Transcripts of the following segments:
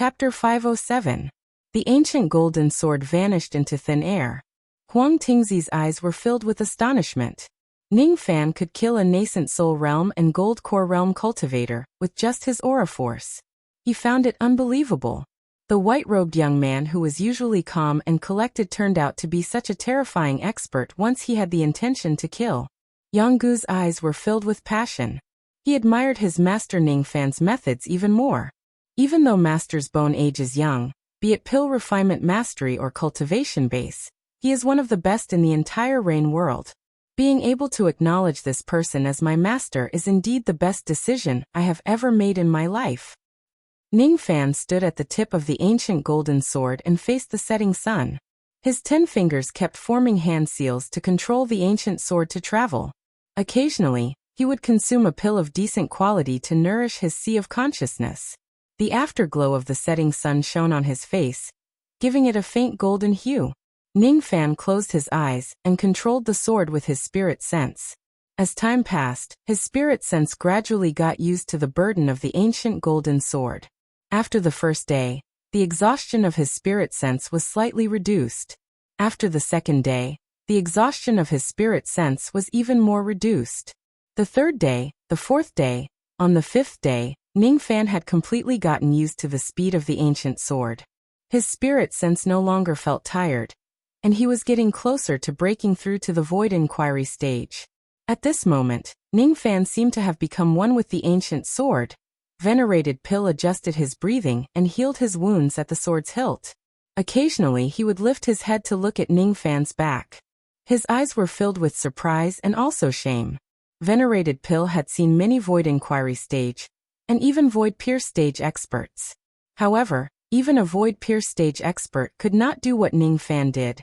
Chapter 507. The ancient golden sword vanished into thin air. Huang Tingzi's eyes were filled with astonishment. Ning Fan could kill a nascent soul realm and gold core realm cultivator with just his aura force. He found it unbelievable. The white-robed young man who was usually calm and collected turned out to be such a terrifying expert once he had the intention to kill. Yang Gu's eyes were filled with passion. He admired his master Ning Fan's methods even more. Even though Master's bone age is young, be it pill refinement mastery or cultivation base, he is one of the best in the entire Rain world. Being able to acknowledge this person as my master is indeed the best decision I have ever made in my life. Ning Fan stood at the tip of the ancient golden sword and faced the setting sun. His 10 fingers kept forming hand seals to control the ancient sword to travel. Occasionally, he would consume a pill of decent quality to nourish his sea of consciousness. The afterglow of the setting sun shone on his face, giving it a faint golden hue. Ning Fan closed his eyes and controlled the sword with his spirit sense. As time passed, his spirit sense gradually got used to the burden of the ancient golden sword. After the first day, the exhaustion of his spirit sense was slightly reduced. After the second day, the exhaustion of his spirit sense was even more reduced. The third day, the fourth day, on the fifth day, Ning Fan had completely gotten used to the speed of the ancient sword. His spirit sense no longer felt tired, and he was getting closer to breaking through to the void inquiry stage. At this moment, Ning Fan seemed to have become one with the ancient sword. Venerated Pill adjusted his breathing and healed his wounds at the sword's hilt. Occasionally he would lift his head to look at Ning Fan's back. His eyes were filled with surprise and also shame. Venerated Pill had seen many void inquiry stage, and even void pierce stage experts. However, even a void pierce stage expert could not do what Ning Fan did,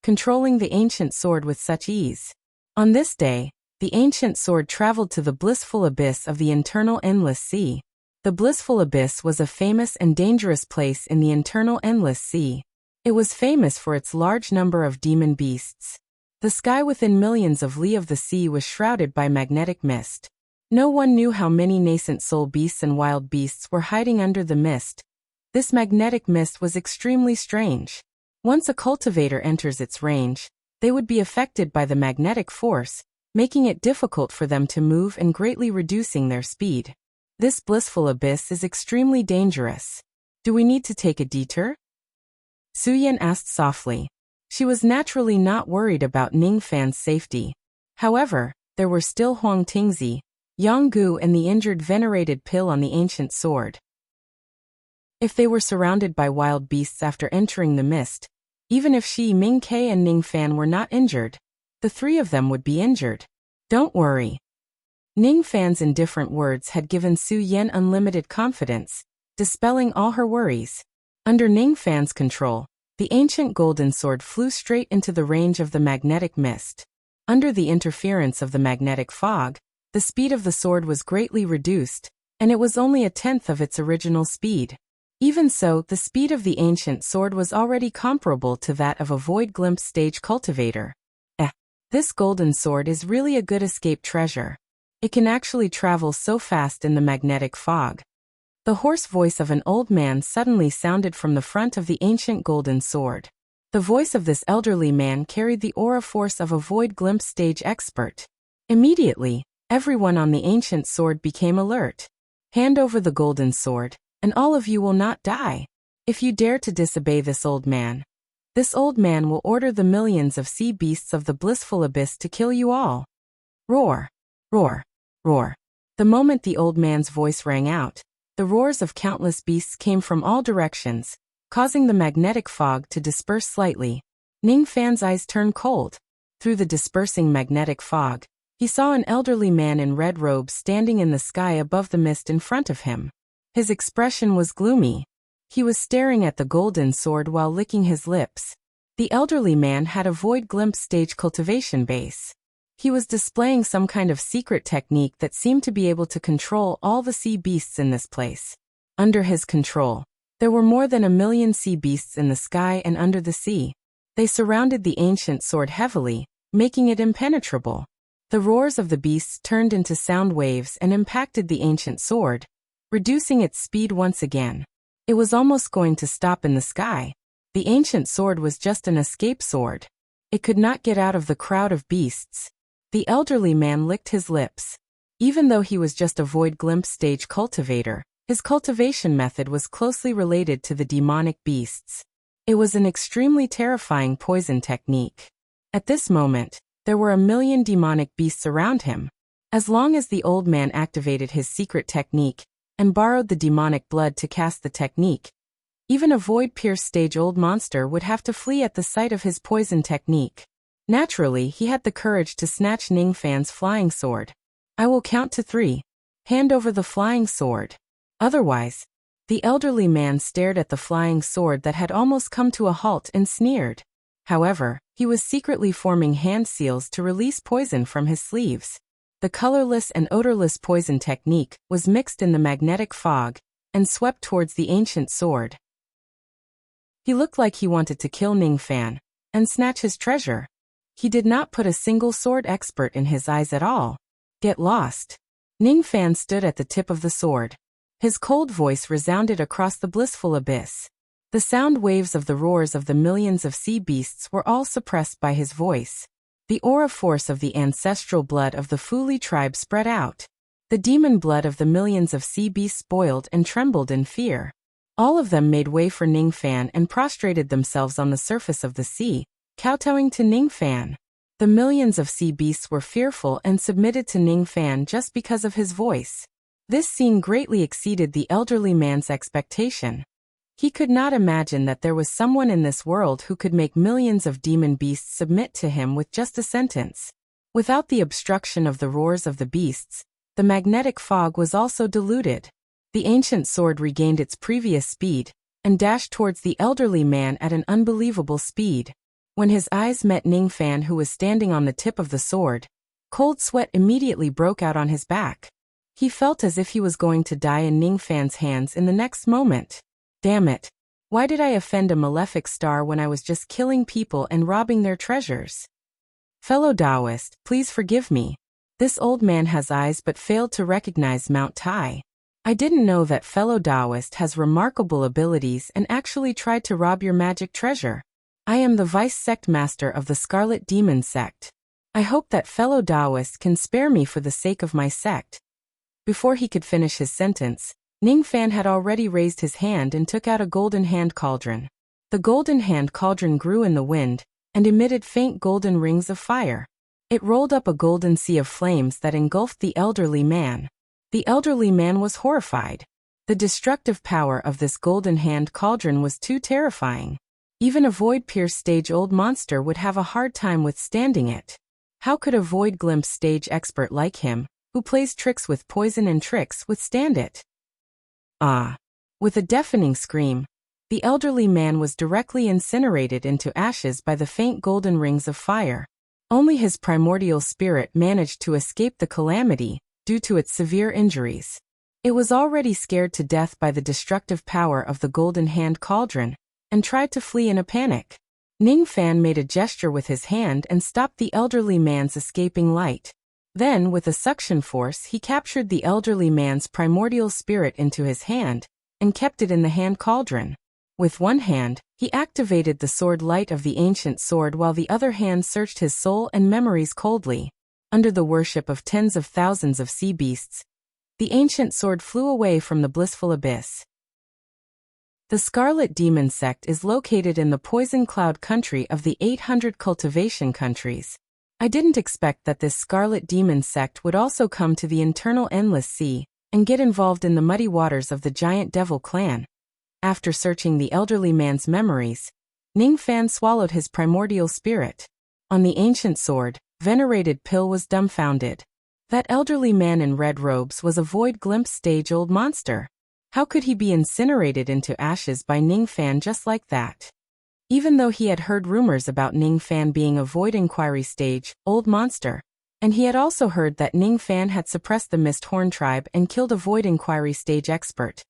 controlling the ancient sword with such ease. On this day, the ancient sword traveled to the blissful abyss of the internal endless sea. The blissful abyss was a famous and dangerous place in the internal endless sea. It was famous for its large number of demon beasts. The sky within millions of li of the sea was shrouded by magnetic mist. No one knew how many nascent soul beasts and wild beasts were hiding under the mist. This magnetic mist was extremely strange. Once a cultivator enters its range, they would be affected by the magnetic force, making it difficult for them to move and greatly reducing their speed. This blissful abyss is extremely dangerous. Do we need to take a detour? Su Yan asked softly. She was naturally not worried about Ning Fan's safety. However, there were still Huang Tingzi, Yang Gu and the injured venerated Pill on the ancient sword. If they were surrounded by wild beasts after entering the mist, even if Shi Ming Ke and Ning Fan were not injured, the three of them would be injured. Don't worry. Ning Fan's indifferent words had given Su Yan unlimited confidence, dispelling all her worries. Under Ning Fan's control, the ancient golden sword flew straight into the range of the magnetic mist. Under the interference of the magnetic fog, the speed of the sword was greatly reduced, and it was only 1/10 of its original speed. Even so, the speed of the ancient sword was already comparable to that of a void glimpse stage cultivator. This golden sword is really a good escape treasure. It can actually travel so fast in the magnetic fog. The hoarse voice of an old man suddenly sounded from the front of the ancient golden sword. The voice of this elderly man carried the aura force of a void glimpse stage expert. Immediately, everyone on the ancient sword became alert. Hand over the golden sword, and all of you will not die. If you dare to disobey this old man will order the millions of sea beasts of the blissful abyss to kill you all. Roar, roar, roar. The moment the old man's voice rang out, the roars of countless beasts came from all directions, causing the magnetic fog to disperse slightly. Ning Fan's eyes turned cold. Through the dispersing magnetic fog, he saw an elderly man in red robes standing in the sky above the mist in front of him. His expression was gloomy. He was staring at the golden sword while licking his lips. The elderly man had a void glimpse stage cultivation base. He was displaying some kind of secret technique that seemed to be able to control all the sea beasts in this place. Under his control, there were more than 1 million sea beasts in the sky and under the sea. They surrounded the ancient sword heavily, making it impenetrable. The roars of the beasts turned into sound waves and impacted the ancient sword, reducing its speed once again. It was almost going to stop in the sky. The ancient sword was just an escape sword. It could not get out of the crowd of beasts. The elderly man licked his lips. Even though he was just a void glimpse stage cultivator, his cultivation method was closely related to the demonic beasts. It was an extremely terrifying poison technique. At this moment, there were a million demonic beasts around him. As long as the old man activated his secret technique and borrowed the demonic blood to cast the technique, even a void-pierced stage old monster would have to flee at the sight of his poison technique. Naturally, he had the courage to snatch Ningfan's flying sword. I will count to 3. Hand over the flying sword. Otherwise, the elderly man stared at the flying sword that had almost come to a halt and sneered. However, he was secretly forming hand seals to release poison from his sleeves. The colorless and odorless poison technique was mixed in the magnetic fog and swept towards the ancient sword. He looked like he wanted to kill Ningfan and snatch his treasure. He did not put a single sword expert in his eyes at all. Get lost. Ningfan stood at the tip of the sword. His cold voice resounded across the blissful abyss. The sound waves of the roars of the millions of sea beasts were all suppressed by his voice. The aura force of the ancestral blood of the Fuli tribe spread out. The demon blood of the millions of sea beasts boiled and trembled in fear. All of them made way for Ningfan and prostrated themselves on the surface of the sea, kowtowing to Ningfan. The millions of sea beasts were fearful and submitted to Ningfan just because of his voice. This scene greatly exceeded the elderly man's expectation. He could not imagine that there was someone in this world who could make millions of demon beasts submit to him with just a sentence. Without the obstruction of the roars of the beasts, the magnetic fog was also diluted. The ancient sword regained its previous speed and dashed towards the elderly man at an unbelievable speed. When his eyes met Ningfan, who was standing on the tip of the sword, cold sweat immediately broke out on his back. He felt as if he was going to die in Ningfan's hands in the next moment. Damn it. Why did I offend a malefic star when I was just killing people and robbing their treasures? Fellow Taoist, please forgive me. This old man has eyes but failed to recognize Mount Tai. I didn't know that fellow Taoist has remarkable abilities and actually tried to rob your magic treasure. I am the vice sect master of the Scarlet Demon sect. I hope that fellow Taoist can spare me for the sake of my sect. Before he could finish his sentence, Ningfan had already raised his hand and took out a golden hand cauldron. The golden hand cauldron grew in the wind and emitted faint golden rings of fire. It rolled up a golden sea of flames that engulfed the elderly man. The elderly man was horrified. The destructive power of this golden hand cauldron was too terrifying. Even a void-pierced stage old monster would have a hard time withstanding it. How could a void glimpse stage expert like him, who plays tricks with poison and tricks, withstand it? Ah! With a deafening scream, the elderly man was directly incinerated into ashes by the faint golden rings of fire. Only his primordial spirit managed to escape the calamity due to its severe injuries. It was already scared to death by the destructive power of the golden hand cauldron and tried to flee in a panic. Ningfan made a gesture with his hand and stopped the elderly man's escaping light. Then, with a suction force, he captured the elderly man's primordial spirit into his hand and kept it in the hand cauldron. With one hand, he activated the sword light of the ancient sword while the other hand searched his soul and memories coldly. Under the worship of tens of thousands of sea beasts, the ancient sword flew away from the blissful abyss. The Scarlet Demon sect is located in the Poison Cloud country of the 800 cultivation countries. I didn't expect that this Scarlet Demon sect would also come to the internal Endless Sea and get involved in the muddy waters of the Giant Devil clan. After searching the elderly man's memories, Ningfan swallowed his primordial spirit. On the ancient sword, venerated Pill was dumbfounded. That elderly man in red robes was a void glimpse stage old monster. How could he be incinerated into ashes by Ningfan just like that? Even though he had heard rumors about Ningfan being a void inquiry stage old monster, and he had also heard that Ningfan had suppressed the Misthorn tribe and killed a void inquiry stage expert.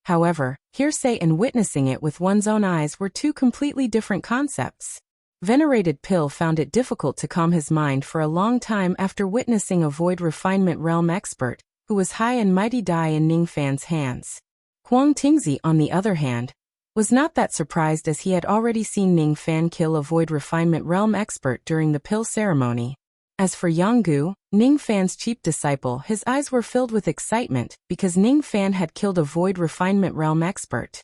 However, hearsay and witnessing it with one's own eyes were two completely different concepts. Venerated Pill found it difficult to calm his mind for a long time after witnessing a void refinement realm expert, who was high and mighty die in Ningfan's hands. Huang Tingzi, on the other hand, was not that surprised as he had already seen Ning Fan kill a Void Refinement Realm expert during the pill ceremony. As for Yang Gu, Ning Fan's cheap disciple, his eyes were filled with excitement because Ning Fan had killed a Void Refinement Realm expert.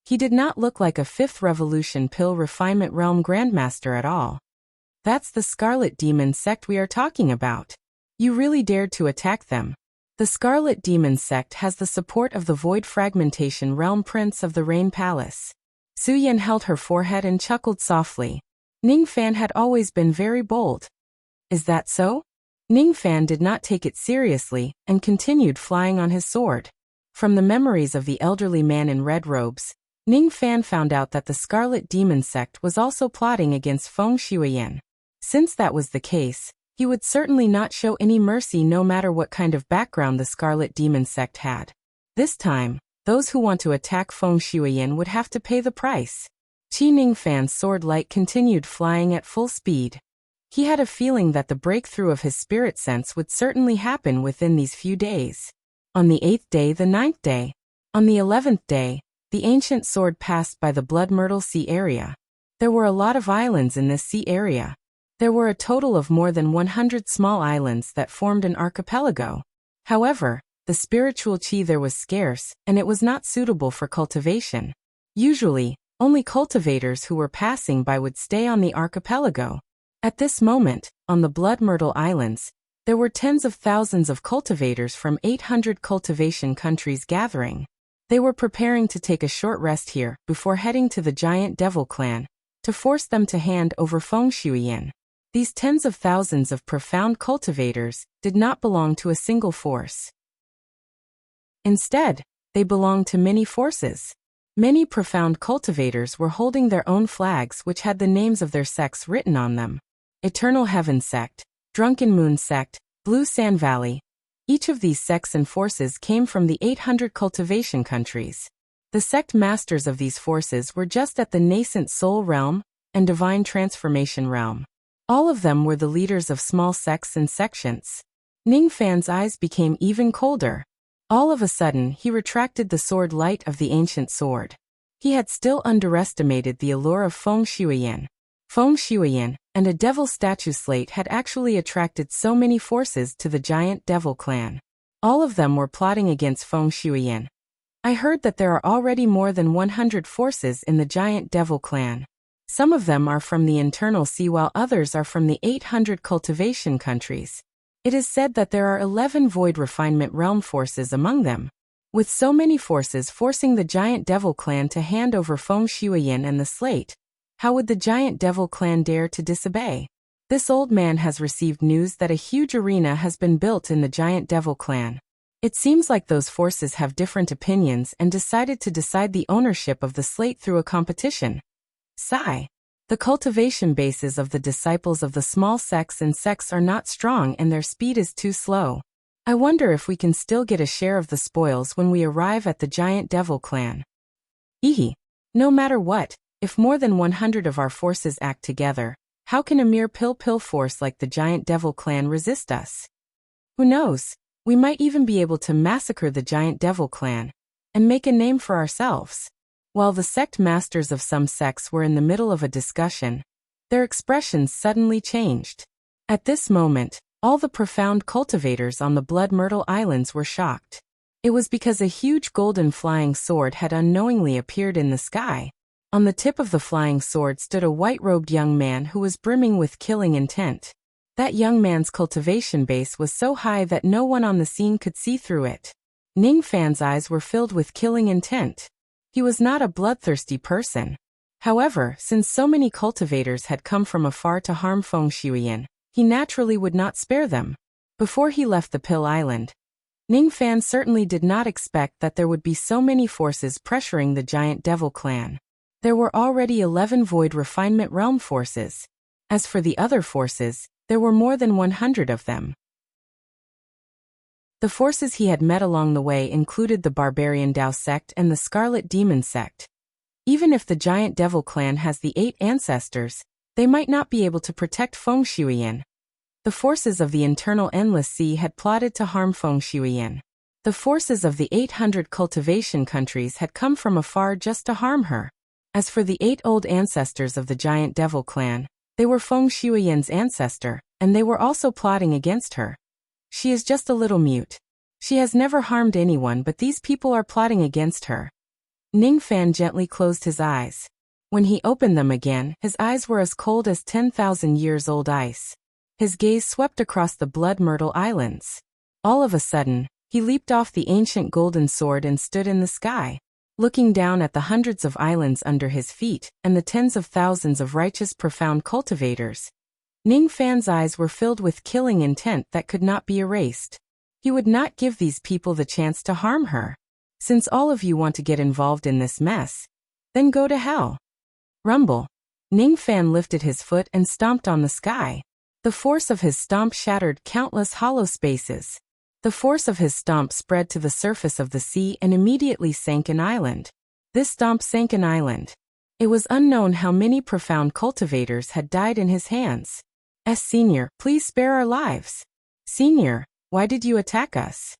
He did not look like a 5th Revolution Pill Refinement Realm Grandmaster at all. That's the Scarlet Demon sect we are talking about. You really dared to attack them. The Scarlet Demon sect has the support of the Void Fragmentation Realm Prince of the Rain Palace. Su Yan held her forehead and chuckled softly. Ning Fan had always been very bold. Is that so? Ning Fan did not take it seriously and continued flying on his sword. From the memories of the elderly man in red robes, Ning Fan found out that the Scarlet Demon sect was also plotting against Feng Shuiyan. Since that was the case, he would certainly not show any mercy no matter what kind of background the Scarlet Demon sect had. This time, those who want to attack Feng Shuiyan would have to pay the price. Qi Ning Fan's sword light continued flying at full speed. He had a feeling that the breakthrough of his spirit sense would certainly happen within these few days. On the 8th day, the 9th day. On the 11th day, the ancient sword passed by the Blood Myrtle Sea area. There were a lot of islands in this sea area. There were a total of more than 100 small islands that formed an archipelago. However, the spiritual qi there was scarce, and it was not suitable for cultivation. Usually, only cultivators who were passing by would stay on the archipelago. At this moment, on the Blood Myrtle Islands, there were tens of thousands of cultivators from 800 cultivation countries gathering. They were preparing to take a short rest here before heading to the giant devil clan, to force them to hand over Feng Shuiyan. These tens of thousands of profound cultivators did not belong to a single force. Instead, they belonged to many forces. Many profound cultivators were holding their own flags which had the names of their sects written on them. Eternal Heaven Sect, Drunken Moon Sect, Blue Sand Valley. Each of these sects and forces came from the 800 cultivation countries. The sect masters of these forces were just at the nascent Soul Realm and Divine Transformation Realm. All of them were the leaders of small sects and sections. Ning Fan's eyes became even colder. All of a sudden, he retracted the sword light of the ancient sword. He had still underestimated the allure of Feng Shuiyan. Feng Shuiyan and a devil statue slate had actually attracted so many forces to the giant devil clan. All of them were plotting against Feng Shuiyan. I heard that there are already more than 100 forces in the giant devil clan. Some of them are from the internal sea while others are from the 800 cultivation countries. It is said that there are 11 Void Refinement Realm forces among them. With so many forces forcing the giant devil clan to hand over Feng Shuiyan and the slate, how would the giant devil clan dare to disobey? This old man has received news that a huge arena has been built in the giant devil clan. It seems like those forces have different opinions and decided to decide the ownership of the slate through a competition. Sigh. The cultivation bases of the disciples of the small sects and sects are not strong and their speed is too slow. I wonder if we can still get a share of the spoils when we arrive at the giant devil clan. No matter what, if more than 100 of our forces act together, how can a mere pill force like the giant devil clan resist us? Who knows, we might even be able to massacre the giant devil clan and make a name for ourselves. While the sect masters of some sects were in the middle of a discussion, their expressions suddenly changed. At this moment, all the profound cultivators on the Blood Myrtle Islands were shocked. It was because a huge golden flying sword had unknowingly appeared in the sky. On the tip of the flying sword stood a white-robed young man who was brimming with killing intent. That young man's cultivation base was so high that no one on the scene could see through it. Ning Fan's eyes were filled with killing intent. He was not a bloodthirsty person. However, since so many cultivators had come from afar to harm Feng Shuiyan, he naturally would not spare them. Before he left the Pill Island, Ning Fan certainly did not expect that there would be so many forces pressuring the giant devil clan. There were already 11 Void Refinement Realm forces. As for the other forces, there were more than 100 of them. The forces he had met along the way included the Barbarian Dao sect and the Scarlet Demon sect. Even if the giant devil clan has the 8 ancestors, they might not be able to protect Feng Shuiyan. The forces of the internal Endless Sea had plotted to harm Feng Shuiyan. The forces of the 800 cultivation countries had come from afar just to harm her. As for the 8 old ancestors of the giant devil clan, they were Feng Shuiyan's ancestor, and they were also plotting against her. She is just a little mute. She has never harmed anyone, but these people are plotting against her. Ning Fan gently closed his eyes. When he opened them again, his eyes were as cold as 10,000 years old ice. His gaze swept across the Blood Myrtle Islands. All of a sudden, he leaped off the ancient golden sword and stood in the sky, looking down at the hundreds of islands under his feet and the tens of thousands of righteous profound cultivators. Ning Fan's eyes were filled with killing intent that could not be erased. He would not give these people the chance to harm her. Since all of you want to get involved in this mess, then go to hell. Rumble. Ning Fan lifted his foot and stomped on the sky. The force of his stomp shattered countless hollow spaces. The force of his stomp spread to the surface of the sea and immediately sank an island. This stomp sank an island. It was unknown how many profound cultivators had died in his hands. Senior, please spare our lives. Senior, why did you attack us?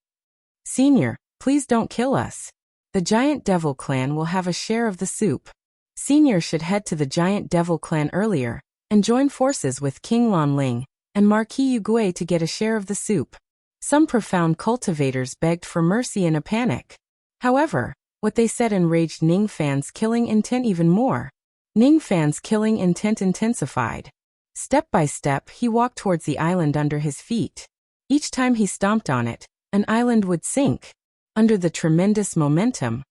Senior, please don't kill us. The giant devil clan will have a share of the soup. Senior should head to the giant devil clan earlier and join forces with King Lan Ling and Marquis Yugui to get a share of the soup. Some profound cultivators begged for mercy in a panic. However, what they said enraged Ning Fan's killing intent even more. Ning Fan's killing intent intensified. Step by step, he walked towards the island under his feet. Each time he stomped on it, an island would sink. Under the tremendous momentum,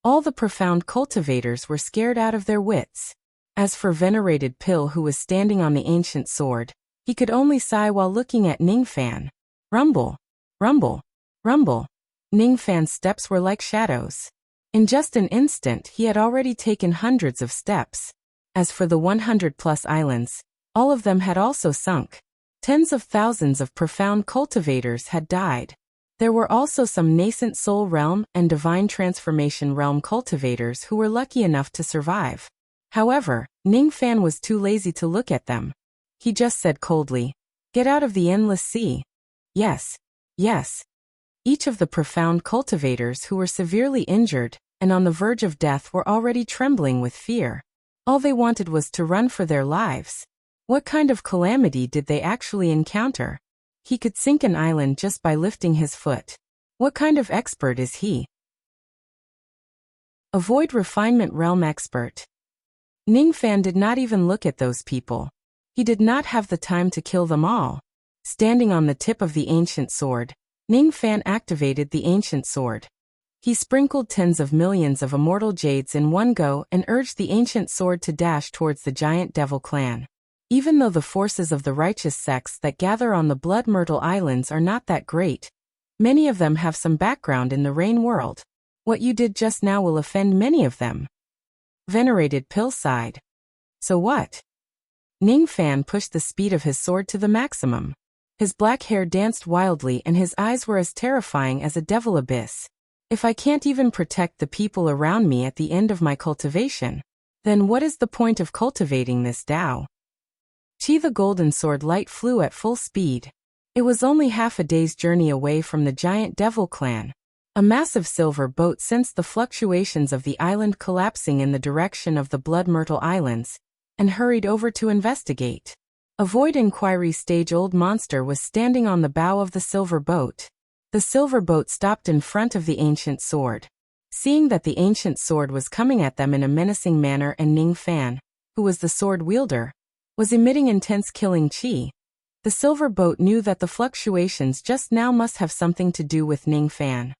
all the profound cultivators were scared out of their wits. As for Venerated Pill, who was standing on the ancient sword, he could only sigh while looking at Ning Fan. Rumble, rumble, rumble. Ning Fan's steps were like shadows. In just an instant, he had already taken hundreds of steps. As for the 100+ islands, all of them had also sunk. Tens of thousands of profound cultivators had died. There were also some nascent soul realm and divine transformation realm cultivators who were lucky enough to survive. However, Ning Fan was too lazy to look at them. He just said coldly, "Get out of the endless sea." Yes, yes. Each of the profound cultivators who were severely injured and on the verge of death were already trembling with fear. All they wanted was to run for their lives. What kind of calamity did they actually encounter? He could sink an island just by lifting his foot. What kind of expert is he? Avoid refinement realm expert. Ning Fan did not even look at those people. He did not have the time to kill them all. Standing on the tip of the ancient sword, Ning Fan activated the ancient sword. He sprinkled tens of millions of immortal jades in one go and urged the ancient sword to dash towards the giant devil clan. Even though the forces of the righteous sects that gather on the Blood Myrtle Islands are not that great, many of them have some background in the Rain world. What you did just now will offend many of them. Venerated Pill sighed. So what? Ning Fan pushed the speed of his sword to the maximum. His black hair danced wildly and his eyes were as terrifying as a devil abyss. If I can't even protect the people around me at the end of my cultivation, then what is the point of cultivating this Tao? The golden sword light flew at full speed. It was only half a day's journey away from the giant devil clan. A massive silver boat sensed the fluctuations of the island collapsing in the direction of the Blood Myrtle Islands, and hurried over to investigate. A void inquiry stage old monster was standing on the bow of the silver boat. The silver boat stopped in front of the ancient sword. Seeing that the ancient sword was coming at them in a menacing manner and Ning Fan, who was the sword wielder, was emitting intense killing chi, the silver boat knew that the fluctuations just now must have something to do with Ning Fan.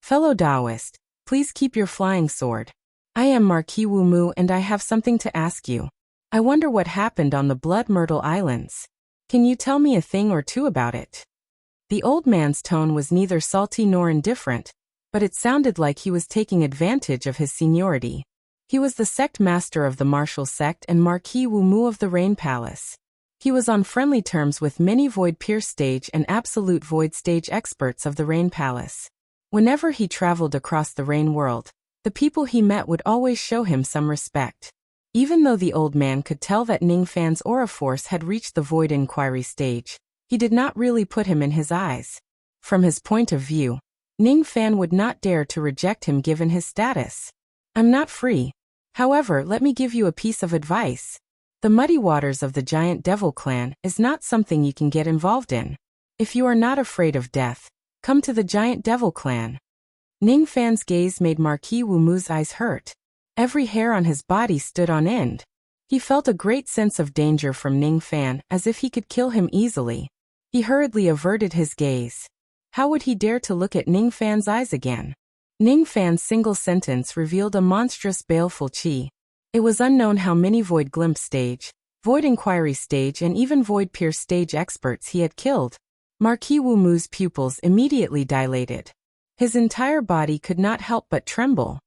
Fellow Taoist, please keep your flying sword. I am Marquis Wu Mu and I have something to ask you. I wonder what happened on the Blood Myrtle Islands. Can you tell me a thing or two about it? The old man's tone was neither salty nor indifferent, but it sounded like he was taking advantage of his seniority. He was the sect master of the martial sect and Marquis Wu Mu of the Rain Palace. He was on friendly terms with many Void Pierce stage and Absolute Void stage experts of the Rain Palace. Whenever he traveled across the Rain world, the people he met would always show him some respect. Even though the old man could tell that Ning Fan's aura force had reached the Void Inquiry stage, he did not really put him in his eyes. From his point of view, Ning Fan would not dare to reject him given his status. I'm not free. However, let me give you a piece of advice. The muddy waters of the giant devil clan is not something you can get involved in. If you are not afraid of death, come to the giant devil clan. Ning Fan's gaze made Marquis Wu Mu's eyes hurt. Every hair on his body stood on end. He felt a great sense of danger from Ning Fan, as if he could kill him easily. He hurriedly averted his gaze. How would he dare to look at Ning Fan's eyes again? Ning Fan's single sentence revealed a monstrous baleful qi. It was unknown how many Void Glimpse stage, Void Inquiry stage and even Void Pierce stage experts he had killed. Marquis Wu Mu's pupils immediately dilated. His entire body could not help but tremble.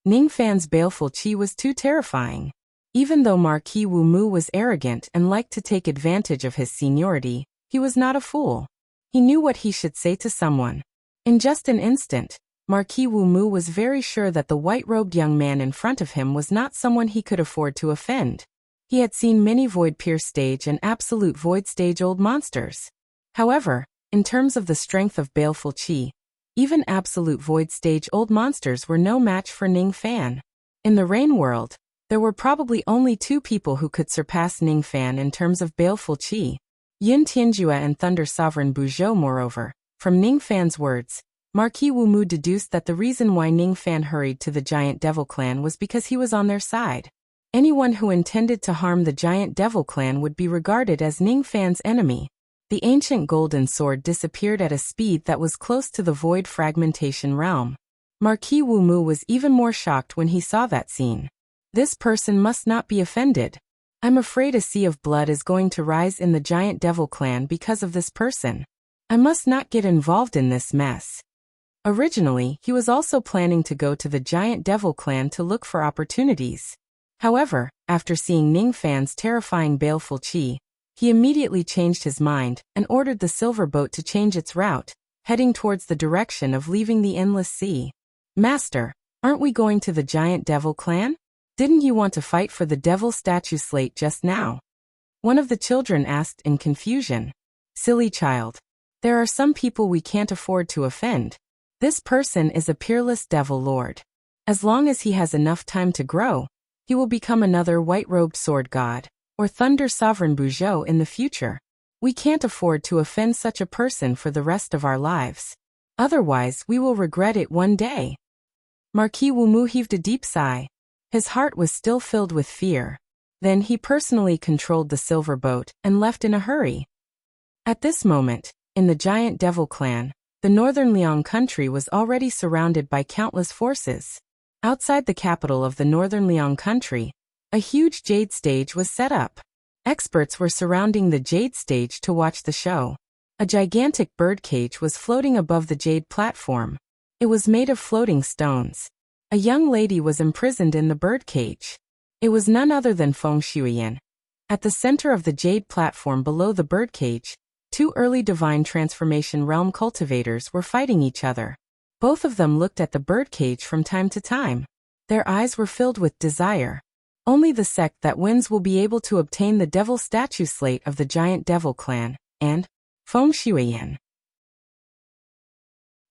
Ning Fan's baleful qi was too terrifying. Even though Marquis Wu Mu was arrogant and liked to take advantage of his seniority, he was not a fool. He knew what he should say to someone. In just an instant, Marquis Wu Mu was very sure that the white-robed young man in front of him was not someone he could afford to offend. He had seen many Void Pierce stage and Absolute Void stage old monsters. However, in terms of the strength of baleful qi, even Absolute Void stage old monsters were no match for Ning Fan. In the Rain world, there were probably only two people who could surpass Ning Fan in terms of baleful qi. Yin Tianjue and Thunder Sovereign Buzhou. Moreover, from Ning Fan's words, Marquis Wu Mu deduced that the reason why Ning Fan hurried to the Giant Devil Clan was because he was on their side. Anyone who intended to harm the Giant Devil Clan would be regarded as Ning Fan's enemy. The ancient golden sword disappeared at a speed that was close to the void fragmentation realm. Marquis Wu Mu was even more shocked when he saw that scene. This person must not be offended. I'm afraid a sea of blood is going to rise in the Giant Devil Clan because of this person. I must not get involved in this mess. Originally, he was also planning to go to the Giant Devil Clan to look for opportunities. However, after seeing Ning Fan's terrifying baleful qi, he immediately changed his mind and ordered the silver boat to change its route, heading towards the direction of leaving the endless sea. Master, aren't we going to the Giant Devil Clan? Didn't you want to fight for the devil statue slate just now? One of the children asked in confusion. Silly child. There are some people we can't afford to offend. This person is a peerless devil lord. As long as he has enough time to grow, he will become another white-robed sword god, or Thunder Sovereign Buzhou in the future. We can't afford to offend such a person for the rest of our lives. Otherwise, we will regret it one day. Marquis Wu Mu heaved a deep sigh. His heart was still filled with fear. Then he personally controlled the silver boat and left in a hurry. At this moment, in the Giant Devil Clan, the northern Liang country was already surrounded by countless forces. Outside the capital of the northern Liang country, a huge jade stage was set up. Experts were surrounding the jade stage to watch the show. A gigantic bird cage was floating above the jade platform. It was made of floating stones. A young lady was imprisoned in the bird cage. It was none other than Feng Shuiyan. At the center of the jade platform below the bird cage, two early divine transformation realm cultivators were fighting each other. Both of them looked at the bird cage from time to time. Their eyes were filled with desire. Only the sect that wins will be able to obtain the devil statue slate of the Giant Devil Clan, and Feng Shuiyan.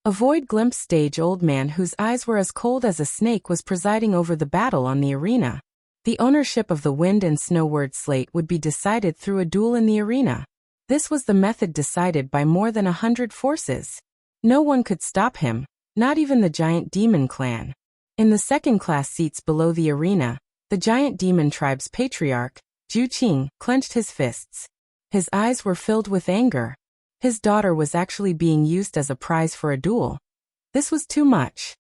A void glimpse stage old man whose eyes were as cold as a snake was presiding over the battle on the arena. The ownership of the wind and snow word slate would be decided through a duel in the arena. This was the method decided by more than 100 forces. No one could stop him, not even the Giant Demon Clan. In the second-class seats below the arena, the Giant Demon Tribe's patriarch, Zhu Qing, clenched his fists. His eyes were filled with anger. His daughter was actually being used as a prize for a duel. This was too much.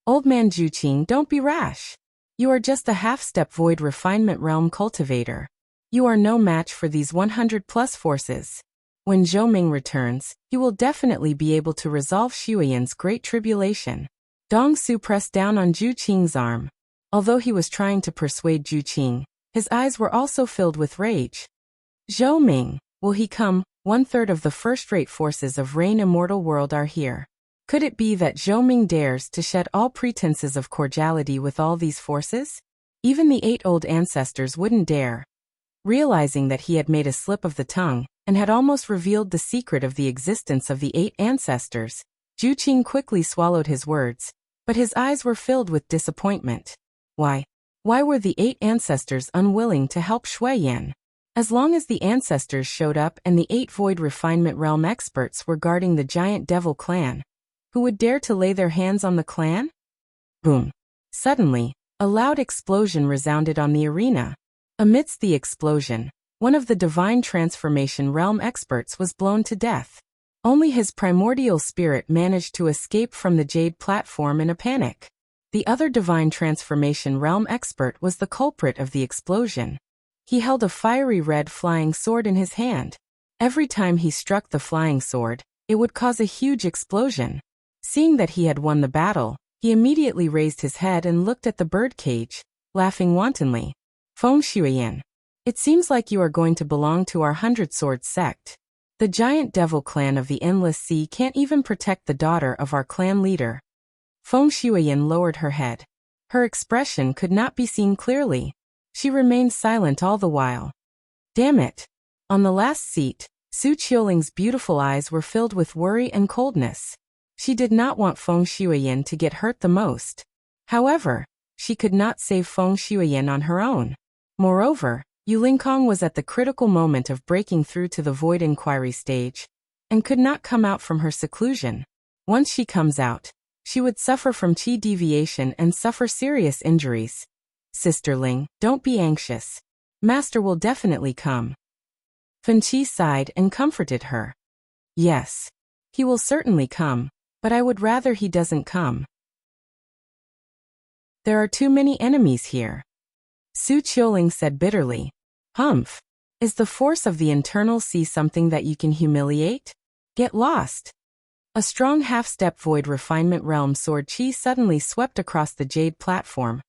Old man Zhu Qing, don't be rash. You are just a half-step void refinement realm cultivator. You are no match for these 100-plus forces. When Zhou Ming returns, he will definitely be able to resolve Shuiyan's great tribulation. Dong Su pressed down on Zhu Qing's arm. Although he was trying to persuade Zhu Qing, his eyes were also filled with rage. Zhou Ming, will he come? 1/3 of the first-rate forces of Rain Immortal World are here. Could it be that Zhou Ming dares to shed all pretenses of cordiality with all these forces? Even the 8 old ancestors wouldn't dare. Realizing that he had made a slip of the tongue, and had almost revealed the secret of the existence of the 8 ancestors. Zhu Qing quickly swallowed his words, but his eyes were filled with disappointment. Why? Why were the 8 ancestors unwilling to help Shui Yan? As long as the ancestors showed up and the 8 Void Refinement Realm experts were guarding the giant devil clan, who would dare to lay their hands on the clan? Boom. Suddenly, a loud explosion resounded on the arena. Amidst the explosion, one of the Divine Transformation Realm experts was blown to death. Only his primordial spirit managed to escape from the Jade platform in a panic. The other Divine Transformation Realm expert was the culprit of the explosion. He held a fiery red flying sword in his hand. Every time he struck the flying sword, it would cause a huge explosion. Seeing that he had won the battle, he immediately raised his head and looked at the birdcage, laughing wantonly. Feng Shuiyan, it seems like you are going to belong to our 100 Swords sect. The giant devil clan of the Endless Sea can't even protect the daughter of our clan leader. Feng Shuiyan lowered her head. Her expression could not be seen clearly. She remained silent all the while. Damn it! On the last seat, Su Qiuling's beautiful eyes were filled with worry and coldness. She did not want Feng Shuiyan to get hurt the most. However, she could not save Feng Shuiyan on her own. Moreover, Yu Lingkong was at the critical moment of breaking through to the Void Inquiry stage, and could not come out from her seclusion. Once she comes out, she would suffer from qi deviation and suffer serious injuries. Sisterling, don't be anxious. Master will definitely come. Fan Qi sighed and comforted her. Yes, he will certainly come, but I would rather he doesn't come. There are too many enemies here. Su Qiuling said bitterly. Humph. Is the force of the internal sea something that you can humiliate? Get lost. A strong half-step Void Refinement Realm sword qi suddenly swept across the Jade platform,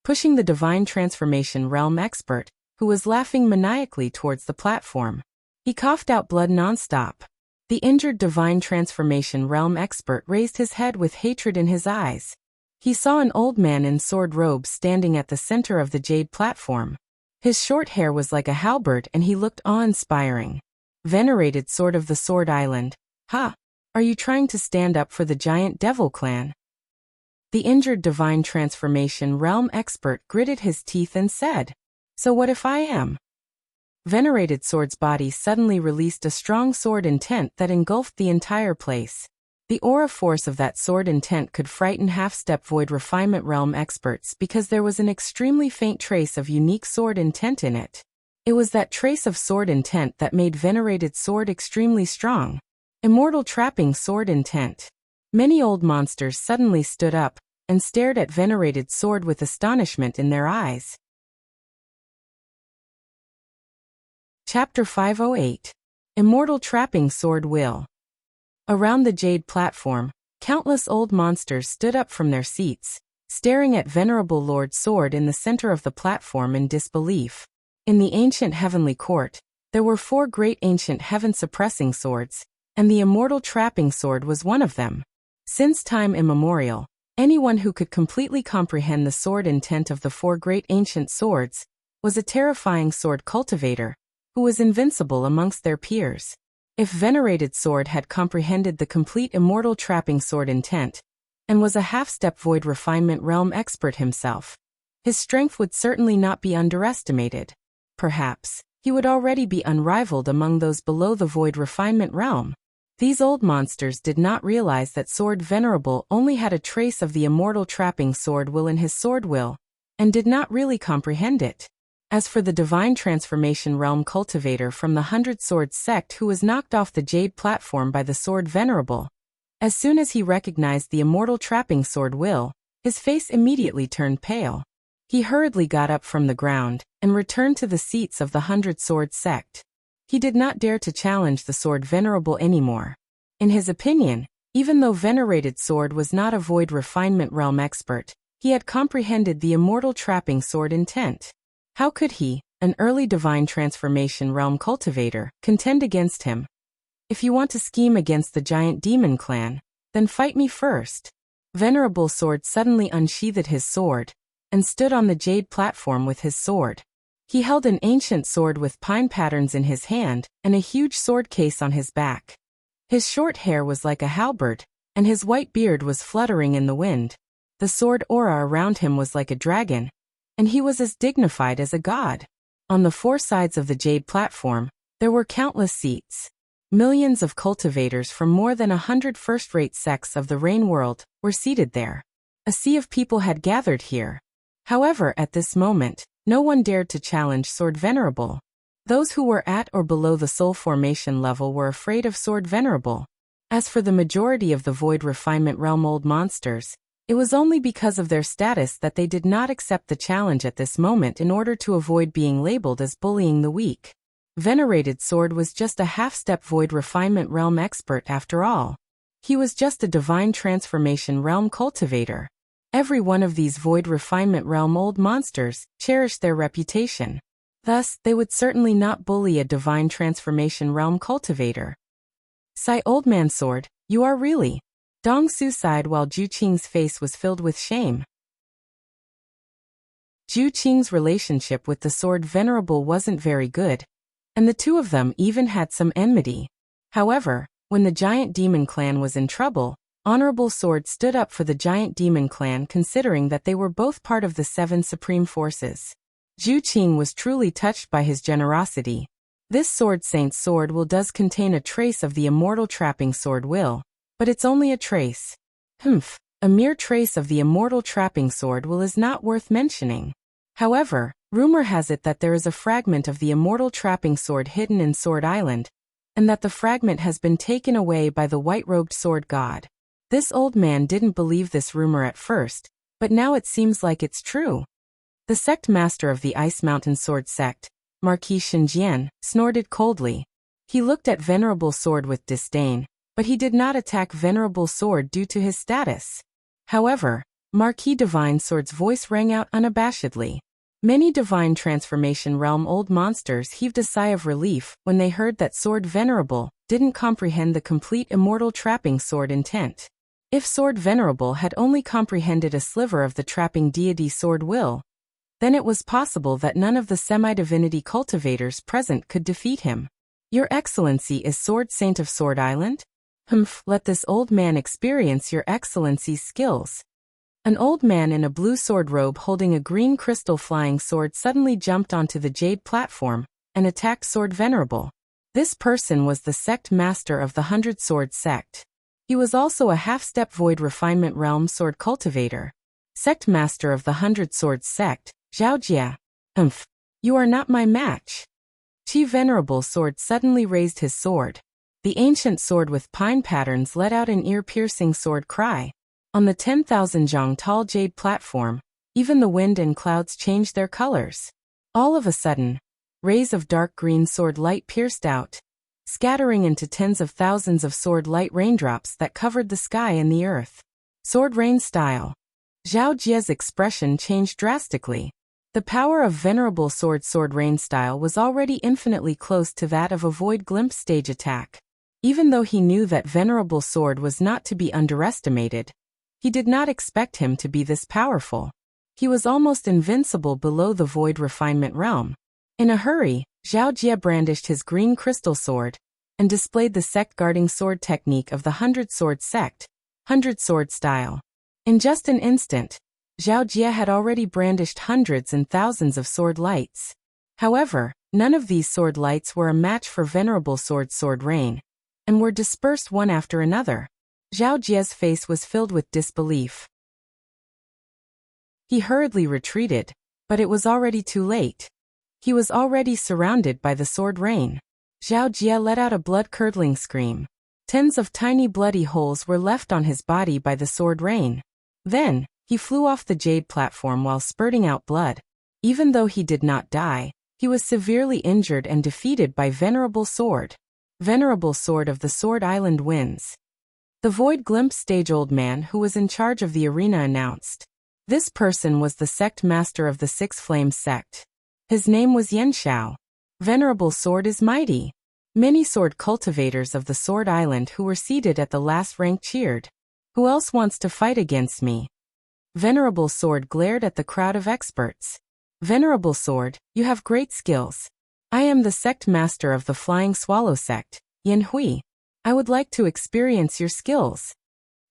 pushing the Divine Transformation Realm expert, who was laughing maniacally towards the platform. He coughed out blood non-stop. The injured Divine Transformation Realm expert raised his head with hatred in his eyes. He saw an old man in sword robes standing at the center of the Jade platform. His short hair was like a halberd and he looked awe-inspiring. Venerated Sword of the Sword Island. Ha! Are you trying to stand up for the giant devil clan? The injured Divine Transformation Realm expert gritted his teeth and said, So what if I am? Venerated Sword's body suddenly released a strong sword intent that engulfed the entire place. The aura force of that sword intent could frighten half-step Void Refinement Realm experts because there was an extremely faint trace of unique sword intent in it. It was that trace of sword intent that made Venerated Sword extremely strong. Immortal Trapping Sword Intent. Many old monsters suddenly stood up and stared at Venerated Sword with astonishment in their eyes. Chapter 508. Immortal Trapping Sword Will. Around the Jade platform, countless old monsters stood up from their seats, staring at Venerable Lord Sword in the center of the platform in disbelief. In the ancient heavenly court, there were 4 great ancient heaven-suppressing swords, and the Immortal Trapping Sword was one of them. Since time immemorial, anyone who could completely comprehend the sword intent of the 4 great ancient swords was a terrifying sword cultivator, who was invincible amongst their peers. If Venerated Sword had comprehended the complete Immortal Trapping Sword intent, and was a half-step Void Refinement Realm expert himself, his strength would certainly not be underestimated. Perhaps, he would already be unrivaled among those below the Void Refinement Realm. These old monsters did not realize that Sword Venerable only had a trace of the Immortal Trapping Sword will in his sword will, and did not really comprehend it. As for the Divine Transformation Realm cultivator from the 100 Swords sect who was knocked off the Jade platform by the Sword Venerable, as soon as he recognized the Immortal Trapping Sword will, his face immediately turned pale. He hurriedly got up from the ground and returned to the seats of the 100 Swords sect. He did not dare to challenge the Sword Venerable anymore. In his opinion, even though Venerated Sword was not a Void Refinement Realm expert, he had comprehended the Immortal Trapping Sword intent. How could he, an early Divine Transformation Realm cultivator, contend against him? If you want to scheme against the giant demon clan, then fight me first. Venerable Sword suddenly unsheathed his sword, and stood on the Jade platform with his sword. He held an ancient sword with pine patterns in his hand and a huge sword case on his back. His short hair was like a halberd, and his white beard was fluttering in the wind. The sword aura around him was like a dragon, and he was as dignified as a god. On the four sides of the jade platform, there were countless seats. Millions of cultivators from more than 100 first-rate sects of the Rain world were seated there. A sea of people had gathered here. However, at this moment, no one dared to challenge Sword Venerable. Those who were at or below the soul formation level were afraid of Sword Venerable. As for the majority of the Void Refinement Realm old monsters, it was only because of their status that they did not accept the challenge at this moment in order to avoid being labeled as bullying the weak. Venerated Sword was just a half-step Void Refinement Realm expert after all. He was just a Divine Transformation Realm cultivator. Every one of these Void Refinement Realm old monsters cherished their reputation. Thus, they would certainly not bully a Divine Transformation Realm cultivator. Sigh, Old Man Sword, you are really. Dong Su sighed while Ju Qing's face was filled with shame. Ju Qing's relationship with the Sword Venerable wasn't very good, and the two of them even had some enmity. However, when the Giant Demon Clan was in trouble, Honorable Sword stood up for the Giant Demon Clan, considering that they were both part of the 7 Supreme Forces. Ju Qing was truly touched by his generosity. This Sword Saint's sword will does contain a trace of the immortal trapping sword will, but it's only a trace. A mere trace of the immortal trapping sword will is not worth mentioning. However, rumor has it that there is a fragment of the immortal trapping sword hidden in Sword Island, and that the fragment has been taken away by the white-robed sword god. This old man didn't believe this rumor at first, but now it seems like it's true. The sect master of the Ice Mountain Sword Sect, Marquis Xinjian, snorted coldly. He looked at Venerable Sword with disdain, but he did not attack Venerable Sword due to his status. However, Marquis Divine Sword's voice rang out unabashedly. Many Divine Transformation Realm old monsters heaved a sigh of relief when they heard that Sword Venerable didn't comprehend the complete immortal trapping sword intent. If Sword Venerable had only comprehended a sliver of the trapping deity Sword Will, then it was possible that none of the semi-divinity cultivators present could defeat him. Your Excellency is Sword Saint of Sword Island? Let this old man experience your Excellency's skills. An old man in a blue sword robe holding a green crystal flying sword suddenly jumped onto the jade platform and attacked Sword Venerable. This person was the sect master of the 100 Sword Sect. He was also a half-step Void Refinement Realm sword cultivator. Sect master of the 100 Sword Sect, Zhao Jia. You are not my match. Qi Venerable Sword suddenly raised his sword. The ancient sword with pine patterns let out an ear-piercing sword cry. On the 10,000 zhang tall jade platform, even the wind and clouds changed their colors. All of a sudden, rays of dark green sword light pierced out, scattering into tens of thousands of sword light raindrops that covered the sky and the earth. Sword rain style. Zhao Jia's expression changed drastically. The power of Venerable Sword rain style was already infinitely close to that of a Void Glimpse stage attack. Even though he knew that Venerable Sword was not to be underestimated, he did not expect him to be this powerful. He was almost invincible below the Void Refinement Realm. In a hurry, Zhao Jia brandished his green crystal sword and displayed the sect-guarding sword technique of the 100 Sword Sect, 100 Sword style. In just an instant, Zhao Jia had already brandished hundreds and thousands of sword lights. However, none of these sword lights were a match for Venerable sword rain, and were dispersed one after another. Zhao Jia's face was filled with disbelief. He hurriedly retreated, but it was already too late. He was already surrounded by the sword rain. Zhao Jia let out a blood-curdling scream. Tens of tiny bloody holes were left on his body by the sword rain. Then, he flew off the jade platform while spurting out blood. Even though he did not die, he was severely injured and defeated by Venerable Sword. Venerable Sword of the Sword Island wins. The Void Glimpse stage old man who was in charge of the arena announced. This person was the sect master of the Six Flames sect. His name was Yen Shao. Venerable Sword is mighty. Many sword cultivators of the Sword Island who were seated at the last rank cheered. Who else wants to fight against me? Venerable Sword glared at the crowd of experts. Venerable sword, you have great skills. I am the sect master of the Flying Swallow sect, Yan Hui. I would like to experience your skills.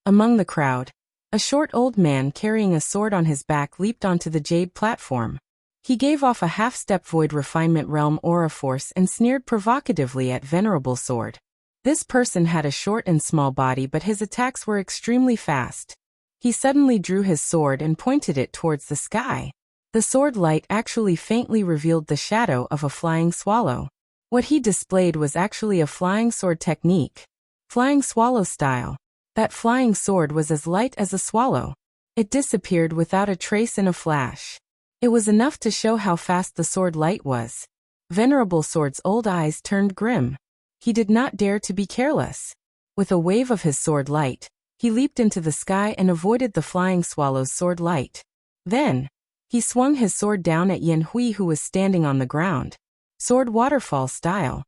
Among the crowd, a short old man carrying a sword on his back leaped onto the jade platform. He gave off a half-step void refinement realm aura force and sneered provocatively at Venerable Sword. This person had a short and small body, but his attacks were extremely fast. He suddenly drew his sword and pointed it towards the sky. The sword light actually faintly revealed the shadow of a flying swallow. What he displayed was actually a flying sword technique. Flying swallow style. That flying sword was as light as a swallow. It disappeared without a trace in a flash. It was enough to show how fast the sword light was. Venerable Sword's old eyes turned grim. He did not dare to be careless. With a wave of his sword light, he leaped into the sky and avoided the flying swallow's sword light. Then, he swung his sword down at Yan Hui, who was standing on the ground. Sword waterfall style.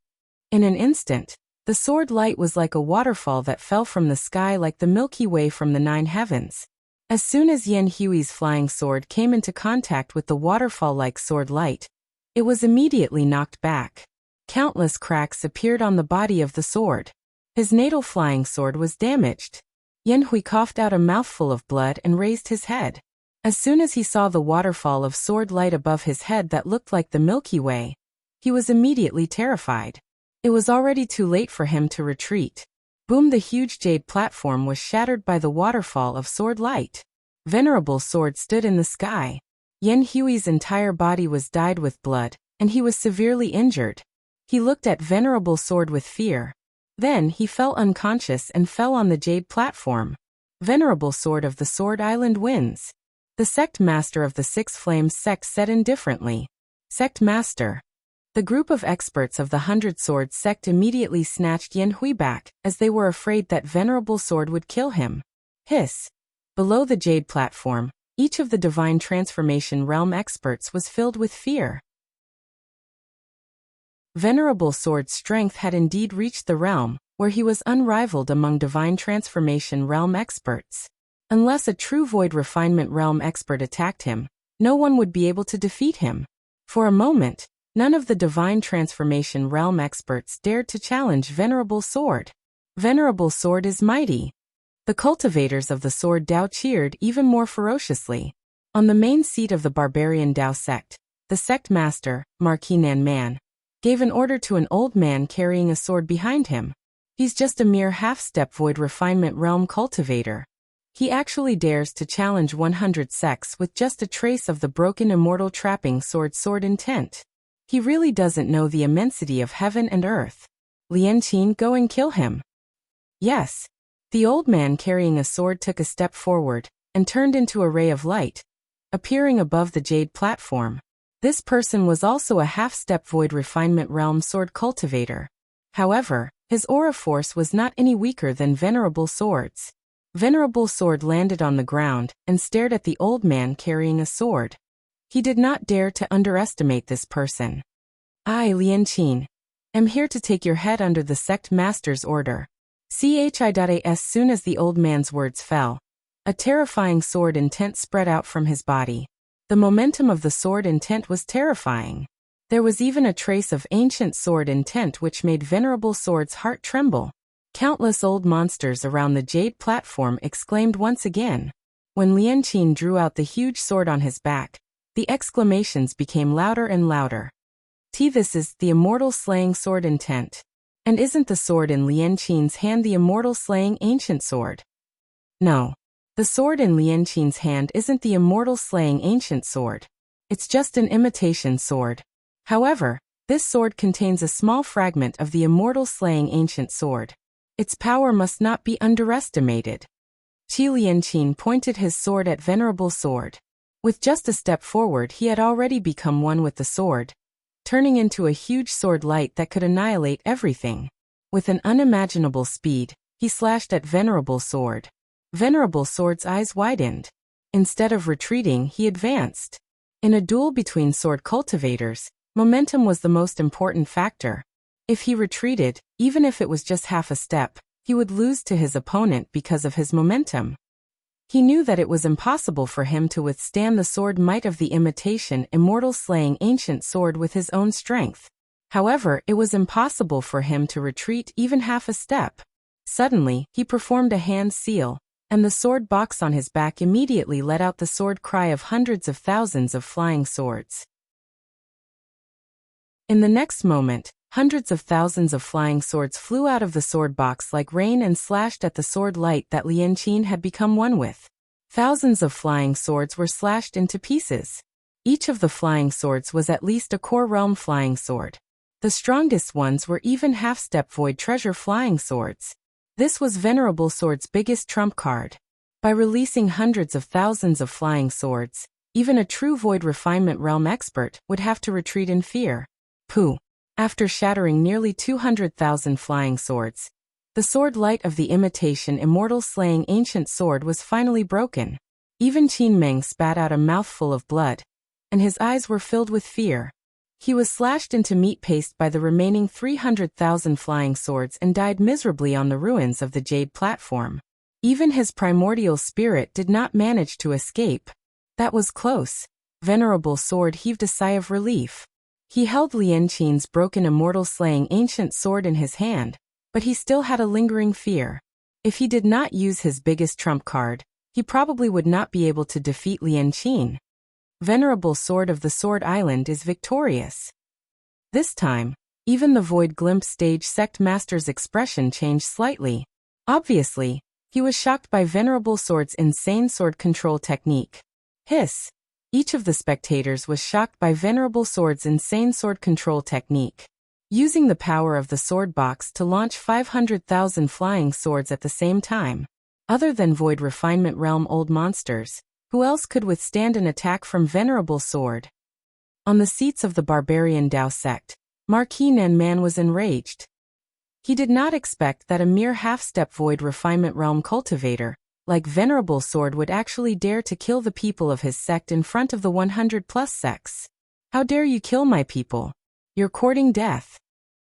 In an instant, the sword light was like a waterfall that fell from the sky like the Milky Way from the 9 heavens. As soon as Yan Hui's flying sword came into contact with the waterfall-like sword light, it was immediately knocked back. Countless cracks appeared on the body of the sword. His natal flying sword was damaged. Yan Hui coughed out a mouthful of blood and raised his head. As soon as he saw the waterfall of sword light above his head that looked like the Milky Way, he was immediately terrified. It was already too late for him to retreat. Boom! The huge jade platform was shattered by the waterfall of sword light. Venerable Sword stood in the sky. Yan Hui's entire body was dyed with blood, and he was severely injured. He looked at Venerable Sword with fear. Then he fell unconscious and fell on the jade platform. Venerable Sword of the Sword Island wins. The sect master of the Six Flames sect said indifferently. Sect master. The group of experts of the 100 Swords sect immediately snatched Yan Hui back, as they were afraid that Venerable Sword would kill him. Hiss. Below the jade platform, each of the divine transformation realm experts was filled with fear. Venerable Sword's strength had indeed reached the realm, where he was unrivaled among divine transformation realm experts. Unless a true void refinement realm expert attacked him, no one would be able to defeat him. For a moment, none of the divine transformation realm experts dared to challenge Venerable Sword. Venerable Sword is mighty. The cultivators of the Sword Dao cheered even more ferociously. On the main seat of the barbarian Dao sect, the sect master, Marquis Nan Man, gave an order to an old man carrying a sword behind him. He's just a mere half-step void refinement realm cultivator. He actually dares to challenge 100 sects with just a trace of the broken immortal trapping sword intent. He really doesn't know the immensity of heaven and earth. Lian Qin, go and kill him. Yes. The old man carrying a sword took a step forward and turned into a ray of light, appearing above the jade platform. This person was also a half-step void refinement realm sword cultivator. However, his aura force was not any weaker than Venerable Sword's. Venerable Sword landed on the ground and stared at the old man carrying a sword. He did not dare to underestimate this person. I, Lian Qin, am here to take your head under the sect master's order. As soon as the old man's words fell, a terrifying sword intent spread out from his body. The momentum of the sword intent was terrifying. There was even a trace of ancient sword intent which made Venerable Sword's heart tremble. Countless old monsters around the jade platform exclaimed once again. When Lian Qin drew out the huge sword on his back, the exclamations became louder and louder. This is the immortal slaying sword intent. And isn't the sword in Lian Qin's hand the immortal slaying ancient sword? No. The sword in Lian Qin's hand isn't the immortal slaying ancient sword. It's just an imitation sword. However, this sword contains a small fragment of the immortal slaying ancient sword. Its power must not be underestimated. Lian Qin pointed his sword at Venerable Sword. With just a step forward, he had already become one with the sword, turning into a huge sword light that could annihilate everything. With an unimaginable speed, he slashed at Venerable Sword. Venerable Sword's eyes widened. Instead of retreating, he advanced. In a duel between sword cultivators, momentum was the most important factor. If he retreated, even if it was just half a step, he would lose to his opponent because of his momentum. He knew that it was impossible for him to withstand the sword might of the imitation immortal slaying ancient sword with his own strength. However, it was impossible for him to retreat even half a step. Suddenly, he performed a hand seal, and the sword box on his back immediately let out the sword cry of hundreds of thousands of flying swords. In the next moment, hundreds of thousands of flying swords flew out of the sword box like rain and slashed at the sword light that Lien Qin had become one with. Thousands of flying swords were slashed into pieces. Each of the flying swords was at least a core realm flying sword. The strongest ones were even half-step void treasure flying swords. This was Venerable Sword's biggest trump card. By releasing hundreds of thousands of flying swords, even a true void refinement realm expert would have to retreat in fear. Pooh! After shattering nearly 200,000 flying swords, the sword light of the imitation immortal slaying ancient sword was finally broken. Even Qin Meng spat out a mouthful of blood, and his eyes were filled with fear. He was slashed into meat paste by the remaining 300,000 flying swords and died miserably on the ruins of the jade platform. Even his primordial spirit did not manage to escape. That was close. Venerable Sword heaved a sigh of relief. He held Lien Qin's broken immortal slaying ancient sword in his hand, but he still had a lingering fear. If he did not use his biggest trump card, he probably would not be able to defeat Lien Qin. Venerable Sword of the Sword Island is victorious. This time, even the Void Glimpse stage sect master's expression changed slightly. Obviously, he was shocked by Venerable Sword's insane sword control technique. Hiss! Each of the spectators was shocked by Venerable Sword's insane sword control technique. Using the power of the sword box to launch 500,000 flying swords at the same time. Other than Void Refinement Realm old monsters, who else could withstand an attack from Venerable Sword? On the seats of the Barbarian Dao sect, Marquis Nanman was enraged. He did not expect that a mere half-step Void Refinement Realm cultivator, like Venerable Sword, would actually dare to kill the people of his sect in front of the 100+ sects. How dare you kill my people? You're courting death.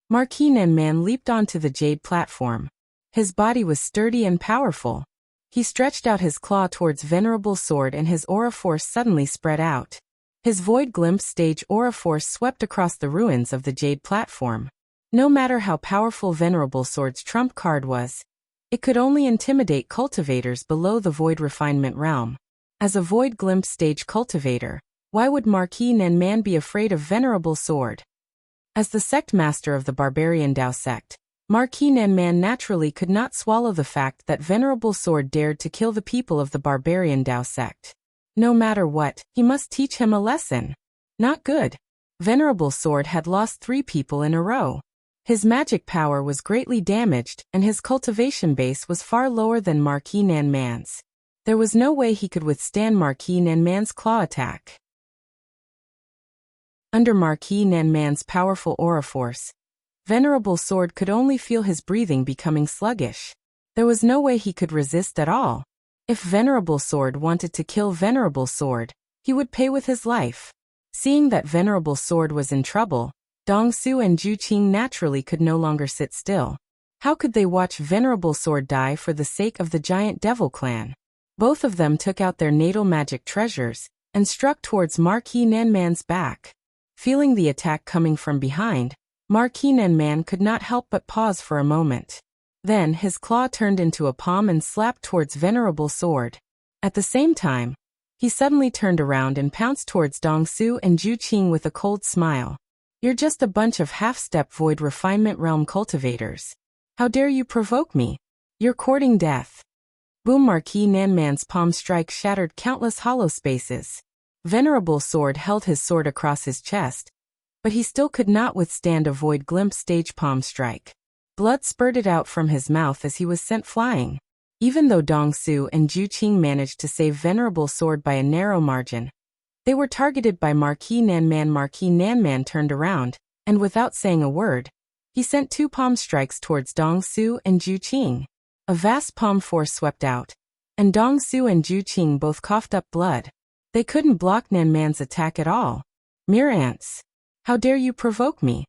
Marquis Nanman leaped onto the jade platform. His body was sturdy and powerful. He stretched out his claw towards Venerable Sword and his aura force suddenly spread out. His Void Glimpse stage aura force swept across the ruins of the jade platform. No matter how powerful Venerable Sword's trump card was, it could only intimidate cultivators below the Void Refinement realm. As a Void Glimpse stage cultivator, why would Marquis Nanman be afraid of Venerable Sword? As the sect master of the Barbarian Dao sect, Marquis Nanman naturally could not swallow the fact that Venerable Sword dared to kill the people of the Barbarian Dao sect. No matter what, he must teach him a lesson. Not good. Venerable Sword had lost 3 people in a row. His magic power was greatly damaged, and his cultivation base was far lower than Marquis Nanman's. There was no way he could withstand Marquis Nanman's claw attack. Under Marquis Nanman's powerful aura force, Venerable Sword could only feel his breathing becoming sluggish. There was no way he could resist at all. If Venerable Sword wanted to kill Venerable Sword, he would pay with his life. Seeing that Venerable Sword was in trouble, Dongsu and Zhu Qing naturally could no longer sit still. How could they watch Venerable Sword die for the sake of the giant devil clan? Both of them took out their natal magic treasures and struck towards Marquis Nanman's back. Feeling the attack coming from behind, Marquis Nanman could not help but pause for a moment. Then his claw turned into a palm and slapped towards Venerable Sword. At the same time, he suddenly turned around and pounced towards Dongsu and Zhu Qing with a cold smile. You're just a bunch of half-step Void Refinement Realm cultivators. How dare you provoke me? You're courting death. Boom! Marquis Nanman's palm strike shattered countless hollow spaces. Venerable Sword held his sword across his chest, but he still could not withstand a Void Glimpse stage palm strike. Blood spurted out from his mouth as he was sent flying. Even though Dongsu and Zhu Qing managed to save Venerable Sword by a narrow margin, they were targeted by Marquis Nanman. Marquis Nanman turned around, and without saying a word, he sent 2 palm strikes towards Dongsu and Zhu Qing. A vast palm force swept out, and Dongsu and Zhu Qing both coughed up blood. They couldn't block Nanman's attack at all. Mere ants. How dare you provoke me?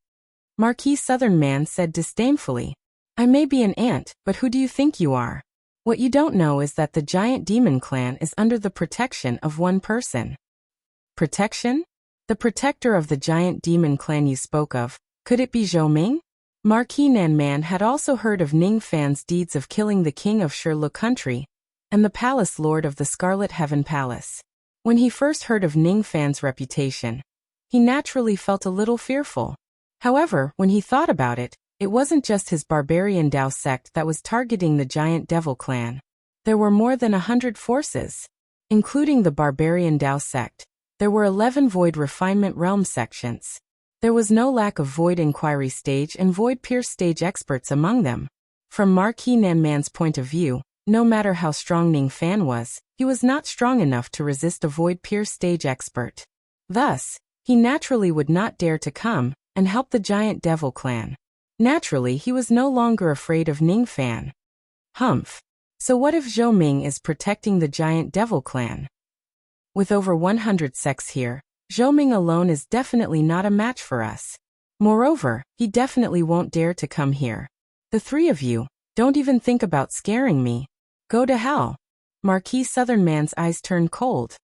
Marquis Southern Man said disdainfully. I may be an ant, but who do you think you are? What you don't know is that the giant demon clan is under the protection of one person. Protection? The protector of the giant demon clan you spoke of, could it be Zhou Ming? Marquis Nanman had also heard of Ning Fan's deeds of killing the king of Shirlu country and the palace lord of the Scarlet Heaven Palace. When he first heard of Ning Fan's reputation, he naturally felt a little fearful. However, when he thought about it, it wasn't just his barbarian Dao sect that was targeting the giant devil clan. There were more than 100 forces. Including the barbarian Dao sect, there were 11 void refinement realm sections. There was no lack of void inquiry stage and void pierce stage experts among them. From Marquis Nanman's point of view, no matter how strong Ning Fan was, he was not strong enough to resist a void pierce stage expert. Thus, he naturally would not dare to come and help the giant devil clan. Naturally, he was no longer afraid of Ning Fan. Humph. So what if Zhou Ming is protecting the giant devil clan? With over 100 sects here, Zhou Ming alone is definitely not a match for us. Moreover, he definitely won't dare to come here. The three of you, don't even think about scaring me. Go to hell. Marquis Southern Man's eyes turned cold.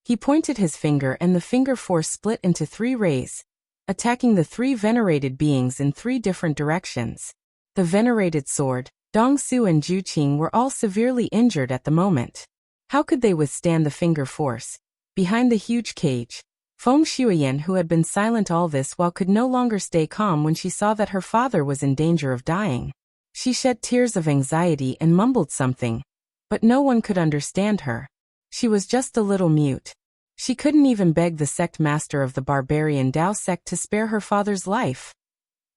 He pointed his finger and the finger force split into 3 rays, attacking the 3 venerated beings in 3 different directions. The venerated sword, Dong Su and Ju Qing were all severely injured at the moment. How could they withstand the finger force? Behind the huge cage, Feng Shuiyan, who had been silent all this while, could no longer stay calm when she saw that her father was in danger of dying. She shed tears of anxiety and mumbled something, but no one could understand her. She was just a little mute. She couldn't even beg the sect master of the barbarian Dao sect to spare her father's life.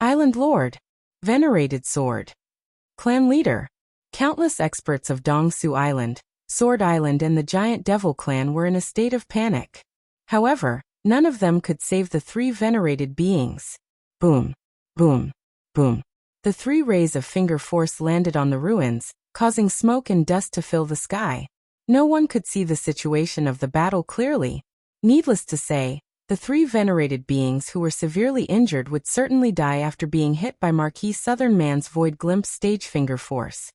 Island Lord. Venerated Sword. Clan Leader. Countless experts of Dongsu Island, Sword Island and the Giant Devil Clan were in a state of panic. However, none of them could save the 3 venerated beings. Boom. Boom. Boom. The 3 rays of finger force landed on the ruins, causing smoke and dust to fill the sky. No one could see the situation of the battle clearly. Needless to say, the 3 venerated beings who were severely injured would certainly die after being hit by Marquis Southern Man's Void Glimpse stage finger force.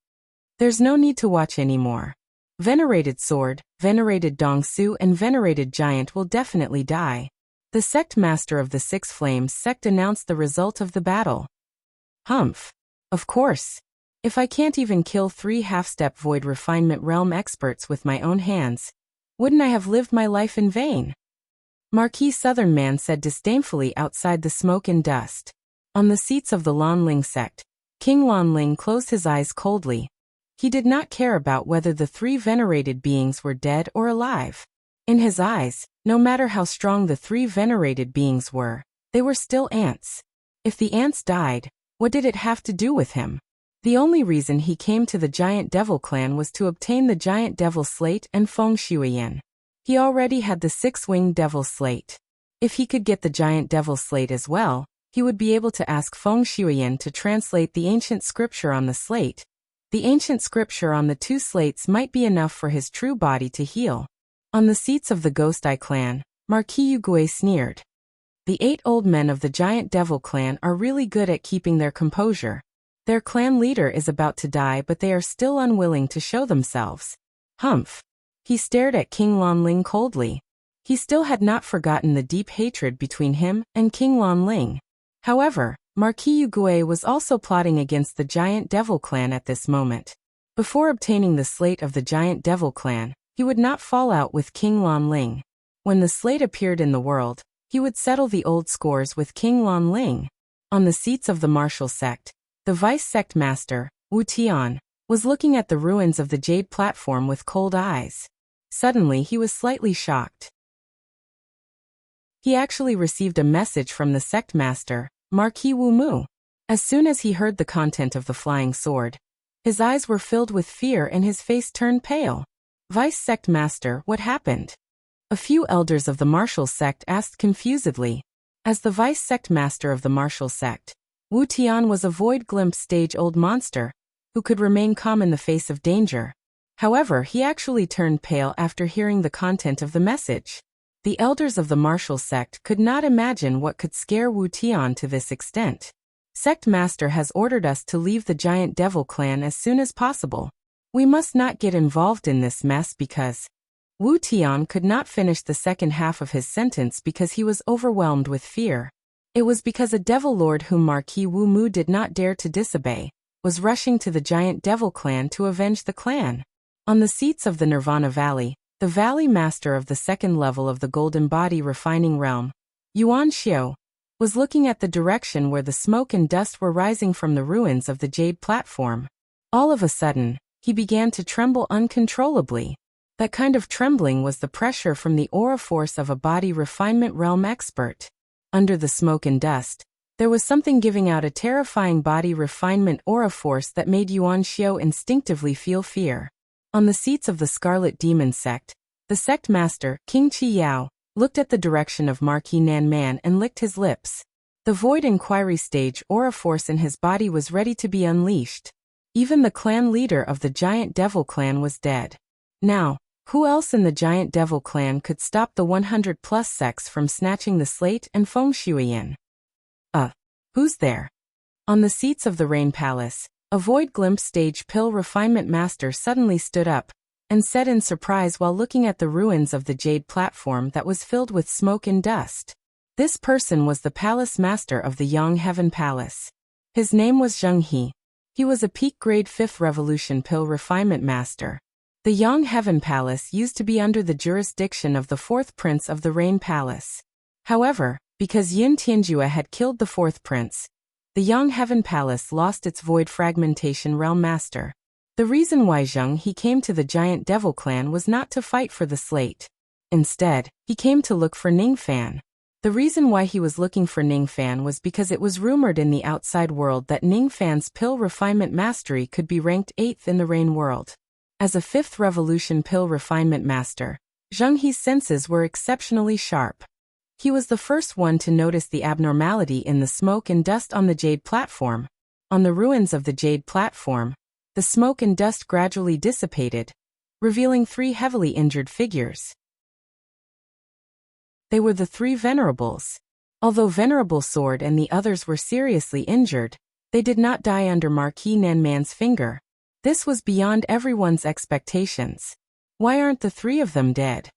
There's no need to watch anymore. Venerated Sword, Venerated Dongsu and Venerated Giant will definitely die. The sect master of the 6 Flames sect announced the result of the battle. Humph. Of course. If I can't even kill 3 half-step void refinement realm experts with my own hands, wouldn't I have lived my life in vain? Marquis Southern Man said disdainfully outside the smoke and dust. On the seats of the Lanling sect, King Lanling closed his eyes coldly. He did not care about whether the 3 venerated beings were dead or alive. In his eyes, no matter how strong the 3 venerated beings were, they were still ants. If the ants died, what did it have to do with him? The only reason he came to the Giant Devil Clan was to obtain the Giant Devil Slate and Feng Shuiyan. He already had the 6-winged Devil Slate. If he could get the Giant Devil Slate as well, he would be able to ask Feng Shuiyan to translate the ancient scripture on the slate. The ancient scripture on the 2 slates might be enough for his true body to heal. On the seats of the Ghost Eye Clan, Marquis Yugue sneered. The 8 old men of the Giant Devil Clan are really good at keeping their composure. Their clan leader is about to die, but they are still unwilling to show themselves. Humph. He stared at King Lanling coldly. He still had not forgotten the deep hatred between him and King Lanling. However, Marquis Yugue was also plotting against the Giant Devil Clan at this moment. Before obtaining the slate of the Giant Devil Clan, he would not fall out with King Lanling. When the slate appeared in the world, he would settle the old scores with King Lanling. On the seats of the martial sect, the vice sect master, Wu Tian, was looking at the ruins of the jade platform with cold eyes. Suddenly he was slightly shocked. He actually received a message from the sect master, Marquis Wu Mu. As soon as he heard the content of the flying sword, his eyes were filled with fear and his face turned pale. Vice sect master, what happened? A few elders of the martial sect asked confusedly. As the vice sect master of the martial sect, Wu Tian was a void glimpse stage-old monster, who could remain calm in the face of danger. However, he actually turned pale after hearing the content of the message. The elders of the martial sect could not imagine what could scare Wu Tian to this extent. Sect Master has ordered us to leave the giant devil clan as soon as possible. We must not get involved in this mess because... Wu Tian could not finish the second half of his sentence because he was overwhelmed with fear. It was because a devil lord whom Marquis Wu Mu did not dare to disobey was rushing to the giant devil clan to avenge the clan. On the seats of the Nirvana Valley, the Valley Master of the second level of the Golden Body Refining Realm, Yuan Xiu, was looking at the direction where the smoke and dust were rising from the ruins of the jade platform. All of a sudden, he began to tremble uncontrollably. That kind of trembling was the pressure from the aura force of a body refinement realm expert. Under the smoke and dust, there was something giving out a terrifying body refinement aura force that made Yuan Xiu instinctively feel fear. On the seats of the Scarlet Demon Sect, the sect master, King Chi Yao, looked at the direction of Marquis Nan Man and licked his lips. The Void Inquiry Stage aura force in his body was ready to be unleashed. Even the clan leader of the Giant Devil clan was dead. Now, who else in the Giant Devil clan could stop the 100-plus sects from snatching the slate and Feng Shuiyan? Who's there? On the seats of the Rain Palace, a Void Glimpse Stage Pill Refinement Master suddenly stood up and said in surprise while looking at the ruins of the jade platform that was filled with smoke and dust. This person was the Palace Master of the Yang Heaven Palace. His name was Zheng He. He was a peak grade 5th Revolution Pill Refinement Master. The Yang Heaven Palace used to be under the jurisdiction of the 4th Prince of the Rain Palace. However, because Yin Tianjue had killed the 4th Prince, the Yang Heaven Palace lost its Void Fragmentation Realm Master. The reason why Zheng He came to the Giant Devil clan was not to fight for the slate. Instead, he came to look for Ning Fan. The reason why he was looking for Ning Fan was because it was rumored in the outside world that Ning Fan's Pill Refinement Mastery could be ranked 8th in the Rain world. As a 5th Revolution Pill Refinement Master, Zheng He's senses were exceptionally sharp. He was the first one to notice the abnormality in the smoke and dust on the jade platform. On the ruins of the jade platform, the smoke and dust gradually dissipated, revealing 3 heavily injured figures. They were the 3 Venerables. Although Venerable Sword and the others were seriously injured, they did not die under Marquis Nanman's finger. This was beyond everyone's expectations. Why aren't the 3 of them dead?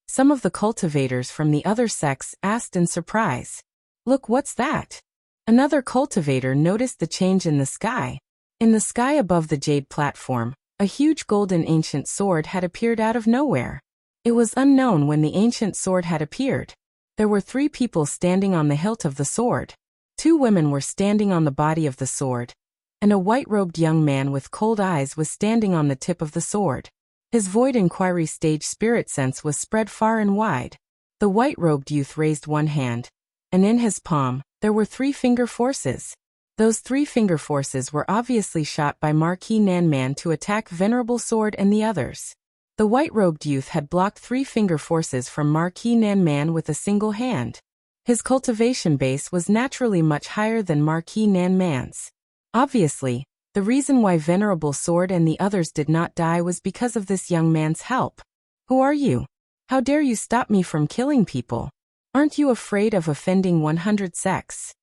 Some of the cultivators from the other sects asked in surprise. Look, what's that? Another cultivator noticed the change in the sky. In the sky above the jade platform, a huge golden ancient sword had appeared out of nowhere. It was unknown when the ancient sword had appeared. There were 3 people standing on the hilt of the sword. 2 women were standing on the body of the sword, and a white-robed young man with cold eyes was standing on the tip of the sword. His Void Inquiry Stage spirit sense was spread far and wide. The white-robed youth raised one hand, and in his palm, there were 3 finger forces. Those 3 finger forces were obviously shot by Marquis Nanman to attack Venerable Sword and the others. The white-robed youth had blocked 3 finger forces from Marquis Nanman with a single hand. His cultivation base was naturally much higher than Marquis Nanman's. Obviously, the reason why Venerable Sword and the others did not die was because of this young man's help. Who are you? How dare you stop me from killing people? Aren't you afraid of offending 100 sects?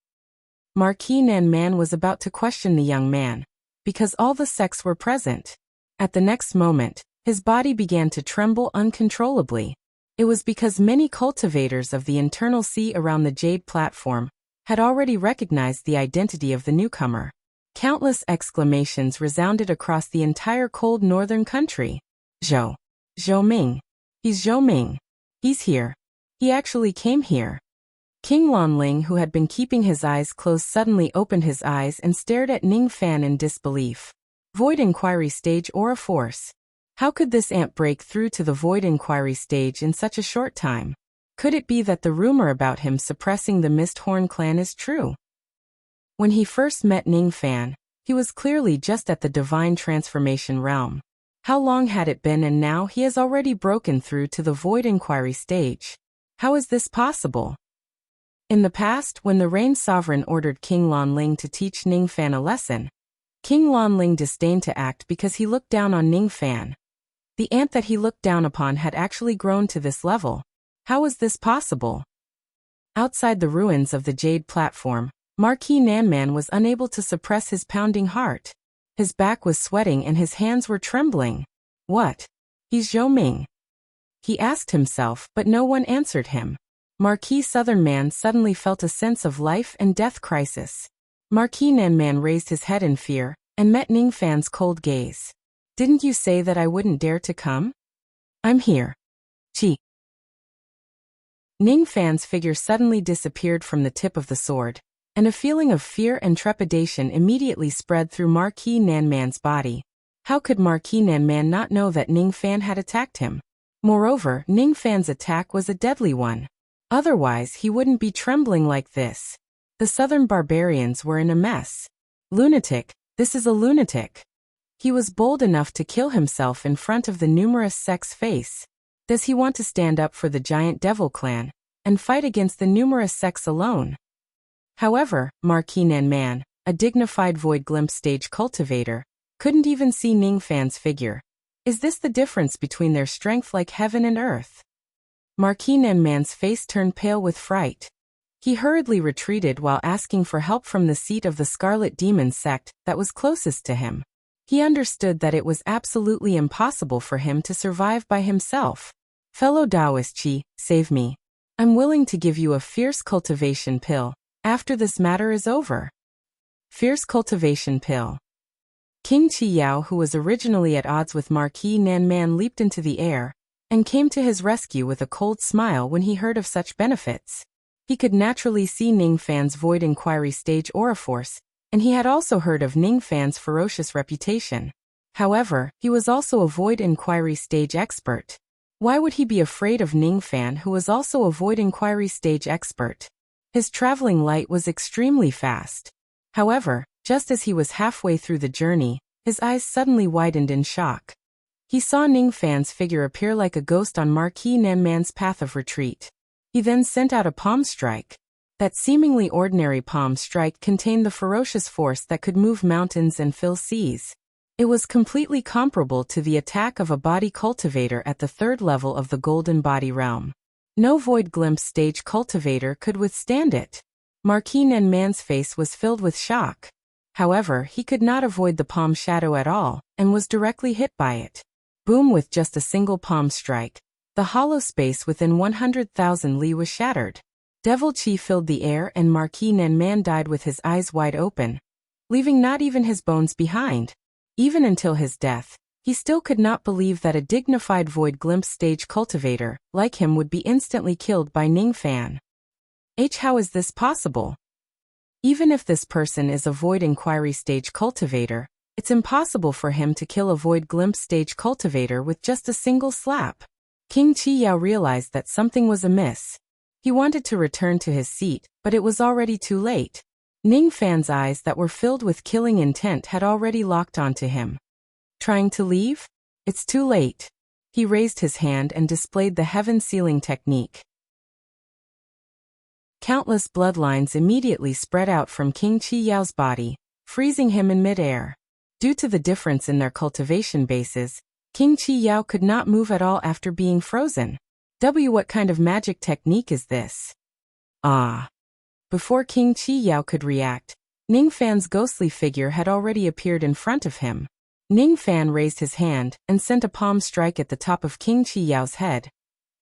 Marquis Nanman was about to question the young man, because all the sects were present. At the next moment, his body began to tremble uncontrollably. It was because many cultivators of the internal sea around the jade platform had already recognized the identity of the newcomer. Countless exclamations resounded across the entire cold northern country. Zhou Ming. He's Zhou Ming. He's here. He actually came here. King Lanling, who had been keeping his eyes closed, suddenly opened his eyes and stared at Ning Fan in disbelief. Void Inquiry Stage Aura Force. How could this ant break through to the Void Inquiry Stage in such a short time? Could it be that the rumor about him suppressing the Misthorn clan is true? When he first met Ning Fan, he was clearly just at the Divine Transformation realm. How long had it been, and now he has already broken through to the Void Inquiry Stage? How is this possible? In the past, when the Rain Sovereign ordered King Lanling to teach Ning Fan a lesson, King Lanling disdained to act because he looked down on Ning Fan. The ant that he looked down upon had actually grown to this level. How was this possible? Outside the ruins of the jade platform, Marquis Nanman was unable to suppress his pounding heart. His back was sweating and his hands were trembling. What? He's Zhou Ming. He asked himself, but no one answered him. Marquis Southern Man suddenly felt a sense of life and death crisis. Marquis Nanman raised his head in fear and met Ning Fan's cold gaze. Didn't you say that I wouldn't dare to come? I'm here. Chi. Ning Fan's figure suddenly disappeared from the tip of the sword, and a feeling of fear and trepidation immediately spread through Marquis Nanman's body. How could Marquis Nanman not know that Ning Fan had attacked him? Moreover, Ning Fan's attack was a deadly one. Otherwise, he wouldn't be trembling like this. The southern barbarians were in a mess. Lunatic, this is a lunatic. He was bold enough to kill himself in front of the numerous sect's face. Does he want to stand up for the giant devil clan and fight against the numerous sects alone? However, Marquis Nanman, a dignified void glimpse stage cultivator, couldn't even see Ning Fan's figure. Is this the difference between their strength like heaven and earth? Marquis Nanman's face turned pale with fright. He hurriedly retreated while asking for help from the seat of the Scarlet Demon sect that was closest to him. He understood that it was absolutely impossible for him to survive by himself. Fellow Taoist Qi, save me. I'm willing to give you a fierce cultivation pill after this matter is over. Fierce cultivation pill. King Qi Yao, who was originally at odds with Marquis Nanman, leaped into the air and came to his rescue with a cold smile when he heard of such benefits. He could naturally see Ning Fan's Void Inquiry stage aura force, and he had also heard of Ning Fan's ferocious reputation. However, he was also a Void Inquiry stage expert. Why would he be afraid of Ning Fan, who was also a Void Inquiry stage expert? His traveling light was extremely fast. However, just as he was halfway through the journey, his eyes suddenly widened in shock. He saw Ning Fan's figure appear like a ghost on Marquis Nanman's path of retreat. He then sent out a palm strike. That seemingly ordinary palm strike contained the ferocious force that could move mountains and fill seas. It was completely comparable to the attack of a body cultivator at the third level of the Golden Body Realm. No Void Glimpse stage cultivator could withstand it. Marquis Nanman's face was filled with shock. However, he could not avoid the palm shadow at all, and was directly hit by it. Boom! With just a single palm strike, the hollow space within 100,000 li was shattered. Devil Qi filled the air and Marquis Nanman died with his eyes wide open, leaving not even his bones behind. Even until his death, he still could not believe that a dignified Void Glimpse stage cultivator like him would be instantly killed by Ning Fan. How is this possible? Even if this person is a Void Inquiry stage cultivator, it's impossible for him to kill a Void Glimpse stage cultivator with just a single slap. King Qi Yao realized that something was amiss. He wanted to return to his seat, but it was already too late. Ning Fan's eyes that were filled with killing intent had already locked onto him. Trying to leave? It's too late. He raised his hand and displayed the heaven sealing technique. Countless bloodlines immediately spread out from King Qi Yao's body, freezing him in midair. Due to the difference in their cultivation bases, King Qi Yao could not move at all after being frozen. What kind of magic technique is this? Ah! Before King Qi Yao could react, Ning Fan's ghostly figure had already appeared in front of him. Ning Fan raised his hand and sent a palm strike at the top of King Qi Yao's head,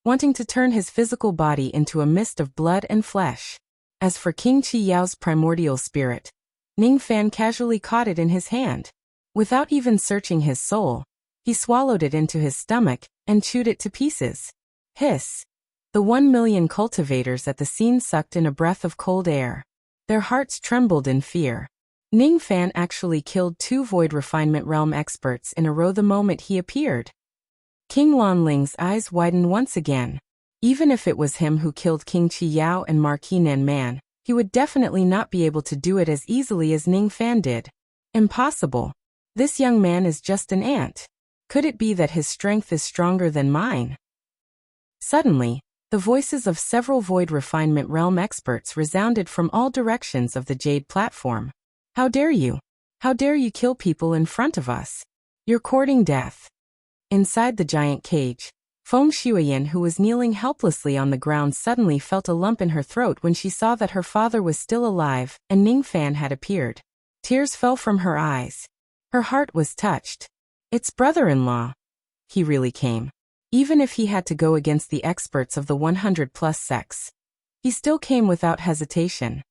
wanting to turn his physical body into a mist of blood and flesh. As for King Qi Yao's primordial spirit, Ning Fan casually caught it in his hand. Without even searching his soul, he swallowed it into his stomach and chewed it to pieces. Hiss! The 1,000,000 cultivators at the scene sucked in a breath of cold air. Their hearts trembled in fear. Ning Fan actually killed 2 Void Refinement Realm experts in a row the moment he appeared. King Lan Ling's eyes widened once again. Even if it was him who killed King Qi Yao and Marquis Nanman, he would definitely not be able to do it as easily as Ning Fan did. Impossible. This young man is just an ant. Could it be that his strength is stronger than mine? Suddenly, the voices of several Void Refinement Realm experts resounded from all directions of the Jade platform. How dare you? How dare you kill people in front of us? You're courting death. Inside the giant cage, Feng Shuiyin, who was kneeling helplessly on the ground, suddenly felt a lump in her throat when she saw that her father was still alive and Ning Fan had appeared. Tears fell from her eyes. Her heart was touched. It's brother-in-law. He really came. Even if he had to go against the experts of the 100+ sects, he still came without hesitation.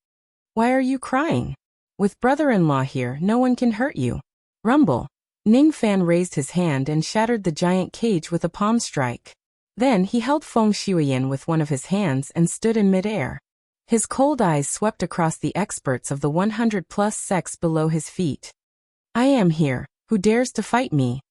Why are you crying? With brother-in-law here, no one can hurt you. Rumble. Ning Fan raised his hand and shattered the giant cage with a palm strike. Then he held Feng Shuiyin with one of his hands and stood in midair. His cold eyes swept across the experts of the 100+ sects below his feet. I am here. Who dares to fight me?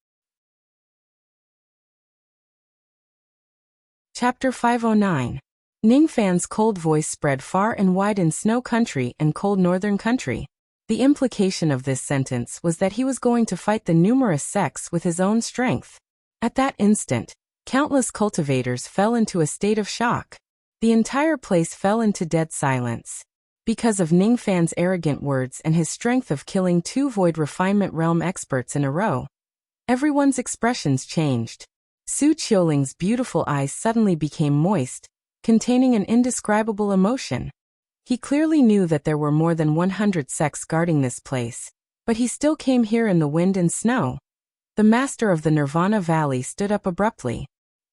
Chapter 509. Ning Fan's cold voice spread far and wide in Snow Country and Cold Northern Country. The implication of this sentence was that he was going to fight the numerous sects with his own strength. At that instant, countless cultivators fell into a state of shock. The entire place fell into dead silence. Because of Ning Fan's arrogant words and his strength of killing 2 Void Refinement Realm experts in a row, everyone's expressions changed. Su Qiuling's beautiful eyes suddenly became moist, containing an indescribable emotion. He clearly knew that there were more than 100 sects guarding this place, but he still came here in the wind and snow. The master of the Nirvana Valley stood up abruptly.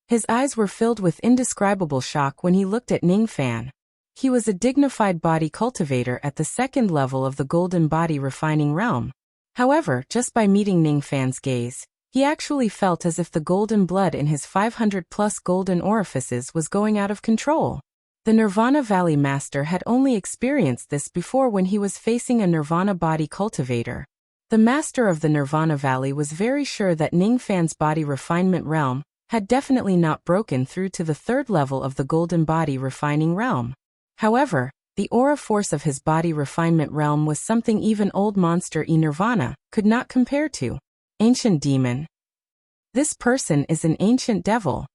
His eyes were filled with indescribable shock when he looked at Ning Fan. He was a dignified body cultivator at the 2nd level of the Golden Body Refining Realm. However, just by meeting Ning Fan's gaze, he actually felt as if the golden blood in his 500+ golden orifices was going out of control. The Nirvana Valley Master had only experienced this before when he was facing a Nirvana body cultivator. The Master of the Nirvana Valley was very sure that Ning Fan's body refinement realm had definitely not broken through to the 3rd level of the Golden Body Refining Realm. However, the aura force of his body refinement realm was something even old monster Nirvana could not compare to. Ancient demon. This person is an ancient devil.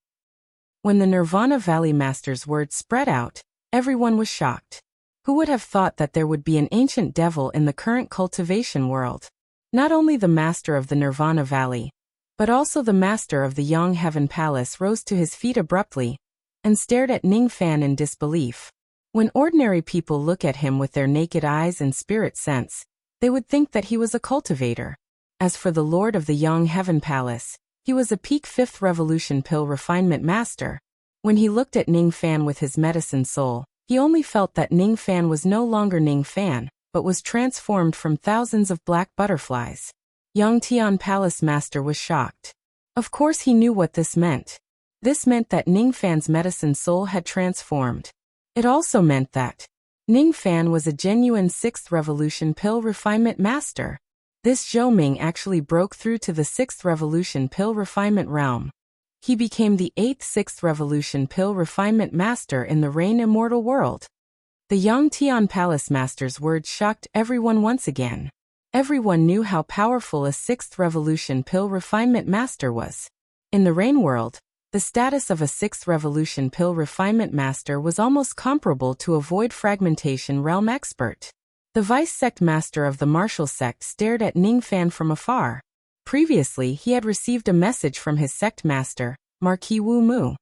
When the Nirvana Valley Master's words spread out, everyone was shocked. Who would have thought that there would be an ancient devil in the current cultivation world? Not only the Master of the Nirvana Valley, but also the Master of the Yang Heaven Palace rose to his feet abruptly and stared at Ning Fan in disbelief. When ordinary people look at him with their naked eyes and spirit sense, they would think that he was a cultivator. As for the Lord of the Yang Heaven Palace, he was a peak 5th Revolution Pill Refinement Master. When he looked at Ning Fan with his medicine soul, he only felt that Ning Fan was no longer Ning Fan, but was transformed from thousands of black butterflies. Yang Tian Palace Master was shocked. Of course he knew what this meant. This meant that Ning Fan's medicine soul had transformed. It also meant that Ning Fan was a genuine 6th Revolution Pill Refinement Master. This Zhou Ming actually broke through to the 6th Revolution Pill Refinement Realm. He became the 8th 6th Revolution Pill Refinement Master in the Reign Immortal World. The Yang Tian Palace Master's words shocked everyone once again. Everyone knew how powerful a 6th Revolution Pill Refinement Master was. In the Reign World, the status of a 6th Revolution Pill Refinement Master was almost comparable to a Void Fragmentation Realm expert. The Vice Sect Master of the Martial Sect stared at Ning Fan from afar. Previously, he had received a message from his sect master, Marquis Wu Mu.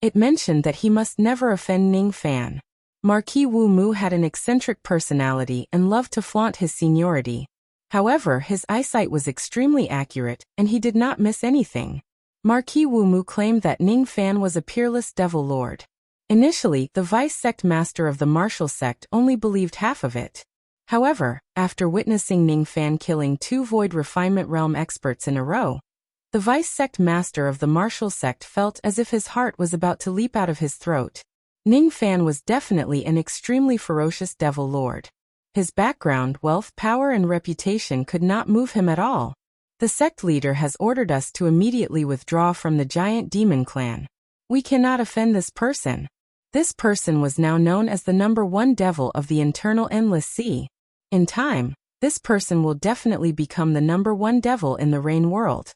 It mentioned that he must never offend Ning Fan. Marquis Wu Mu had an eccentric personality and loved to flaunt his seniority. However, his eyesight was extremely accurate, and he did not miss anything. Marquis Wu Mu claimed that Ning Fan was a peerless devil lord. Initially, the Vice Sect Master of the Martial Sect only believed half of it. However, after witnessing Ning Fan killing 2 Void Refinement Realm experts in a row, the Vice Sect Master of the Martial Sect felt as if his heart was about to leap out of his throat. Ning Fan was definitely an extremely ferocious devil lord. His background, wealth, power and reputation could not move him at all. The sect leader has ordered us to immediately withdraw from the giant demon clan. We cannot offend this person. This person was now known as the #1 devil of the internal endless sea. In time, this person will definitely become the #1 devil in the Reign world.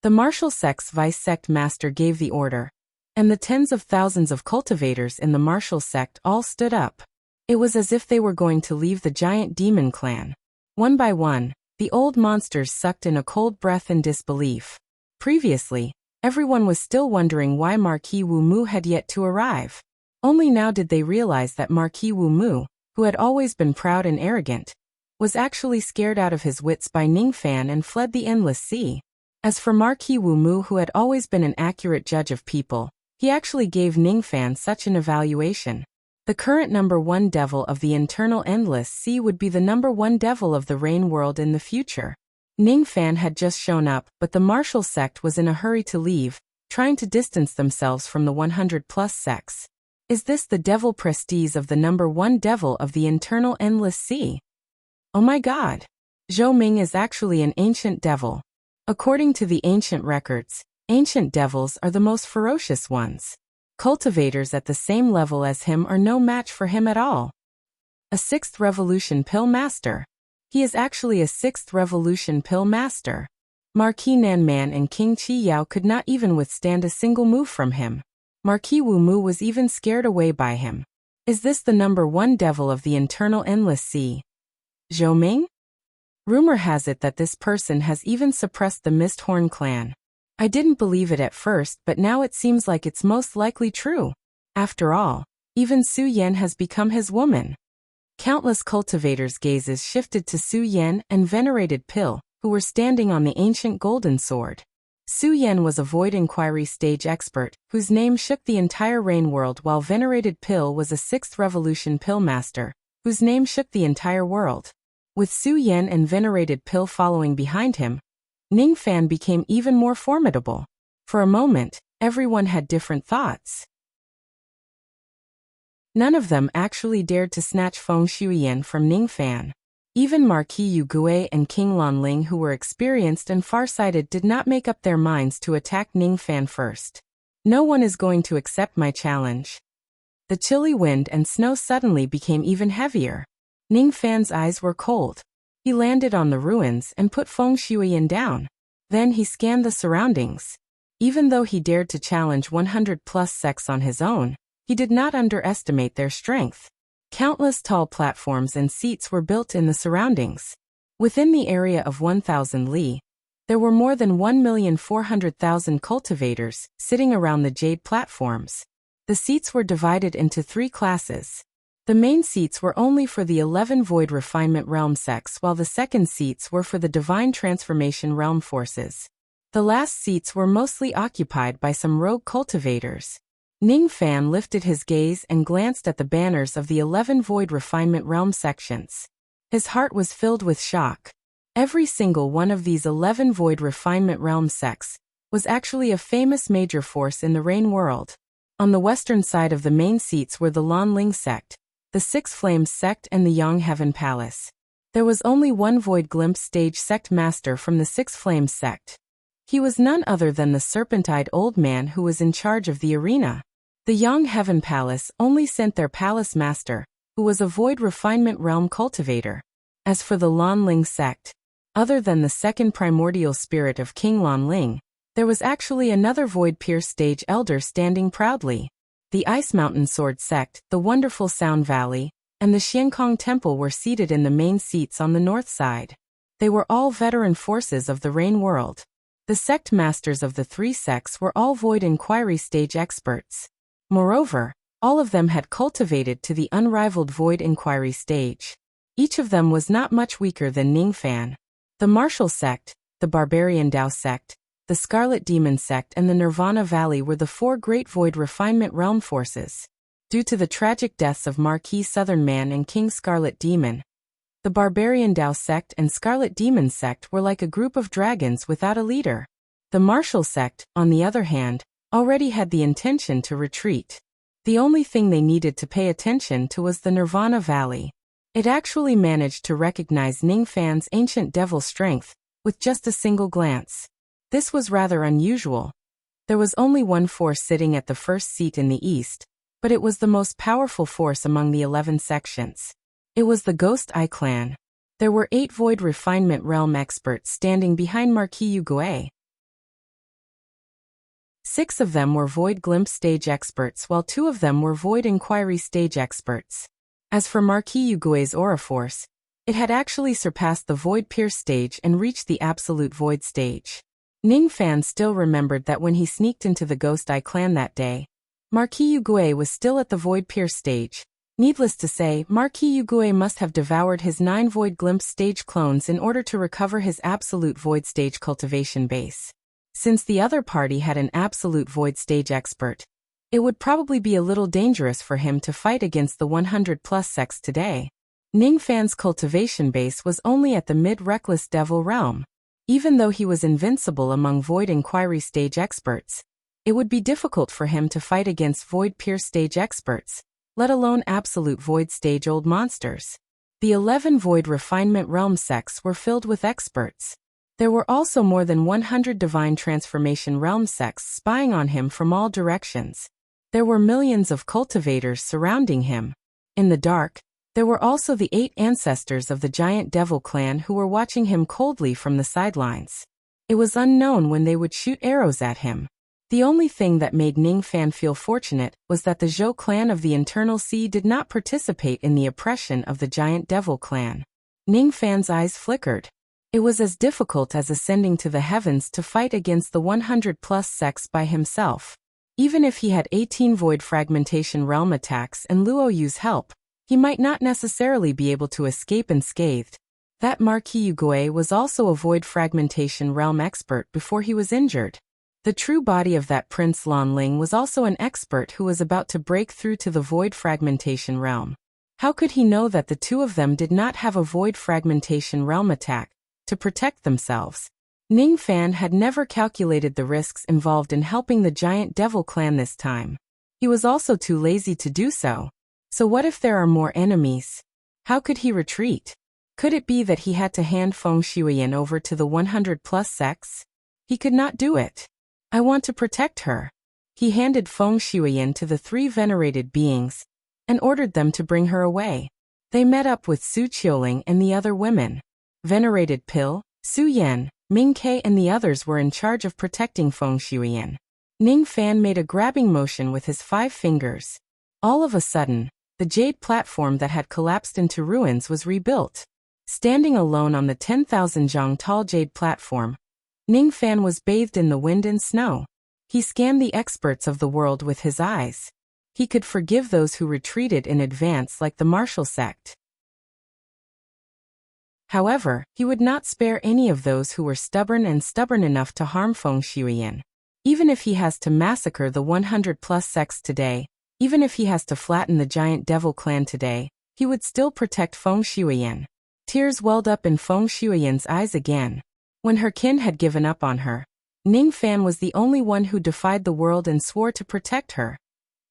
The Martial Sect's Vice Sect Master gave the order, and the tens of thousands of cultivators in the Martial Sect all stood up. It was as if they were going to leave the giant demon clan. One by one, the old monsters sucked in a cold breath in disbelief. Previously, everyone was still wondering why Marquis Wu Mu had yet to arrive. Only now did they realize that Marquis Wu Mu, who had always been proud and arrogant, was actually scared out of his wits by Ning Fan and fled the endless sea. As for Marquis Wu Mu, who had always been an accurate judge of people, he actually gave Ning Fan such an evaluation. The current number 1 devil of the internal endless sea would be the number 1 devil of the rain world in the future. Ning Fan had just shown up, but the martial sect was in a hurry to leave, trying to distance themselves from the 100+ sects. Is this the devil prestige of the number 1 devil of the internal endless sea? Oh my god! Zhou Ming is actually an ancient devil. According to the ancient records, ancient devils are the most ferocious ones. Cultivators at the same level as him are no match for him at all. A 6th revolution pill master. He is actually a 6th revolution pill master. Marquis Nan Man and King Qi Yao could not even withstand a single move from him. Marquis Wu Mu was even scared away by him. Is this the number 1 devil of the internal endless sea? Zhou Ming? Rumor has it that this person has even suppressed the Misthorn clan. I didn't believe it at first, but now it seems like it's most likely true. After all, even Su Yan has become his woman. Countless cultivators' gazes shifted to Su Yan and venerated Pill, who were standing on the ancient golden sword. Su Yan was a void inquiry stage expert, whose name shook the entire rain world, while venerated Pill was a 6th revolution pill master, whose name shook the entire world. With Su Yan and venerated Pill following behind him, Ning Fan became even more formidable. For a moment, everyone had different thoughts. None of them actually dared to snatch Feng Shuiyan from Ning Fan. Even Marquis Yu Gui and King Lan Ling, who were experienced and farsighted, did not make up their minds to attack Ning Fan first. No one is going to accept my challenge. The chilly wind and snow suddenly became even heavier. Ning Fan's eyes were cold. He landed on the ruins and put Feng Shuiyan down. Then he scanned the surroundings. Even though he dared to challenge 100+ sects on his own, he did not underestimate their strength. Countless tall platforms and seats were built in the surroundings. Within the area of 1,000 li, there were more than 1,400,000 cultivators sitting around the jade platforms. The seats were divided into 3 classes. The main seats were only for the 11 Void Refinement Realm sects, while the second seats were for the Divine Transformation Realm forces. The last seats were mostly occupied by some rogue cultivators. Ning Fan lifted his gaze and glanced at the banners of the 11 Void Refinement Realm sections. His heart was filled with shock. Every single one of these 11 Void Refinement Realm sects was actually a famous major force in the Rain world. On the western side of the main seats were the Lan Ling sect, the 6 Flames sect, and the Yang Heaven Palace. There was only one Void Glimpse stage sect master from the 6 Flames sect. He was none other than the serpent-eyed old man who was in charge of the arena. The Yang Heaven Palace only sent their palace master, who was a Void Refinement Realm cultivator. As for the Lan Ling sect, other than the second primordial spirit of King Lan Ling, there was actually another Void Pierce stage elder standing proudly. The Ice Mountain Sword sect, the Wonderful Sound Valley, and the Xiankong Temple were seated in the main seats on the north side. They were all veteran forces of the Rain world. The sect masters of the 3 sects were all Void Inquiry stage experts. Moreover, all of them had cultivated to the unrivaled Void Inquiry stage. Each of them was not much weaker than Ning Fan. The Martial sect, the Barbarian Dao sect, the Scarlet Demon sect, and the Nirvana Valley were the 4 great Void Refinement Realm forces. Due to the tragic deaths of Marquis Southern Man and King Scarlet Demon, the Barbarian Dao sect and Scarlet Demon sect were like a group of dragons without a leader. The Martial sect, on the other hand, already had the intention to retreat. The only thing they needed to pay attention to was the Nirvana Valley. It actually managed to recognize Ning Fan's ancient devil strength with just a single glance. This was rather unusual. There was only one force sitting at the first seat in the east, but it was the most powerful force among the 11 sections. It was the Ghost Eye clan. There were 8 Void Refinement Realm experts standing behind Marquis Yu Gui. 6 of them were Void Glimpse stage experts, while 2 of them were Void Inquiry stage experts. As for Marquis Yu Gui's aura force, it had actually surpassed the Void Pierce stage and reached the Absolute Void stage. Ning Fan still remembered that when he sneaked into the Ghost Eye clan that day, Marquis Yugui was still at the Void Pierce stage. Needless to say, Marquis Yugui must have devoured his 9 Void Glimpse stage clones in order to recover his Absolute Void stage cultivation base. Since the other party had an Absolute Void stage expert, it would probably be a little dangerous for him to fight against the 100+ sects today. Ning Fan's cultivation base was only at the mid-Reckless Devil realm. Even though he was invincible among Void Inquiry stage experts, it would be difficult for him to fight against Void Pierce stage experts, let alone Absolute Void stage old monsters. The 11 Void Refinement realm sects were filled with experts. There were also more than 100 Divine Transformation realm sects spying on him from all directions. There were millions of cultivators surrounding him. In the dark, there were also the 8 ancestors of the Giant Devil clan who were watching him coldly from the sidelines. It was unknown when they would shoot arrows at him. The only thing that made Ning Fan feel fortunate was that the Zhou clan of the Internal Sea did not participate in the oppression of the Giant Devil clan. Ning Fan's eyes flickered. It was as difficult as ascending to the heavens to fight against the 100+ sects by himself. Even if he had 18 Void Fragmentation realm attacks and Luo Yu's help, he might not necessarily be able to escape unscathed. That Marquis Yugui was also a Void Fragmentation realm expert before he was injured. The true body of that Prince Lan Ling was also an expert who was about to break through to the Void Fragmentation realm. How could he know that the two of them did not have a Void Fragmentation realm attack to protect themselves? Ning Fan had never calculated the risks involved in helping the Giant Devil clan this time. He was also too lazy to do so. So what if there are more enemies? How could he retreat? Could it be that he had to hand Feng Shuiyan over to the 100+ sects? He could not do it. I want to protect her. He handed Feng Shuiyan to the 3 venerated beings and ordered them to bring her away. They met up with Su Qiuling and the other women. Venerated Pill, Su Yan, Ming Ke and the others were in charge of protecting Feng Shuiyan. Ning Fan made a grabbing motion with his 5 fingers. All of a sudden, the jade platform that had collapsed into ruins was rebuilt. Standing alone on the 10,000 zhang tall jade platform, Ning Fan was bathed in the wind and snow. He scanned the experts of the world with his eyes. He could forgive those who retreated in advance like the martial sect. However, he would not spare any of those who were stubborn enough to harm Feng Shuiyan. Even if he has to massacre the 100+ sects today, even if he has to flatten the Giant Devil clan today, he would still protect Feng Shuiyan. Tears welled up in Feng Shuiyan's eyes again. When her kin had given up on her, Ning Fan was the only one who defied the world and swore to protect her.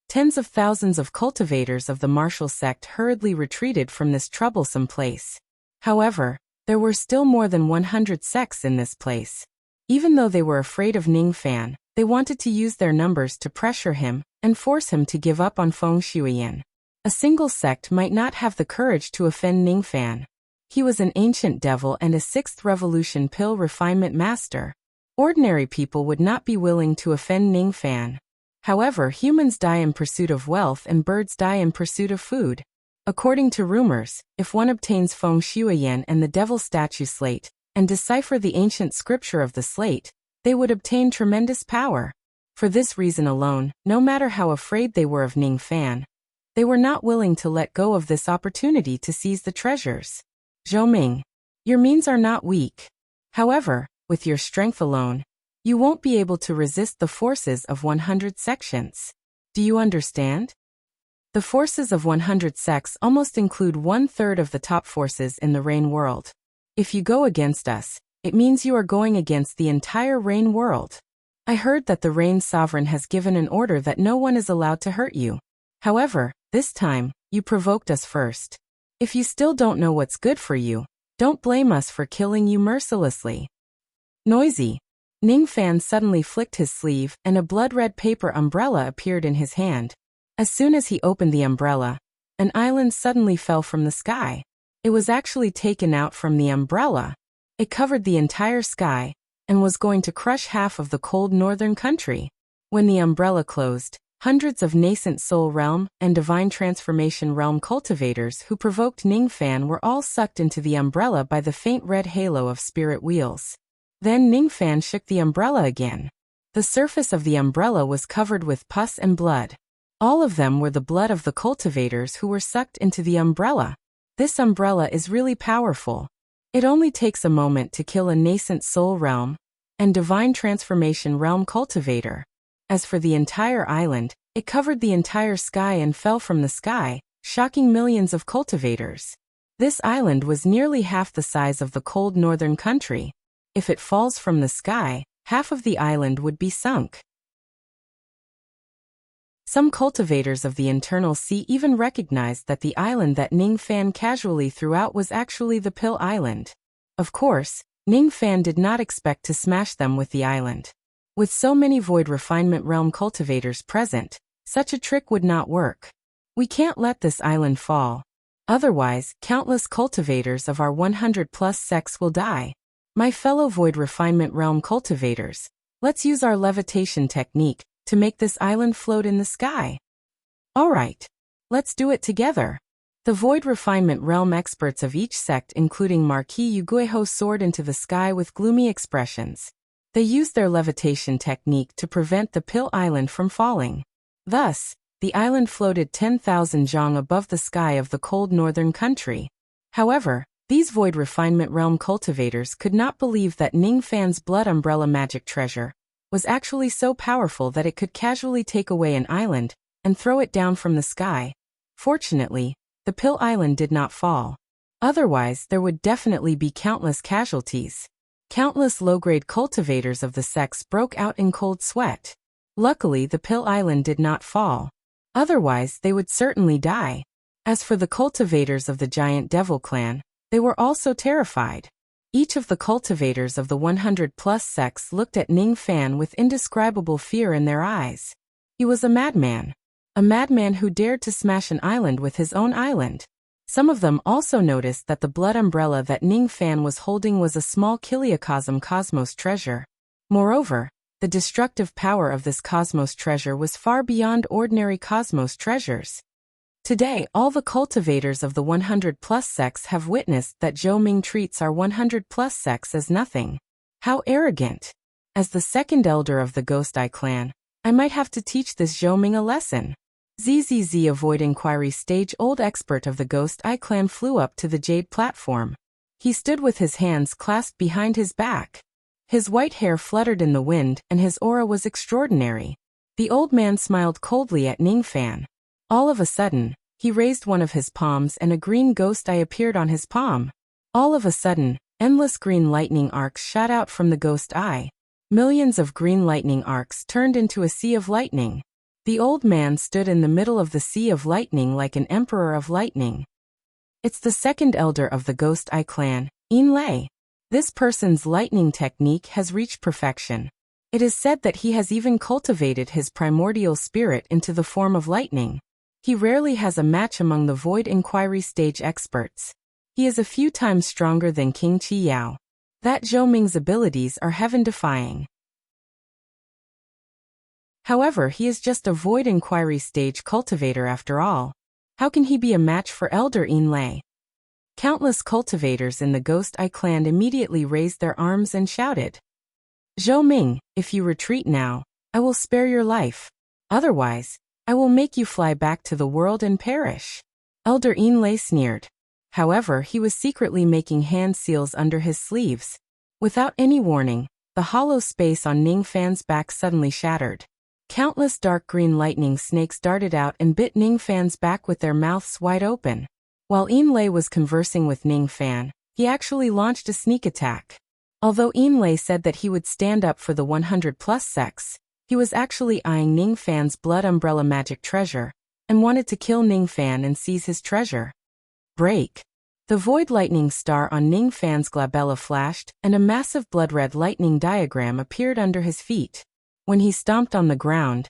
Tens of thousands of cultivators of the martial sect hurriedly retreated from this troublesome place. However, there were still more than 100 sects in this place. Even though they were afraid of Ning Fan, they wanted to use their numbers to pressure him and force him to give up on Feng Shuiyan. A single sect might not have the courage to offend Ning Fan. He was an ancient devil and a 6th revolution pill refinement master. Ordinary people would not be willing to offend Ning Fan. However, humans die in pursuit of wealth and birds die in pursuit of food. According to rumors, if one obtains Feng Shuiyan and the Devil Statue Slate, and decipher the ancient scripture of the slate, they would obtain tremendous power. For this reason alone, no matter how afraid they were of Ning Fan, they were not willing to let go of this opportunity to seize the treasures. Zhou Ming, your means are not weak. However, with your strength alone, you won't be able to resist the forces of 100 sections. Do you understand? The forces of 100 sects almost include 1/3 of the top forces in the Rain world. If you go against us, it means you are going against the entire Rain world. I heard that the Rain Sovereign has given an order that no one is allowed to hurt you. However, this time, you provoked us first. If you still don't know what's good for you, don't blame us for killing you mercilessly. Noisy. Ning Fan suddenly flicked his sleeve and a blood-red paper umbrella appeared in his hand. As soon as he opened the umbrella, an island suddenly fell from the sky. It was actually taken out from the umbrella. It covered the entire sky and was going to crush half of the cold northern country. When the umbrella closed, hundreds of nascent soul realm and divine transformation realm cultivators who provoked Ning Fan were all sucked into the umbrella by the faint red halo of spirit wheels. Then Ningfan shook the umbrella again. The surface of the umbrella was covered with pus and blood. All of them were the blood of the cultivators who were sucked into the umbrella. This umbrella is really powerful. It only takes a moment to kill a nascent soul realm and divine transformation realm cultivator. As for the entire island, it covered the entire sky and fell from the sky, shocking millions of cultivators. This island was nearly half the size of the cold northern country. If it falls from the sky, half of the island would be sunk. Some cultivators of the internal sea even recognized that the island that Ningfan casually threw out was actually the Pill Island. Of course, Ningfan did not expect to smash them with the island. With so many Void Refinement Realm cultivators present, such a trick would not work. We can't let this island fall. Otherwise, countless cultivators of our 100+ sects will die. My fellow Void Refinement Realm cultivators, let's use our levitation technique to make this island float in the sky. Alright, let's do it together. The Void Refinement Realm experts of each sect, including Marquis Yugueho, soared into the sky with gloomy expressions. They used their levitation technique to prevent the Pill Island from falling. Thus, the island floated 10,000 zhang above the sky of the cold northern country. However, these Void Refinement Realm cultivators could not believe that Ningfan's blood umbrella magic treasure was actually so powerful that it could casually take away an island and throw it down from the sky. Fortunately, the Pill Island did not fall. Otherwise, there would definitely be countless casualties. Countless low-grade cultivators of the sects broke out in cold sweat. Luckily, the Pill Island did not fall. Otherwise, they would certainly die. As for the cultivators of the Giant Devil Clan, they were also terrified. Each of the cultivators of the 100+ sects looked at Ningfan with indescribable fear in their eyes. He was a madman. A madman who dared to smash an island with his own island. Some of them also noticed that the blood umbrella that Ningfan was holding was a small Kiliacosm Cosmos treasure. Moreover, the destructive power of this Cosmos treasure was far beyond ordinary Cosmos treasures. Today, all the cultivators of the 100+ sects have witnessed that Zhou Ming treats our 100+ sects as nothing. How arrogant! As the second elder of the Ghost Eye clan, I might have to teach this Zhou Ming a lesson. ZZZ, a Void Inquiry stage-old expert of the Ghost Eye clan, flew up to the jade platform. He stood with his hands clasped behind his back. His white hair fluttered in the wind and his aura was extraordinary. The old man smiled coldly at Ningfan. All of a sudden, he raised one of his palms and a green ghost eye appeared on his palm. All of a sudden, endless green lightning arcs shot out from the ghost eye. Millions of green lightning arcs turned into a sea of lightning. The old man stood in the middle of the sea of lightning like an emperor of lightning. It's the second elder of the Ghost Eye clan, Yin Lei. This person's lightning technique has reached perfection. It is said that he has even cultivated his primordial spirit into the form of lightning. He rarely has a match among the Void Inquiry stage experts. He is a few times stronger than King Qi Yao. That Zhou Ming's abilities are heaven-defying. However, he is just a Void Inquiry stage cultivator after all. How can he be a match for Elder Yin Lei? Countless cultivators in the Ghost Eye clan immediately raised their arms and shouted, "Zhou Ming, if you retreat now, I will spare your life. Otherwise, I will make you fly back to the world and perish." Elder Yin Lei sneered. However, he was secretly making hand seals under his sleeves. Without any warning, the hollow space on Ningfan's back suddenly shattered. Countless dark green lightning snakes darted out and bit Ningfan's back with their mouths wide open. While Yin Lei was conversing with Ningfan, he actually launched a sneak attack. Although Yin Lei said that he would stand up for the 100+ sects, he was actually eyeing Ningfan's blood umbrella magic treasure, and wanted to kill Ningfan and seize his treasure. Break! The void lightning star on Ningfan's glabella flashed, and a massive blood-red lightning diagram appeared under his feet. When he stomped on the ground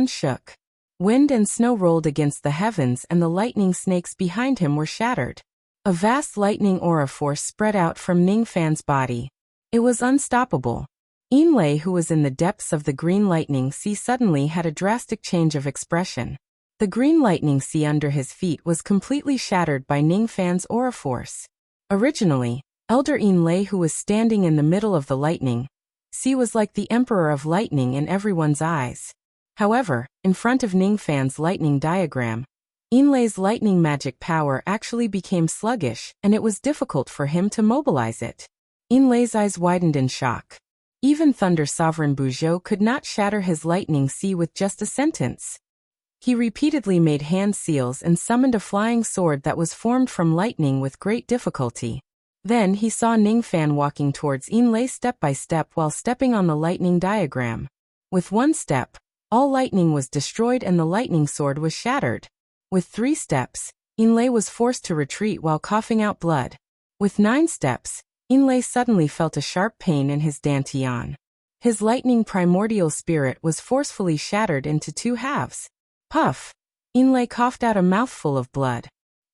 shook. Wind and snow rolled against the heavens and the lightning snakes behind him were shattered. A vast lightning aura force spread out from Ningfan's body. It was unstoppable. Yin Lei, who was in the depths of the green lightning sea, suddenly had a drastic change of expression. The green lightning sea under his feet was completely shattered by Ningfan's aura force. Originally, Elder Yinlei, who was standing in the middle of the lightning, was like the emperor of lightning in everyone's eyes. However, in front of Ningfan's lightning diagram, Yinlei's lightning magic power actually became sluggish, and it was difficult for him to mobilize it. Yinlei's eyes widened in shock. Even Thunder Sovereign Buzhou could not shatter his lightning sea with just a sentence. He repeatedly made hand seals and summoned a flying sword that was formed from lightning with great difficulty. Then he saw Ningfan walking towards Yinlei step by step while stepping on the lightning diagram. With one step, all lightning was destroyed and the lightning sword was shattered. With 3 steps, Yinlei was forced to retreat while coughing out blood. With 9 steps, Yinlei suddenly felt a sharp pain in his dantian. His lightning primordial spirit was forcefully shattered into 2 halves. Puff! Yinlei coughed out a mouthful of blood.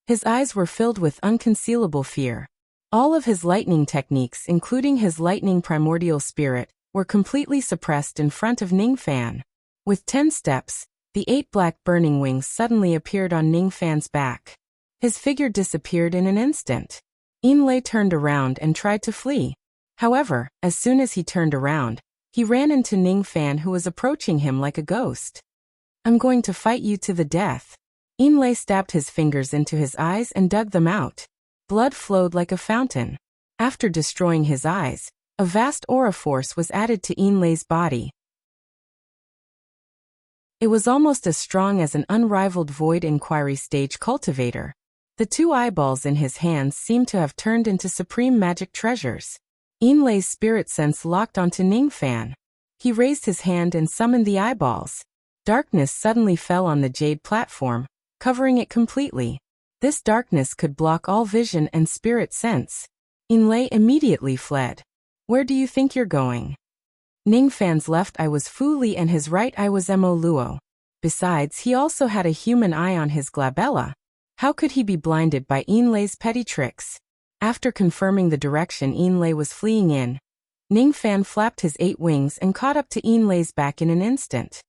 His eyes were filled with unconcealable fear. All of his lightning techniques, including his lightning primordial spirit, were completely suppressed in front of Ningfan. With 10 steps, the 8 black burning wings suddenly appeared on Ningfan's back. His figure disappeared in an instant. Yinlei turned around and tried to flee. However, as soon as he turned around, he ran into Ningfan, who was approaching him like a ghost. "I'm going to fight you to the death." Yinlei stabbed his fingers into his eyes and dug them out. Blood flowed like a fountain. After destroying his eyes, a vast aura force was added to Yinlei's body. It was almost as strong as an unrivaled Void Inquiry stage cultivator. The 2 eyeballs in his hands seemed to have turned into supreme magic treasures. Yinlei's spirit sense locked onto Ningfan. He raised his hand and summoned the eyeballs. Darkness suddenly fell on the jade platform, covering it completely. This darkness could block all vision and spirit sense. Yinlei immediately fled. "Where do you think you're going?" Ningfan's left eye was Fu Li and his right eye was Mo Luo. Besides, he also had a human eye on his glabella. How could he be blinded by Yinlei's petty tricks? After confirming the direction Yinlei was fleeing in, Ningfan flapped his 8 wings and caught up to Yinlei's back in an instant.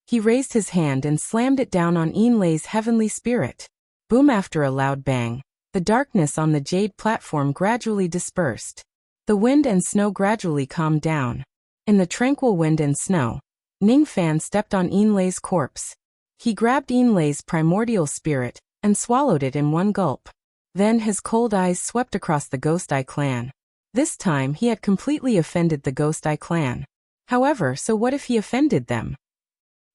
He raised his hand and slammed it down on Yinlei's heavenly spirit. Boom! After a loud bang, the darkness on the jade platform gradually dispersed. The wind and snow gradually calmed down. In the tranquil wind and snow, Ningfan stepped on Yinlei's corpse. He grabbed Yinlei's primordial spirit and swallowed it in one gulp. Then his cold eyes swept across the Ghost Eye clan. This time he had completely offended the Ghost Eye clan. However, so what if he offended them?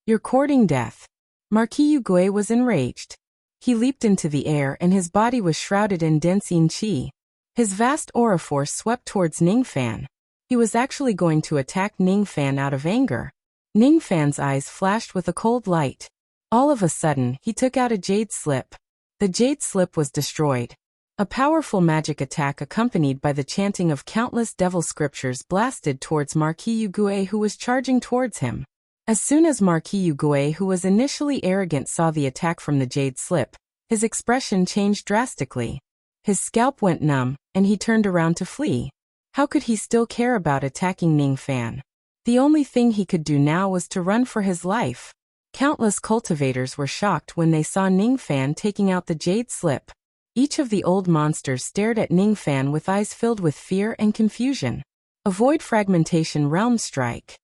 "You're courting death." Marquis Yugui was enraged. He leaped into the air and his body was shrouded in dense yin qi. His vast aura force swept towards Ningfan. He was actually going to attack Ningfan out of anger. Ningfan's eyes flashed with a cold light. All of a sudden, he took out a jade slip. The jade slip was destroyed. A powerful magic attack accompanied by the chanting of countless devil scriptures blasted towards Marquis Yugui, who was charging towards him. As soon as Marquis Yugui, who was initially arrogant, saw the attack from the jade slip, his expression changed drastically. His scalp went numb, and he turned around to flee. How could he still care about attacking Ningfan? The only thing he could do now was to run for his life. Countless cultivators were shocked when they saw Ningfan taking out the jade slip. Each of the old monsters stared at Ningfan with eyes filled with fear and confusion. Avoid fragmentation realm strike.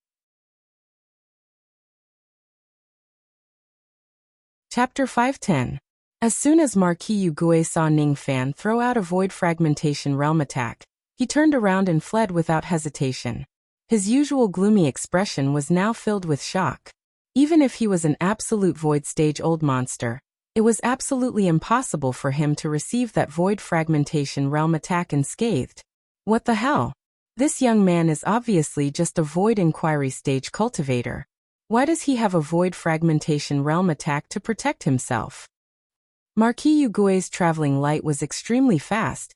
Chapter 510. As soon as Marquis Yugui saw Ningfan throw out a void fragmentation realm attack, he turned around and fled without hesitation. His usual gloomy expression was now filled with shock. Even if he was an absolute void stage old monster, it was absolutely impossible for him to receive that void fragmentation realm attack unscathed. What the hell? This young man is obviously just a void inquiry stage cultivator. Why does he have a void fragmentation realm attack to protect himself? Marquis Yugui's traveling light was extremely fast,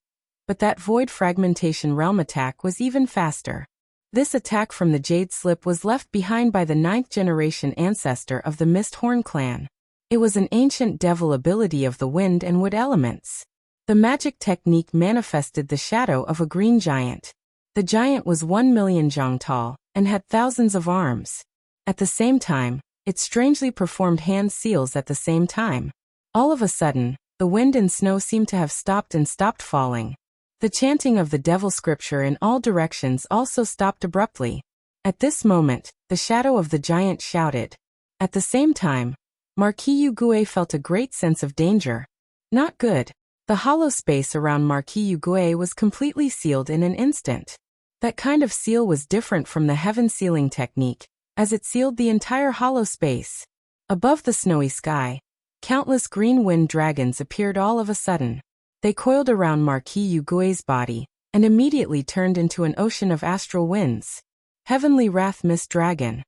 but that void fragmentation realm attack was even faster. This attack from the Jade Slip was left behind by the 9th generation ancestor of the Mist Horn clan. It was an ancient devil ability of the wind and wood elements. The magic technique manifested the shadow of a green giant. The giant was 1 million zhang tall and had thousands of arms. At the same time, it strangely performed hand seals at the same time. All of a sudden, the wind and snow seemed to have stopped and stopped falling. The chanting of the devil scripture in all directions also stopped abruptly. At this moment, the shadow of the giant shouted. At the same time, Marquis Yu felt a great sense of danger. Not good. The hollow space around Marquis Yu was completely sealed in an instant. That kind of seal was different from the heaven sealing technique, as it sealed the entire hollow space. Above the snowy sky, countless green wind dragons appeared all of a sudden. They coiled around Marquis Yugue's body, and immediately turned into an ocean of astral winds. Heavenly Wrath Mist Dragon.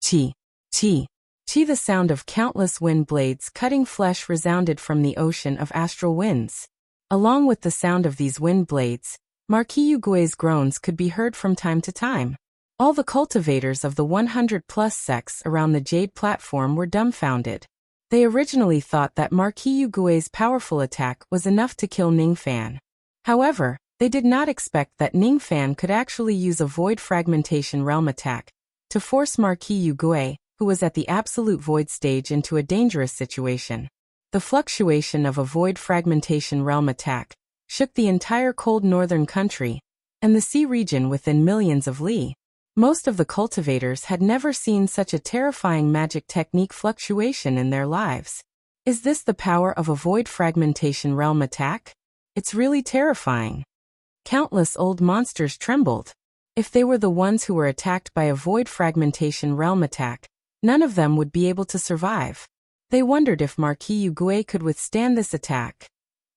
Chi. Chi. Chi. The sound of countless wind blades cutting flesh resounded from the ocean of astral winds. Along with the sound of these wind blades, Marquis Yugue's groans could be heard from time to time. All the cultivators of the 100-plus sects around the Jade platform were dumbfounded. They originally thought that Marquis Yugue's powerful attack was enough to kill Ningfan. However, they did not expect that Ningfan could actually use a void fragmentation realm attack to force Marquis Yugue, who was at the absolute void stage, into a dangerous situation. The fluctuation of a void fragmentation realm attack shook the entire cold northern country and the sea region within millions of li. Most of the cultivators had never seen such a terrifying magic technique fluctuation in their lives. Is this the power of a void fragmentation realm attack? It's really terrifying. Countless old monsters trembled. If they were the ones who were attacked by a void fragmentation realm attack, none of them would be able to survive. They wondered if Marquis Yugue could withstand this attack.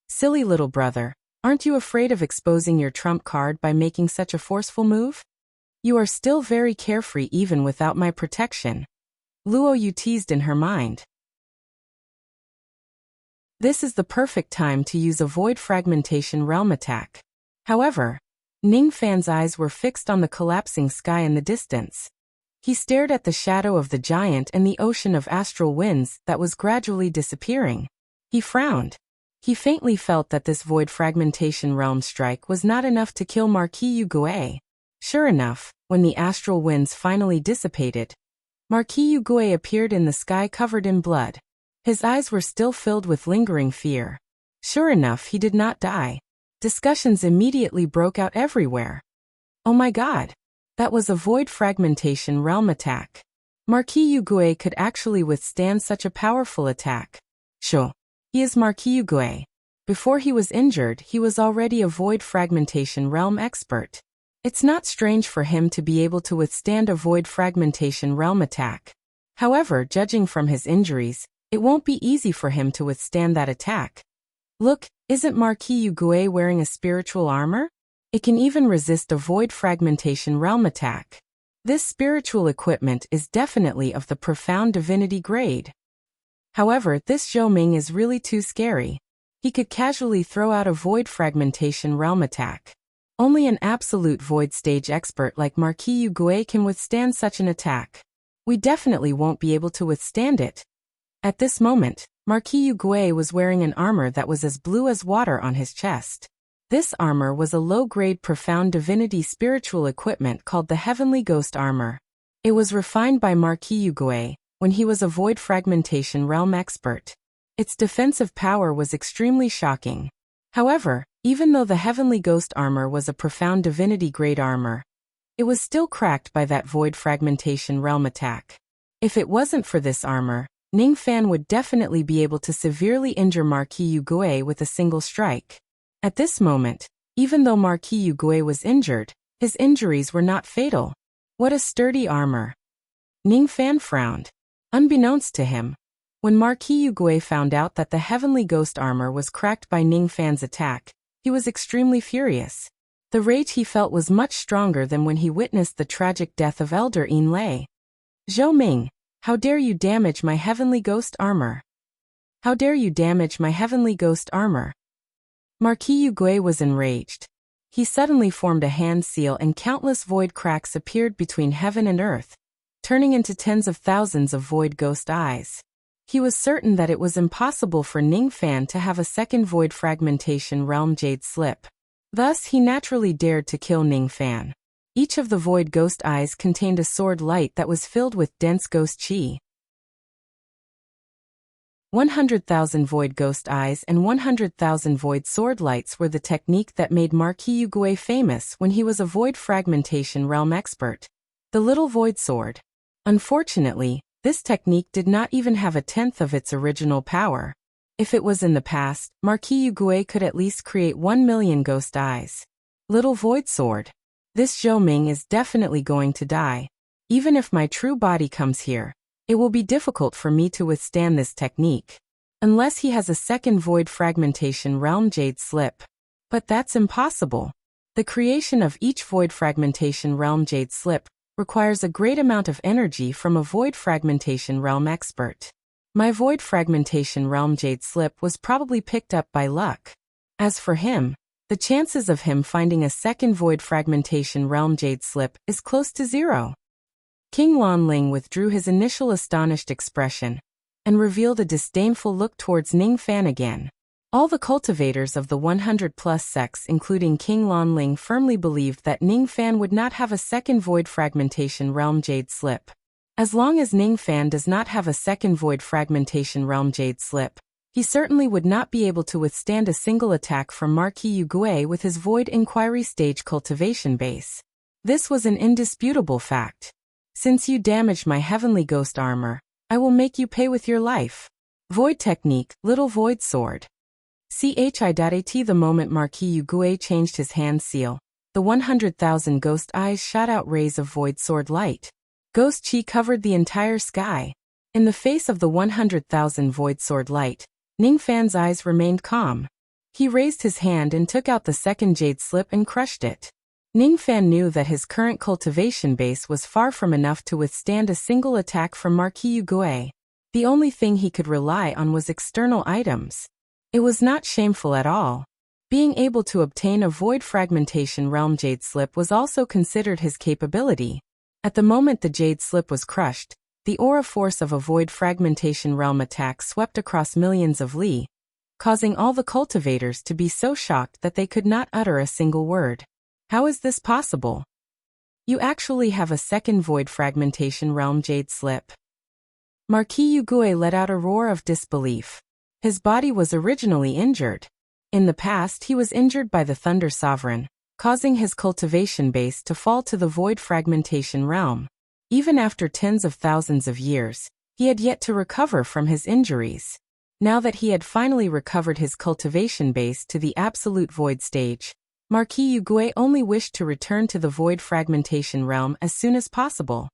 Silly little brother, aren't you afraid of exposing your trump card by making such a forceful move? You are still very carefree even without my protection. Luo Yu teased in her mind. This is the perfect time to use a void fragmentation realm attack. However, Ningfan's eyes were fixed on the collapsing sky in the distance. He stared at the shadow of the giant and the ocean of astral winds that was gradually disappearing. He frowned. He faintly felt that this void fragmentation realm strike was not enough to kill Marquis Yugue. Sure enough, when the astral winds finally dissipated, Marquis Yugue appeared in the sky covered in blood. His eyes were still filled with lingering fear. Sure enough, he did not die. Discussions immediately broke out everywhere. Oh my god! That was a void fragmentation realm attack. Marquis Yugue could actually withstand such a powerful attack. Sure. He is Marquis Yugue. Before he was injured, he was already a void fragmentation realm expert. It's not strange for him to be able to withstand a void fragmentation realm attack. However, judging from his injuries, it won't be easy for him to withstand that attack. Look, isn't Marquis Yugue wearing a spiritual armor? It can even resist a void fragmentation realm attack. This spiritual equipment is definitely of the profound divinity grade. However, this Zhou Ming is really too scary. He could casually throw out a void fragmentation realm attack. Only an absolute void stage expert like Marquis Yugue can withstand such an attack. We definitely won't be able to withstand it. At this moment, Marquis Yugue was wearing an armor that was as blue as water on his chest. This armor was a low-grade profound divinity spiritual equipment called the Heavenly Ghost Armor. It was refined by Marquis Yugue when he was a void fragmentation realm expert. Its defensive power was extremely shocking. However, even though the Heavenly Ghost Armor was a profound divinity grade armor, it was still cracked by that void fragmentation realm attack. If it wasn't for this armor, Ningfan would definitely be able to severely injure Marquis Yugue with a single strike. At this moment, even though Marquis Yugue was injured, his injuries were not fatal. What a sturdy armor! Ningfan frowned. Unbeknownst to him, when Marquis Yugue found out that the Heavenly Ghost Armor was cracked by Ningfan's attack, he was extremely furious. The rage he felt was much stronger than when he witnessed the tragic death of Elder Yin Lei. Zhou Ming, how dare you damage my Heavenly Ghost Armor? How dare you damage my Heavenly Ghost Armor? Marquis Yugue was enraged. He suddenly formed a hand seal and countless void cracks appeared between heaven and earth, turning into tens of thousands of void ghost eyes. He was certain that it was impossible for Ningfan to have a second void fragmentation realm jade slip. Thus, he naturally dared to kill Ningfan. Each of the void ghost eyes contained a sword light that was filled with dense ghost chi. 100,000 void ghost eyes and 100,000 void sword lights were the technique that made Marquis Yugui famous when he was a void fragmentation realm expert. The little void sword. Unfortunately, this technique did not even have a tenth of its original power. If it was in the past, Marquis Yugui could at least create 1 million ghost eyes. Little void sword. This Zhou Ming is definitely going to die. Even if my true body comes here, it will be difficult for me to withstand this technique. Unless he has a second void fragmentation realm jade slip. But that's impossible. The creation of each void fragmentation realm jade slip requires a great amount of energy from a void fragmentation realm expert. My void fragmentation realm jade slip was probably picked up by luck. As for him, the chances of him finding a second void fragmentation realm jade slip is close to zero. King Wanling withdrew his initial astonished expression and revealed a disdainful look towards Ning Fan again. All the cultivators of the 100-plus sects including King Wanling firmly believed that Ning Fan would not have a second void fragmentation realm jade slip. As long as Ning Fan does not have a second void fragmentation realm jade slip, he certainly would not be able to withstand a single attack from Marquis Yugui with his void inquiry stage cultivation base. This was an indisputable fact. Since you damaged my heavenly ghost armor, I will make you pay with your life. Void technique, little void sword. Chi.at the moment Marquis Yugui changed his hand seal, the 100,000 ghost eyes shot out rays of void sword light. Ghost chi covered the entire sky. In the face of the 100,000 void sword light, Ning Fan's eyes remained calm. He raised his hand and took out the second jade slip and crushed it. Ning Fan knew that his current cultivation base was far from enough to withstand a single attack from Marquis Yugui. The only thing he could rely on was external items. It was not shameful at all. Being able to obtain a void fragmentation realm jade slip was also considered his capability. At the moment the jade slip was crushed, the aura force of a void fragmentation realm attack swept across millions of li, causing all the cultivators to be so shocked that they could not utter a single word. How is this possible? You actually have a second void fragmentation realm jade slip. Marquis Yugui let out a roar of disbelief. His body was originally injured. In the past he was injured by the Thunder Sovereign, causing his cultivation base to fall to the void fragmentation realm. Even after tens of thousands of years, he had yet to recover from his injuries. Now that he had finally recovered his cultivation base to the absolute void stage, Marquis Yugui only wished to return to the void fragmentation realm as soon as possible.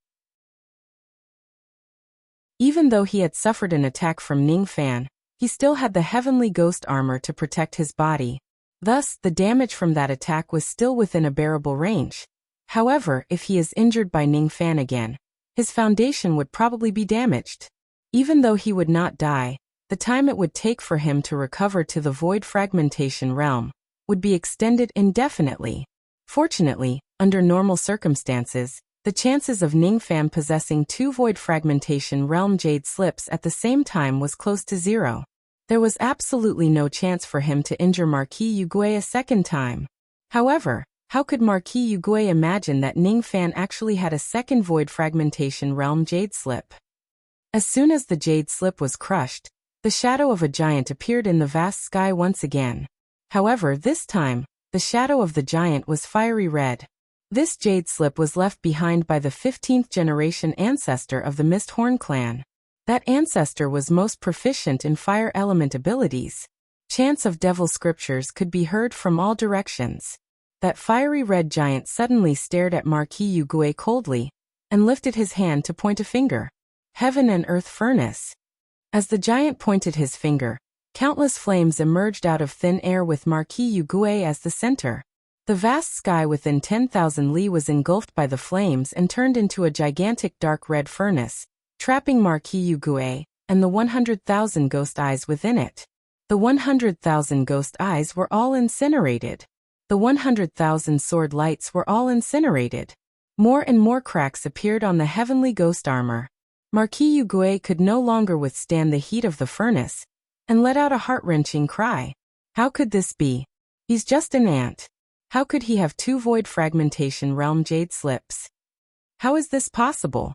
Even though he had suffered an attack from Ning Fan, he still had the heavenly ghost armor to protect his body. Thus, the damage from that attack was still within a bearable range. However, if he is injured by Ning Fan again, his foundation would probably be damaged. Even though he would not die, the time it would take for him to recover to the void fragmentation realm would be extended indefinitely. Fortunately, under normal circumstances, the chances of Ning Fan possessing two void fragmentation realm jade slips at the same time was close to zero. There was absolutely no chance for him to injure Marquis Yugui a second time. However, how could Marquis Yugui imagine that Ning Fan actually had a second void fragmentation realm jade slip? As soon as the jade slip was crushed, the shadow of a giant appeared in the vast sky once again. However, this time, the shadow of the giant was fiery red. This jade slip was left behind by the 15th generation ancestor of the Misthorn clan. That ancestor was most proficient in fire element abilities. Chants of devil scriptures could be heard from all directions. That fiery red giant suddenly stared at Marquis Yugui coldly, and lifted his hand to point a finger. Heaven and earth furnace. As the giant pointed his finger, countless flames emerged out of thin air with Marquis Yugui as the center. The vast sky within 10,000 li was engulfed by the flames and turned into a gigantic dark red furnace, trapping Marquis Yugui and the 100,000 ghost eyes within it. The 100,000 ghost eyes were all incinerated. The 100,000 sword lights were all incinerated. More and more cracks appeared on the heavenly ghost armor. Marquis Yugui could no longer withstand the heat of the furnace, and let out a heart-wrenching cry. How could this be? He's just an ant. How could he have two void fragmentation realm jade slips? How is this possible?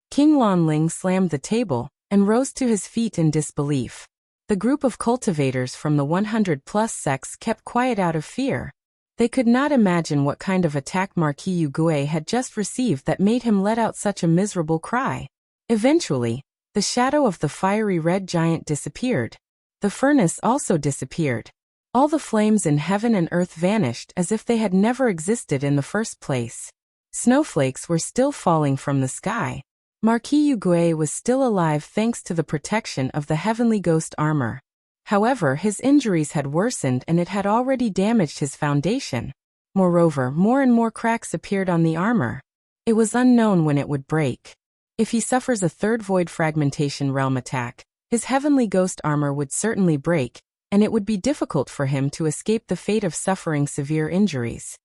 King Wanling slammed the table, and rose to his feet in disbelief. The group of cultivators from the 100-plus sects kept quiet out of fear. They could not imagine what kind of attack Marquis Yue had just received that made him let out such a miserable cry. Eventually, the shadow of the fiery red giant disappeared. The furnace also disappeared. All the flames in heaven and earth vanished as if they had never existed in the first place. Snowflakes were still falling from the sky. Marquis Yue was still alive thanks to the protection of the heavenly ghost armor. However, his injuries had worsened and it had already damaged his foundation. Moreover, more and more cracks appeared on the armor. It was unknown when it would break. If he suffers a third void fragmentation realm attack, his heavenly ghost armor would certainly break, and it would be difficult for him to escape the fate of suffering severe injuries.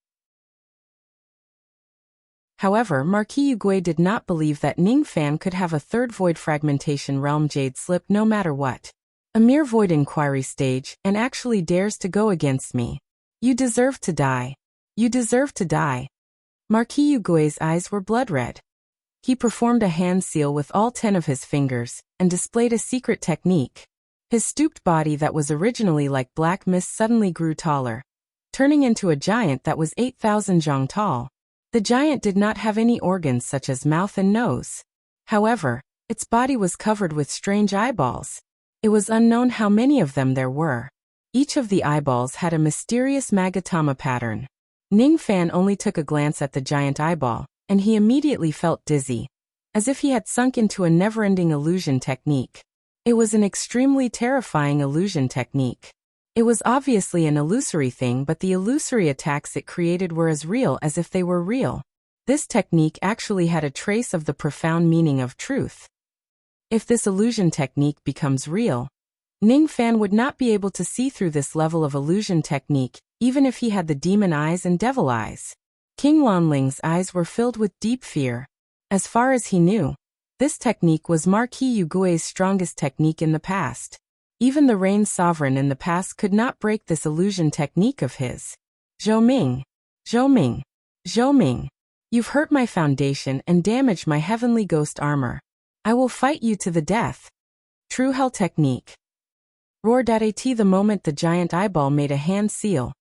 However, Marquis Yue did not believe that Ningfan could have a third void fragmentation realm jade slip no matter what. A mere void inquiry stage, and actually dares to go against me. You deserve to die. You deserve to die. Marquis Yue's eyes were blood red. He performed a hand seal with all 10 of his fingers, and displayed a secret technique. His stooped body that was originally like black mist suddenly grew taller, turning into a giant that was 8,000 zhang tall. The giant did not have any organs such as mouth and nose. However, its body was covered with strange eyeballs. It was unknown how many of them there were. Each of the eyeballs had a mysterious magatama pattern. Ningfan only took a glance at the giant eyeball, and he immediately felt dizzy, as if he had sunk into a never-ending illusion technique. It was an extremely terrifying illusion technique. It was obviously an illusory thing, but the illusory attacks it created were as real as if they were real. This technique actually had a trace of the profound meaning of truth. If this illusion technique becomes real, Ningfan would not be able to see through this level of illusion technique, even if he had the demon eyes and devil eyes. King Wanling's eyes were filled with deep fear. As far as he knew, this technique was Marquis Yue's strongest technique in the past. Even the Rain Sovereign in the past could not break this illusion technique of his. Zhou Ming, Zhou Ming, Zhou Ming, you've hurt my foundation and damaged my heavenly ghost armor. I will fight you to the death. True Hell Technique. Roared at the moment the giant eyeball made a hand seal.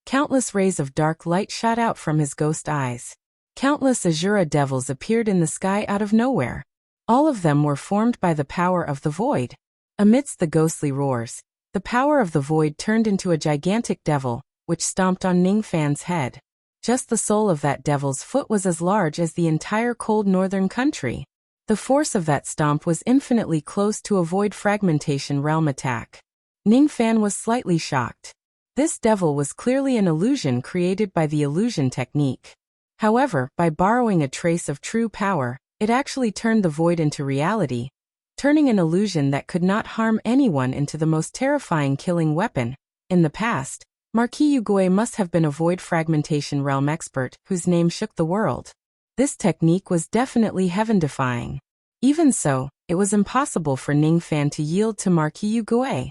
Countless rays of dark light shot out from his ghost eyes. Countless Azura devils appeared in the sky out of nowhere. All of them were formed by the power of the void. Amidst the ghostly roars, the power of the void turned into a gigantic devil, which stomped on Ningfan's head. Just the sole of that devil's foot was as large as the entire cold northern country. The force of that stomp was infinitely close to a void fragmentation realm attack. Ningfan was slightly shocked. This devil was clearly an illusion created by the illusion technique. However, by borrowing a trace of true power, it actually turned the void into reality, turning an illusion that could not harm anyone into the most terrifying killing weapon. In the past, Marquis Yue must have been a void fragmentation realm expert whose name shook the world. This technique was definitely heaven-defying. Even so, it was impossible for Ningfan to yield to Marquis Yue.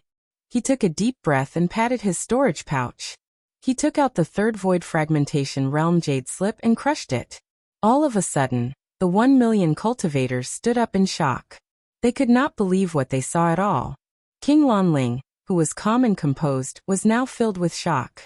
He took a deep breath and patted his storage pouch. He took out the third void fragmentation realm jade slip and crushed it. All of a sudden, the 1 million cultivators stood up in shock. They could not believe what they saw at all. King Wanling, who was calm and composed, was now filled with shock.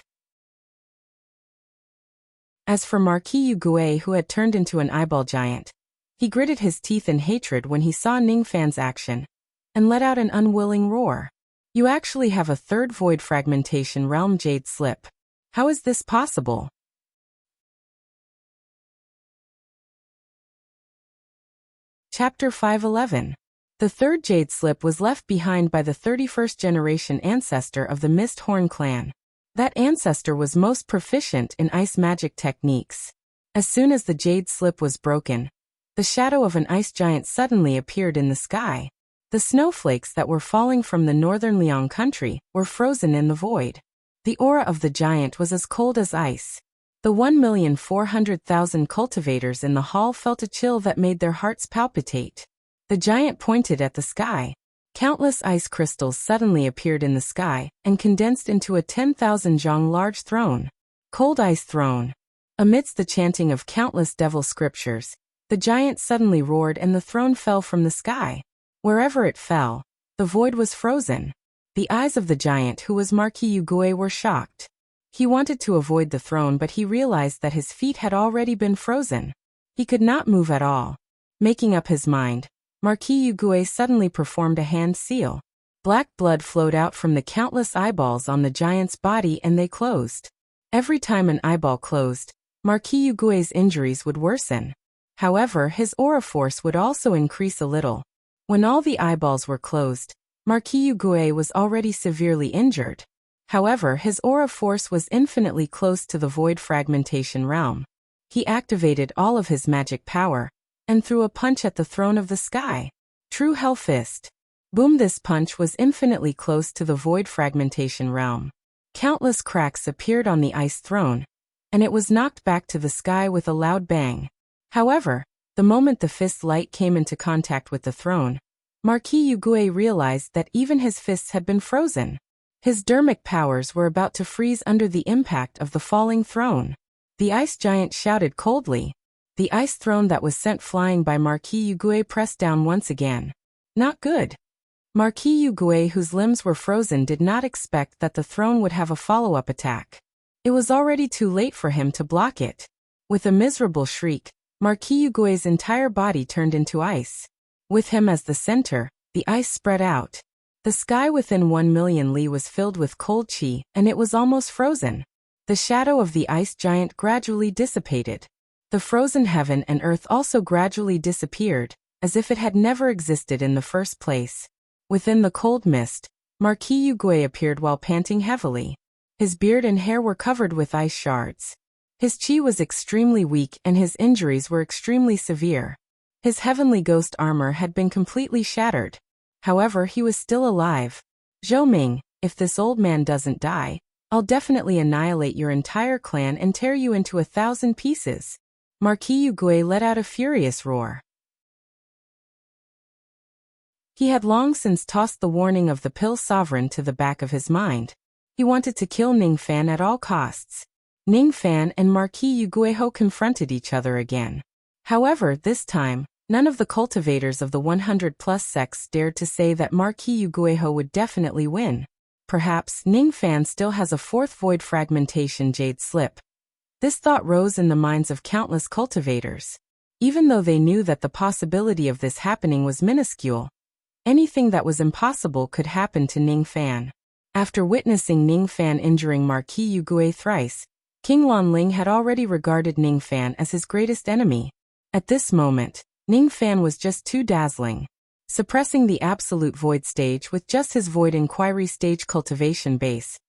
As for Marquis Yue, who had turned into an eyeball giant, he gritted his teeth in hatred when he saw Ningfan's action, and let out an unwilling roar. You actually have a third void fragmentation realm jade slip. How is this possible? Chapter 511. The third jade slip was left behind by the 31st generation ancestor of the Mist Horn clan. That ancestor was most proficient in ice magic techniques. As soon as the jade slip was broken, the shadow of an ice giant suddenly appeared in the sky. The snowflakes that were falling from the northern Liang country were frozen in the void. The aura of the giant was as cold as ice. The 1,400,000 cultivators in the hall felt a chill that made their hearts palpitate. The giant pointed at the sky. Countless ice crystals suddenly appeared in the sky and condensed into a 10,000 zhang large throne. Cold Ice Throne. Amidst the chanting of countless devil scriptures, the giant suddenly roared and the throne fell from the sky. Wherever it fell, the void was frozen. The eyes of the giant who was Marquis Yugui were shocked. He wanted to avoid the throne, but he realized that his feet had already been frozen. He could not move at all. Making up his mind, Marquis Yugui suddenly performed a hand seal. Black blood flowed out from the countless eyeballs on the giant's body and they closed. Every time an eyeball closed, Marquis Yugui's injuries would worsen. However, his aura force would also increase a little. When all the eyeballs were closed, Marquis Yugui was already severely injured. However, his aura force was infinitely close to the void fragmentation realm. He activated all of his magic power and threw a punch at the throne of the sky. True Hell Fist. Boom! This punch was infinitely close to the void fragmentation realm. Countless cracks appeared on the ice throne, and it was knocked back to the sky with a loud bang. However, the moment the fist's light came into contact with the throne, Marquis Yugui realized that even his fists had been frozen. His dermic powers were about to freeze under the impact of the falling throne. The ice giant shouted coldly. The ice throne that was sent flying by Marquis Yugui pressed down once again. Not good. Marquis Yugui, whose limbs were frozen, did not expect that the throne would have a follow-up attack. It was already too late for him to block it. With a miserable shriek, Marquis Yugui's entire body turned into ice. With him as the center, the ice spread out. The sky within 1,000,000 li was filled with cold chi, and it was almost frozen. The shadow of the ice giant gradually dissipated. The frozen heaven and earth also gradually disappeared, as if it had never existed in the first place. Within the cold mist, Marquis Yugui appeared while panting heavily. His beard and hair were covered with ice shards. His chi was extremely weak and his injuries were extremely severe. His heavenly ghost armor had been completely shattered. However, he was still alive. Zhou Ming, if this old man doesn't die, I'll definitely annihilate your entire clan and tear you into 1,000 pieces. Marquis Yugui let out a furious roar. He had long since tossed the warning of the Pill Sovereign to the back of his mind. He wanted to kill Ning Fan at all costs. Ning Fan and Marquis Yuguiho confronted each other again. However, this time, none of the cultivators of the 100+ sects dared to say that Marquis Yuguiho would definitely win. Perhaps Ning Fan still has a fourth void fragmentation jade slip. This thought rose in the minds of countless cultivators. Even though they knew that the possibility of this happening was minuscule, anything that was impossible could happen to Ning Fan. After witnessing Ning Fan injuring Marquis Yugui thrice, King Lanling had already regarded Ning Fan as his greatest enemy. At this moment, Ning Fan was just too dazzling. Suppressing the absolute void stage with just his void inquiry stage cultivation base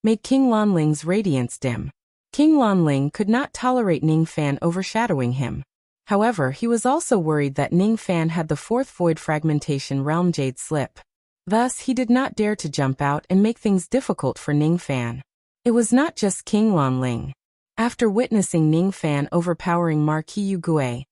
made King Lanling's radiance dim. King Lanling could not tolerate Ning Fan overshadowing him. However, he was also worried that Ning Fan had the fourth void fragmentation realm jade slip. Thus, he did not dare to jump out and make things difficult for Ning Fan. It was not just King Lanling. After witnessing Ning Fan overpowering Marquis Yugui,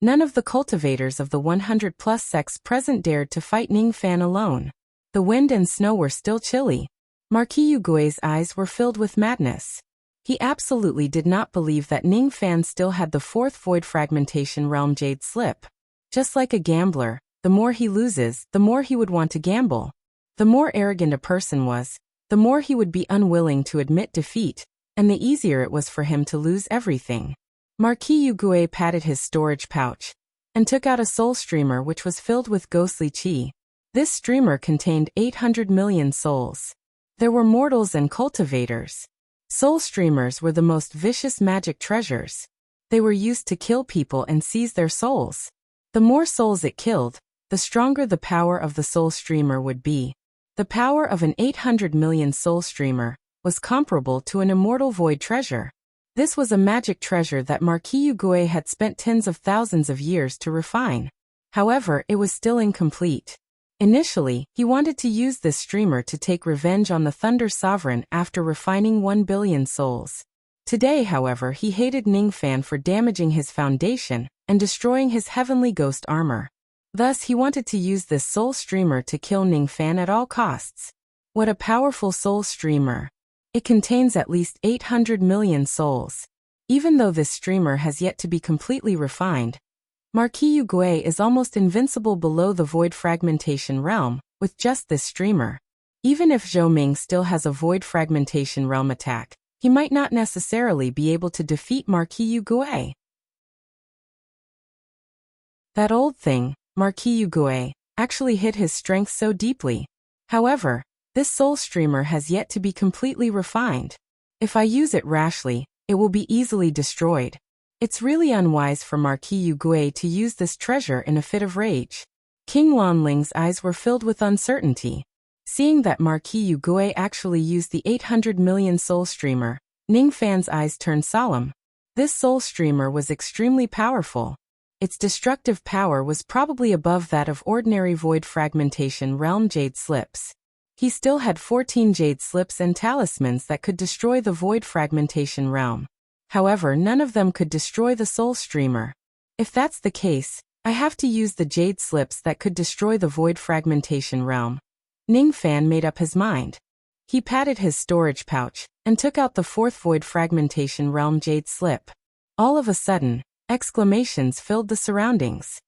none of the cultivators of the 100+ sects present dared to fight Ning Fan alone. The wind and snow were still chilly. Marquis Yugui's eyes were filled with madness. He absolutely did not believe that Ning Fan still had the fourth void fragmentation realm jade slip. Just like a gambler, the more he loses, the more he would want to gamble. The more arrogant a person was, the more he would be unwilling to admit defeat, and the easier it was for him to lose everything. Marquis Yugui patted his storage pouch and took out a soul streamer which was filled with ghostly chi. This streamer contained 800 million souls. There were mortals and cultivators. Soul streamers were the most vicious magic treasures. They were used to kill people and seize their souls. The more souls it killed, the stronger the power of the soul streamer would be. The power of an 800 million soul streamer was comparable to an immortal void treasure. This was a magic treasure that Marquis Yugui had spent tens of thousands of years to refine. However, it was still incomplete. Initially, he wanted to use this streamer to take revenge on the Thunder Sovereign after refining 1 billion souls. Today, however, he hated Ning Fan for damaging his foundation and destroying his heavenly ghost armor. Thus, he wanted to use this soul streamer to kill Ning Fan at all costs. What a powerful soul streamer! It contains at least 800 million souls. Even though this streamer has yet to be completely refined, Marquis Yugui is almost invincible below the Void Fragmentation Realm, with just this streamer. Even if Zhou Ming still has a Void Fragmentation Realm attack, he might not necessarily be able to defeat Marquis Yugui. That old thing, Marquis Yugui, actually hid his strength so deeply. However, this soul streamer has yet to be completely refined. If I use it rashly, it will be easily destroyed. It's really unwise for Marquis Yugui to use this treasure in a fit of rage. King Wanling's eyes were filled with uncertainty. Seeing that Marquis Yugui actually used the 800 million soul streamer, Ningfan's eyes turned solemn. This soul streamer was extremely powerful. Its destructive power was probably above that of ordinary Void Fragmentation Realm Jade Slips. He still had 14 Jade Slips and talismans that could destroy the Void Fragmentation Realm. However, none of them could destroy the soul streamer. If that's the case, I have to use the Jade Slips that could destroy the Void Fragmentation Realm. Ningfan made up his mind. He patted his storage pouch and took out the fourth Void Fragmentation Realm Jade Slip. All of a sudden, exclamations filled the surroundings.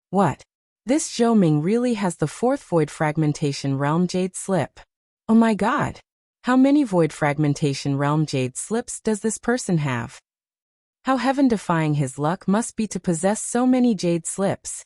What? This Zhou Ming really has the fourth Void Fragmentation Realm Jade Slip. Oh my god! How many Void Fragmentation Realm Jade Slips does this person have? How heaven-defying his luck must be to possess so many Jade Slips.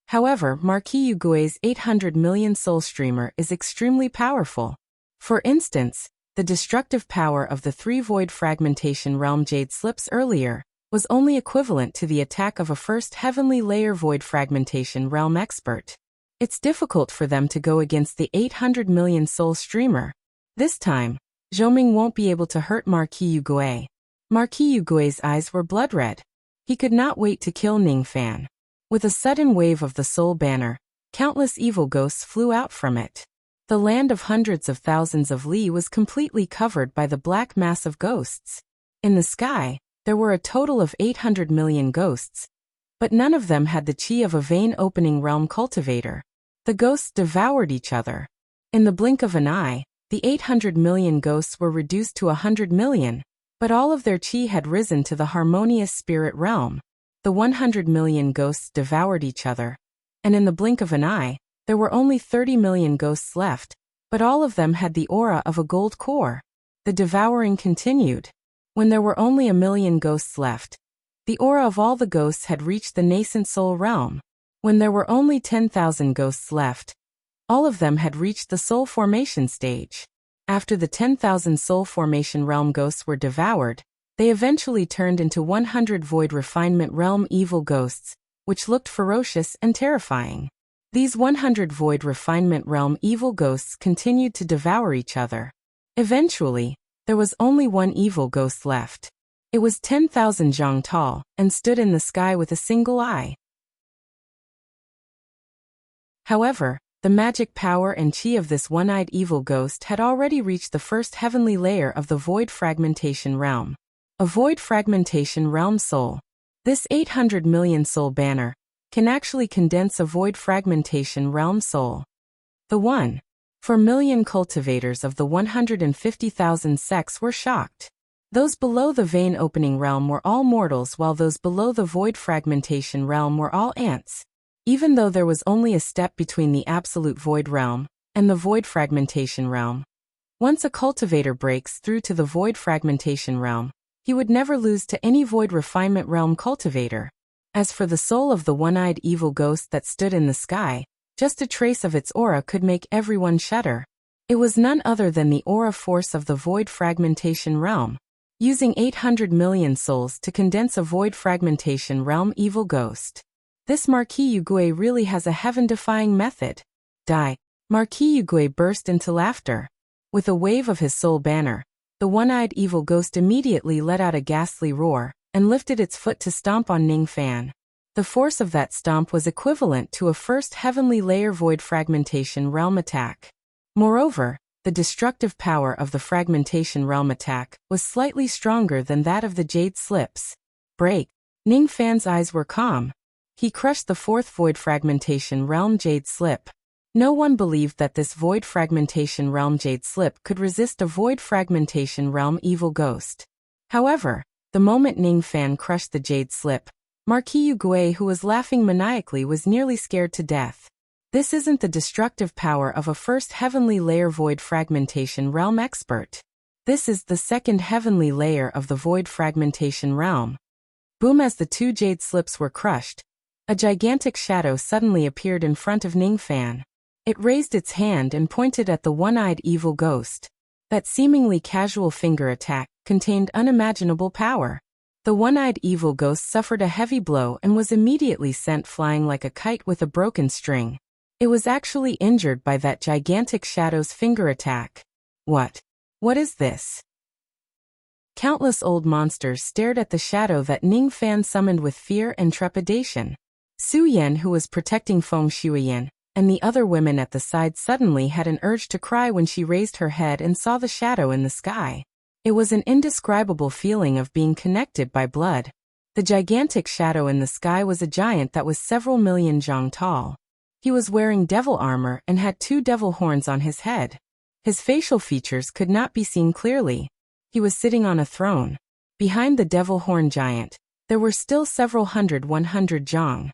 However, Marquis Yugui's 800 million soul streamer is extremely powerful. For instance, the destructive power of the 3 Void Fragmentation Realm Jade Slips earlier was only equivalent to the attack of a first Heavenly Layer Void Fragmentation Realm expert. It's difficult for them to go against the 800 million soul streamer. This time, Zhou Ming won't be able to hurt Marquis Yugui. Marquis Yugui's eyes were blood red. He could not wait to kill Ningfan. With a sudden wave of the soul banner, countless evil ghosts flew out from it. The land of hundreds of thousands of li was completely covered by the black mass of ghosts. In the sky, there were a total of 800 million ghosts, but none of them had the chi of a vein-opening realm cultivator. The ghosts devoured each other. In the blink of an eye, the 800 million ghosts were reduced to 100 million, but all of their chi had risen to the harmonious spirit realm. The 100 million ghosts devoured each other, and in the blink of an eye, there were only 30 million ghosts left, but all of them had the aura of a gold core. The devouring continued. When there were only 1 million ghosts left, the aura of all the ghosts had reached the nascent soul realm. When there were only 10,000 ghosts left, all of them had reached the soul formation stage. After the 10,000 soul formation realm ghosts were devoured, they eventually turned into 100 Void Refinement Realm evil ghosts, which looked ferocious and terrifying. These 100 Void Refinement Realm evil ghosts continued to devour each other. Eventually, there was only one evil ghost left. It was 10,000 zhang tall and stood in the sky with a single eye. However, the magic power and chi of this one-eyed evil ghost had already reached the first heavenly layer of the Void Fragmentation Realm. A Void Fragmentation Realm soul. This 800 million soul banner can actually condense a Void Fragmentation Realm soul. The 1 million cultivators of the 150,000 sects were shocked. Those below the vein-opening realm were all mortals, while those below the Void Fragmentation Realm were all ants. Even though there was only a step between the Absolute Void Realm and the Void Fragmentation Realm. Once a cultivator breaks through to the Void Fragmentation Realm, he would never lose to any Void Refinement Realm cultivator. As for the soul of the one-eyed evil ghost that stood in the sky, just a trace of its aura could make everyone shudder. It was none other than the aura force of the Void Fragmentation Realm. Using 800 million souls to condense a Void Fragmentation Realm evil ghost. This Marquis Yugui really has a heaven-defying method. Die. Marquis Yugui burst into laughter. With a wave of his soul banner, the one-eyed evil ghost immediately let out a ghastly roar and lifted its foot to stomp on Ningfan. The force of that stomp was equivalent to a first heavenly layer Void Fragmentation Realm attack. Moreover, the destructive power of the Fragmentation Realm attack was slightly stronger than that of the Jade Slips. Break. Ningfan's eyes were calm. He crushed the fourth Void Fragmentation Realm Jade Slip. No one believed that this Void Fragmentation Realm Jade Slip could resist a Void Fragmentation Realm evil ghost. However, the moment Ningfan crushed the Jade Slip, Marquis Yugui, who was laughing maniacally, was nearly scared to death. This isn't the destructive power of a first heavenly layer void fragmentation realm expert. This is the second heavenly layer of the void fragmentation realm. Boom! As the two jade slips were crushed, a gigantic shadow suddenly appeared in front of Ningfan. It raised its hand and pointed at the one-eyed evil ghost. That seemingly casual finger attack contained unimaginable power. The one-eyed evil ghost suffered a heavy blow and was immediately sent flying like a kite with a broken string. It was actually injured by that gigantic shadow's finger attack. What is this? Countless old monsters stared at the shadow that Ningfan summoned with fear and trepidation. Su Yan, who was protecting Feng Shuiyan, and the other women at the side suddenly had an urge to cry when she raised her head and saw the shadow in the sky. It was an indescribable feeling of being connected by blood. The gigantic shadow in the sky was a giant that was several million zhang tall. He was wearing devil armor and had two devil horns on his head. His facial features could not be seen clearly. He was sitting on a throne. Behind the devil horn giant, there were still several 100 zhang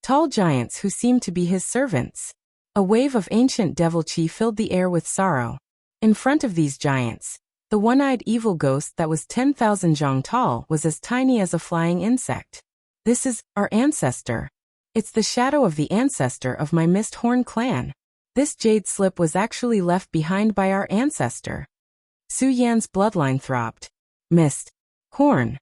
tall giants who seemed to be his servants. A wave of ancient devil chi filled the air with sorrow. In front of these giants, the one-eyed evil ghost that was 10,000 zhang tall was as tiny as a flying insect. This is our ancestor. It's the shadow of the ancestor of my Mist Horn clan. This jade slip was actually left behind by our ancestor. Su Yan's bloodline throbbed. Mist Horn.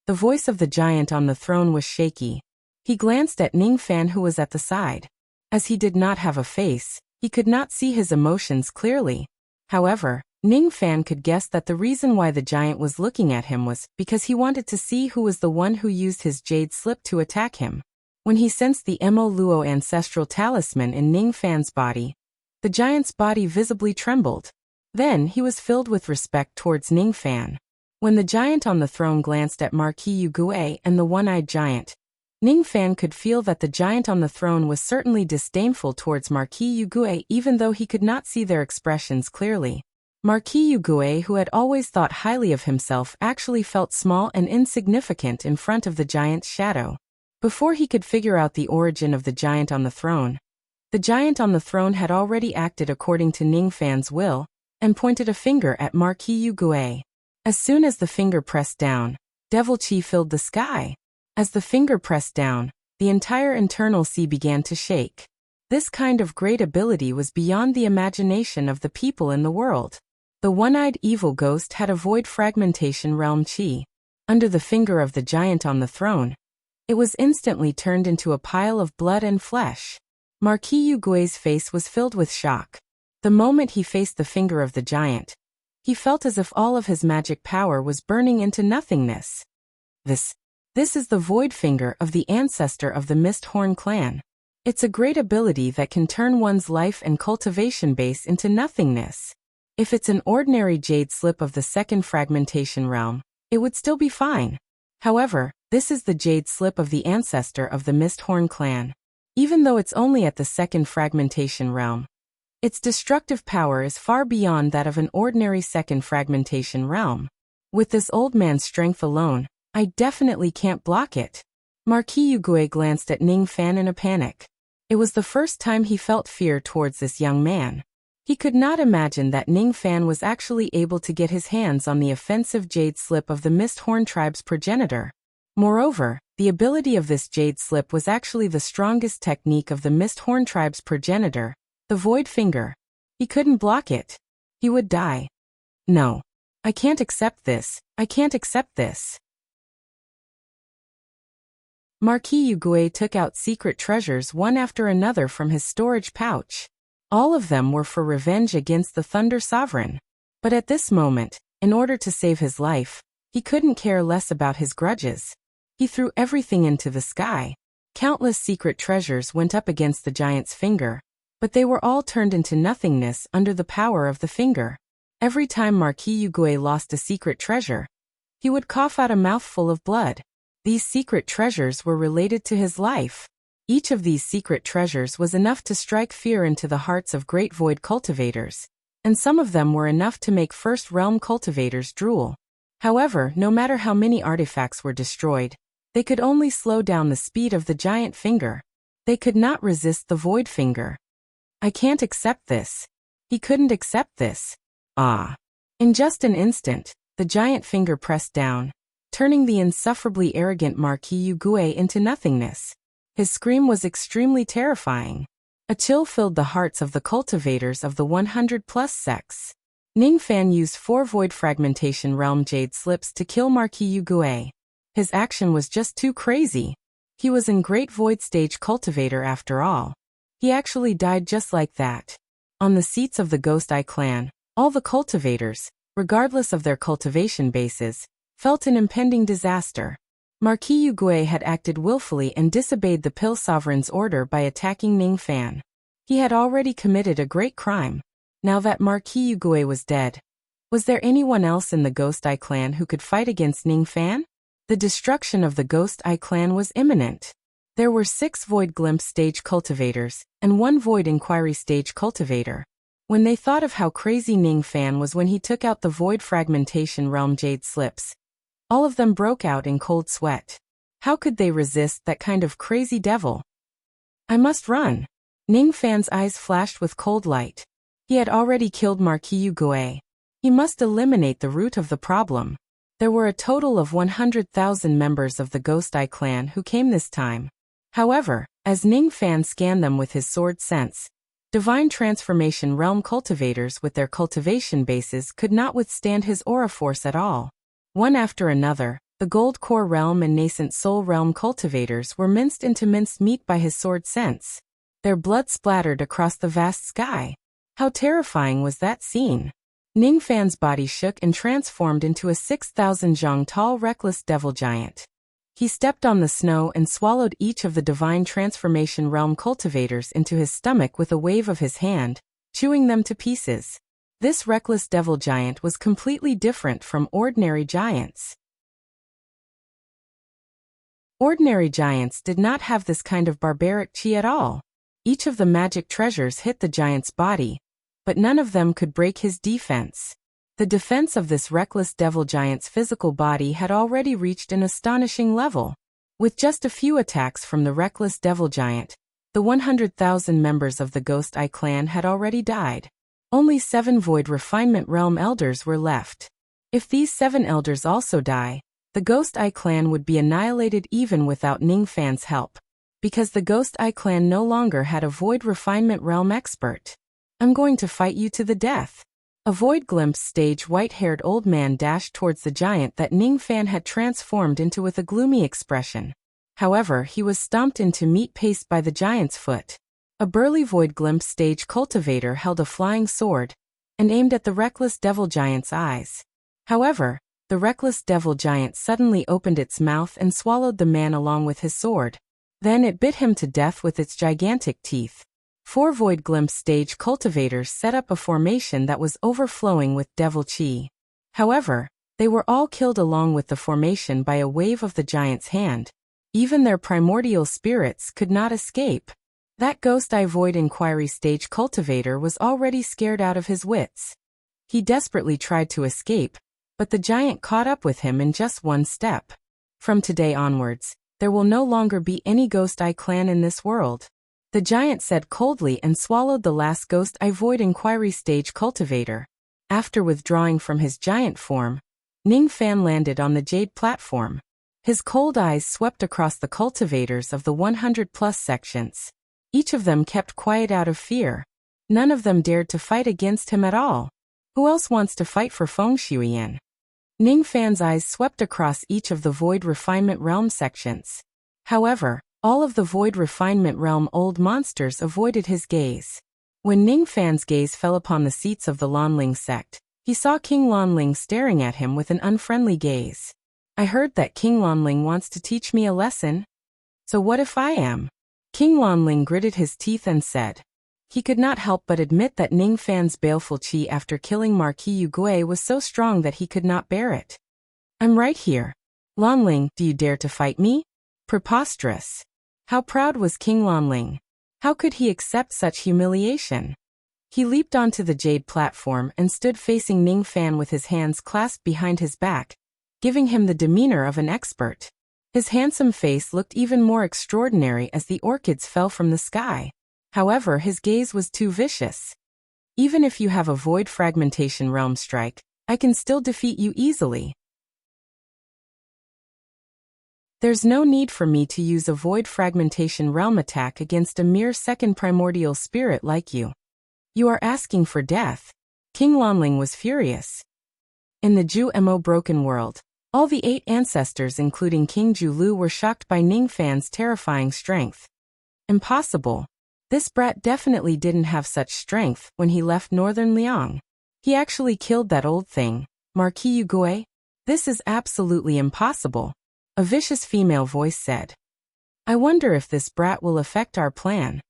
The voice of the giant on the throne was shaky. He glanced at Ningfan, who was at the side. As he did not have a face, he could not see his emotions clearly. However, Ningfan could guess that the reason why the giant was looking at him was because he wanted to see who was the one who used his jade slip to attack him. When he sensed the Mo Luo ancestral talisman in Ningfan's body, the giant's body visibly trembled. Then he was filled with respect towards Ningfan. When the giant on the throne glanced at Marquis Yugui and the one-eyed giant, Ningfan could feel that the giant on the throne was certainly disdainful towards Marquis Yugui, even though he could not see their expressions clearly. Marquis Yugui, who had always thought highly of himself, actually felt small and insignificant in front of the giant's shadow. Before he could figure out the origin of the giant on the throne had already acted according to Ningfan's will, and pointed a finger at Marquis Yugui. As soon as the finger pressed down, devil chi filled the sky. As the finger pressed down, the entire internal sea began to shake. This kind of great ability was beyond the imagination of the people in the world. The one-eyed evil ghost had a void fragmentation realm chi. Under the finger of the giant on the throne, it was instantly turned into a pile of blood and flesh. Marquis Yugui's face was filled with shock. The moment he faced the finger of the giant, he felt as if all of his magic power was burning into nothingness. This is the void finger of the ancestor of the Mist Horn clan. It's a great ability that can turn one's life and cultivation base into nothingness. If it's an ordinary jade slip of the second fragmentation realm, it would still be fine. However, this is the jade slip of the ancestor of the Mist Horn clan. Even though it's only at the second fragmentation realm, its destructive power is far beyond that of an ordinary second fragmentation realm. With this old man's strength alone, I definitely can't block it. Marquis Yugui glanced at Ningfan in a panic. It was the first time he felt fear towards this young man. He could not imagine that Ningfan was actually able to get his hands on the offensive jade slip of the Mist Horn tribe's progenitor. Moreover, the ability of this jade slip was actually the strongest technique of the Mist Horn tribe's progenitor, the void finger. He couldn't block it. He would die. No. I can't accept this. I can't accept this. Marquis Yugui took out secret treasures one after another from his storage pouch. All of them were for revenge against the Thunder Sovereign. But at this moment, in order to save his life, he couldn't care less about his grudges. He threw everything into the sky. Countless secret treasures went up against the giant's finger, but they were all turned into nothingness under the power of the finger. Every time Marquis Yugui lost a secret treasure, he would cough out a mouthful of blood. These secret treasures were related to his life. Each of these secret treasures was enough to strike fear into the hearts of great void cultivators, and some of them were enough to make first realm cultivators drool. However, no matter how many artifacts were destroyed, they could only slow down the speed of the giant finger. They could not resist the void finger. I can't accept this. He couldn't accept this. Ah. In just an instant, the giant finger pressed down, turning the insufferably arrogant Marquis Yu into nothingness. His scream was extremely terrifying. A chill filled the hearts of the cultivators of the 100-plus sects. Ningfan used 4 void fragmentation realm jade slips to kill Marquis Yu. His action was just too crazy. He was in Great Void Stage cultivator after all. He actually died just like that. On the seats of the Ghost Eye clan, all the cultivators, regardless of their cultivation bases, felt an impending disaster. Marquis Yu had acted willfully and disobeyed the Pill Sovereign's order by attacking Ningfan. He had already committed a great crime. Now that Marquis Yu was dead, was there anyone else in the Ghost Eye clan who could fight against Ningfan? The destruction of the Ghost Eye clan was imminent. There were 6 Void Glimpse stage cultivators, and 1 Void Inquiry stage cultivator. When they thought of how crazy Ningfan was when he took out the Void Fragmentation Realm Jade Slips, all of them broke out in cold sweat. How could they resist that kind of crazy devil? I must run. Ningfan's eyes flashed with cold light. He had already killed Marquis Yu. He must eliminate the root of the problem. There were a total of 100,000 members of the Ghost Eye clan who came this time. However, as Ningfan scanned them with his sword sense, Divine Transformation Realm cultivators with their cultivation bases could not withstand his aura force at all. One after another, the Gold Core Realm and Nascent Soul Realm cultivators were minced into minced meat by his sword sense. Their blood splattered across the vast sky. How terrifying was that scene! Ningfan's body shook and transformed into a 6,000 zhang tall reckless devil giant. He stepped on the snow and swallowed each of the Divine Transformation Realm cultivators into his stomach with a wave of his hand, chewing them to pieces. This reckless devil giant was completely different from ordinary giants. Ordinary giants did not have this kind of barbaric chi at all. Each of the magic treasures hit the giant's body, but none of them could break his defense. The defense of this reckless devil giant's physical body had already reached an astonishing level. With just a few attacks from the reckless devil giant, the 100,000 members of the Ghost Eye clan had already died. Only 7 Void Refinement Realm Elders were left. If these 7 Elders also die, the Ghost Eye clan would be annihilated even without Ningfan's help, because the Ghost Eye clan no longer had a Void Refinement Realm expert. I'm going to fight you to the death. A Void Glimpse stage white-haired old man dashed towards the giant that Ningfan had transformed into with a gloomy expression. However, he was stomped into meat paste by the giant's foot. A burly Void Glimpse stage cultivator held a flying sword and aimed at the reckless devil giant's eyes. However, the reckless devil giant suddenly opened its mouth and swallowed the man along with his sword. Then it bit him to death with its gigantic teeth. 4 Void Glimpse stage cultivators set up a formation that was overflowing with devil chi. However, they were all killed along with the formation by a wave of the giant's hand. Even their primordial spirits could not escape. That Ghost Eye Void Inquiry stage cultivator was already scared out of his wits. He desperately tried to escape, but the giant caught up with him in just one step. From today onwards, there will no longer be any Ghost Eye clan in this world. The giant said coldly and swallowed the last Ghost Eye Void Inquiry stage cultivator. After withdrawing from his giant form, Ningfan landed on the jade platform. His cold eyes swept across the cultivators of the 100-plus sections. Each of them kept quiet out of fear. None of them dared to fight against him at all. Who else wants to fight for Feng Shuiyan? Ningfan's eyes swept across each of the Void Refinement Realm sections. However, all of the Void Refinement Realm old monsters avoided his gaze. When Ningfan's gaze fell upon the seats of the Lanling sect, he saw King Lanling staring at him with an unfriendly gaze. I heard that King Lanling wants to teach me a lesson. So what if I am? King Lanling gritted his teeth and said. He could not help but admit that Ningfan's baleful chi after killing Marquis Yu was so strong that he could not bear it. I'm right here. Lanling, do you dare to fight me? Preposterous. How proud was King Lanling? How could he accept such humiliation? He leaped onto the jade platform and stood facing Ningfan with his hands clasped behind his back, giving him the demeanor of an expert. His handsome face looked even more extraordinary as the orchids fell from the sky. However, his gaze was too vicious. Even if you have a void fragmentation realm strike, I can still defeat you easily. There's no need for me to use a void fragmentation realm attack against a mere second primordial spirit like you. You are asking for death. King Lanling was furious. In the Ju-Mo broken world, all the 8 ancestors including King Ju-Lu were shocked by Ning Fan's terrifying strength. Impossible. This brat definitely didn't have such strength when he left Northern Liang. He actually killed that old thing, Marquis Yugui. This is absolutely impossible, a vicious female voice said. I wonder if this brat will affect our plan.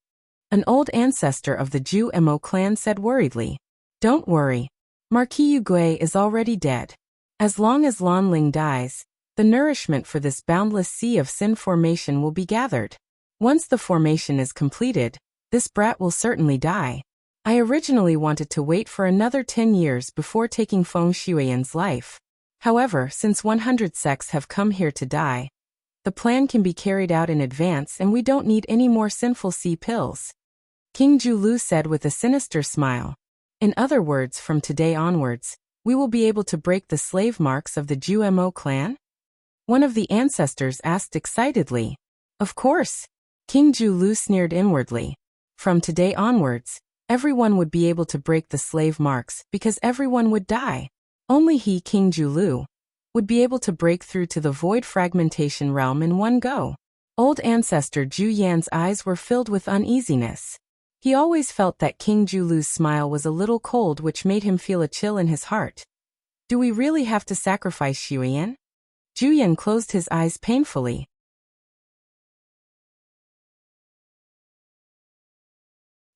An old ancestor of the Ju-Mo clan said worriedly. Don't worry. Marquis Yugui is already dead. As long as Lanling dies, the nourishment for this boundless sea of sin formation will be gathered. Once the formation is completed, this brat will certainly die. I originally wanted to wait for another 10 years before taking Feng Shuiyan's life. However, since 100 sects have come here to die, the plan can be carried out in advance and we don't need any more sinful sea pills. King Ju-Lu said with a sinister smile. In other words, from today onwards, we will be able to break the slave marks of the Ju-Mo clan? One of the ancestors asked excitedly. Of course. King Ju-Lu sneered inwardly. From today onwards, everyone would be able to break the slave marks because everyone would die. Only he, King Ju-Lu, would be able to break through to the void fragmentation realm in one go. Old ancestor Ju Yan's eyes were filled with uneasiness. He always felt that King Ju-Lu's smile was a little cold, which made him feel a chill in his heart. Do we really have to sacrifice Shuyan? Ju Yan closed his eyes painfully.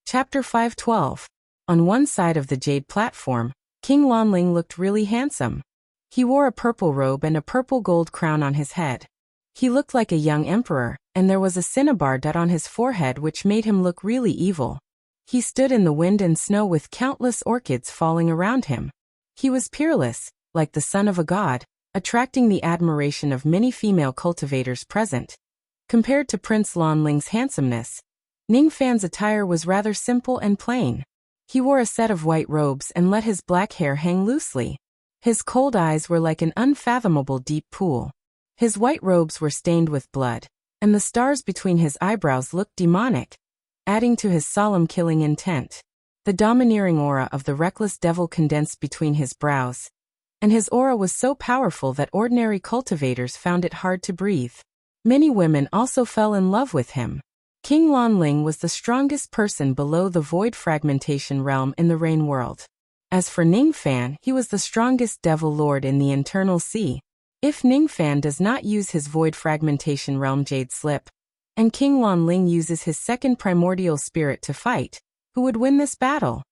Chapter 512. On one side of the jade platform, King Lanling looked really handsome. He wore a purple robe and a purple gold crown on his head. He looked like a young emperor, and there was a cinnabar dot on his forehead which made him look really evil. He stood in the wind and snow with countless orchids falling around him. He was peerless, like the son of a god, attracting the admiration of many female cultivators present. Compared to Prince Lanling's handsomeness, Ning Fan's attire was rather simple and plain. He wore a set of white robes and let his black hair hang loosely. His cold eyes were like an unfathomable deep pool. His white robes were stained with blood, and the stars between his eyebrows looked demonic, adding to his solemn killing intent. The domineering aura of the reckless devil condensed between his brows, and his aura was so powerful that ordinary cultivators found it hard to breathe. Many women also fell in love with him. King Lanling was the strongest person below the void fragmentation realm in the Rain world. As for Ning Fan, he was the strongest devil lord in the internal sea. If Ning Fan does not use his void fragmentation realm jade slip, and King Lanling uses his second primordial spirit to fight, who would win this battle?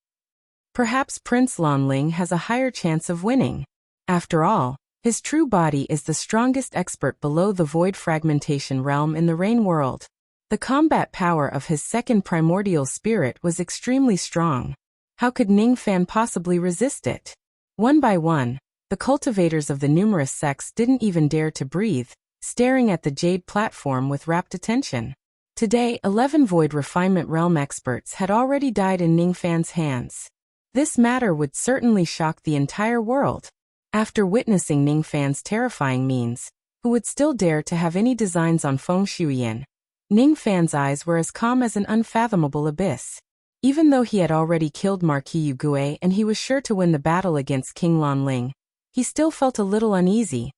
Perhaps Prince Lanling has a higher chance of winning. After all, his true body is the strongest expert below the void fragmentation realm in the Rain world. The combat power of his second primordial spirit was extremely strong. How could Ning Fan possibly resist it? One by one, the cultivators of the numerous sects didn't even dare to breathe, staring at the jade platform with rapt attention. Today, 11 void refinement realm experts had already died in Ning Fan's hands. This matter would certainly shock the entire world. After witnessing Ning Fan's terrifying means, who would still dare to have any designs on Feng Shuiyan? Ning Fan's eyes were as calm as an unfathomable abyss. Even though he had already killed Marquis Yugui and he was sure to win the battle against King Lanling, he still felt a little uneasy.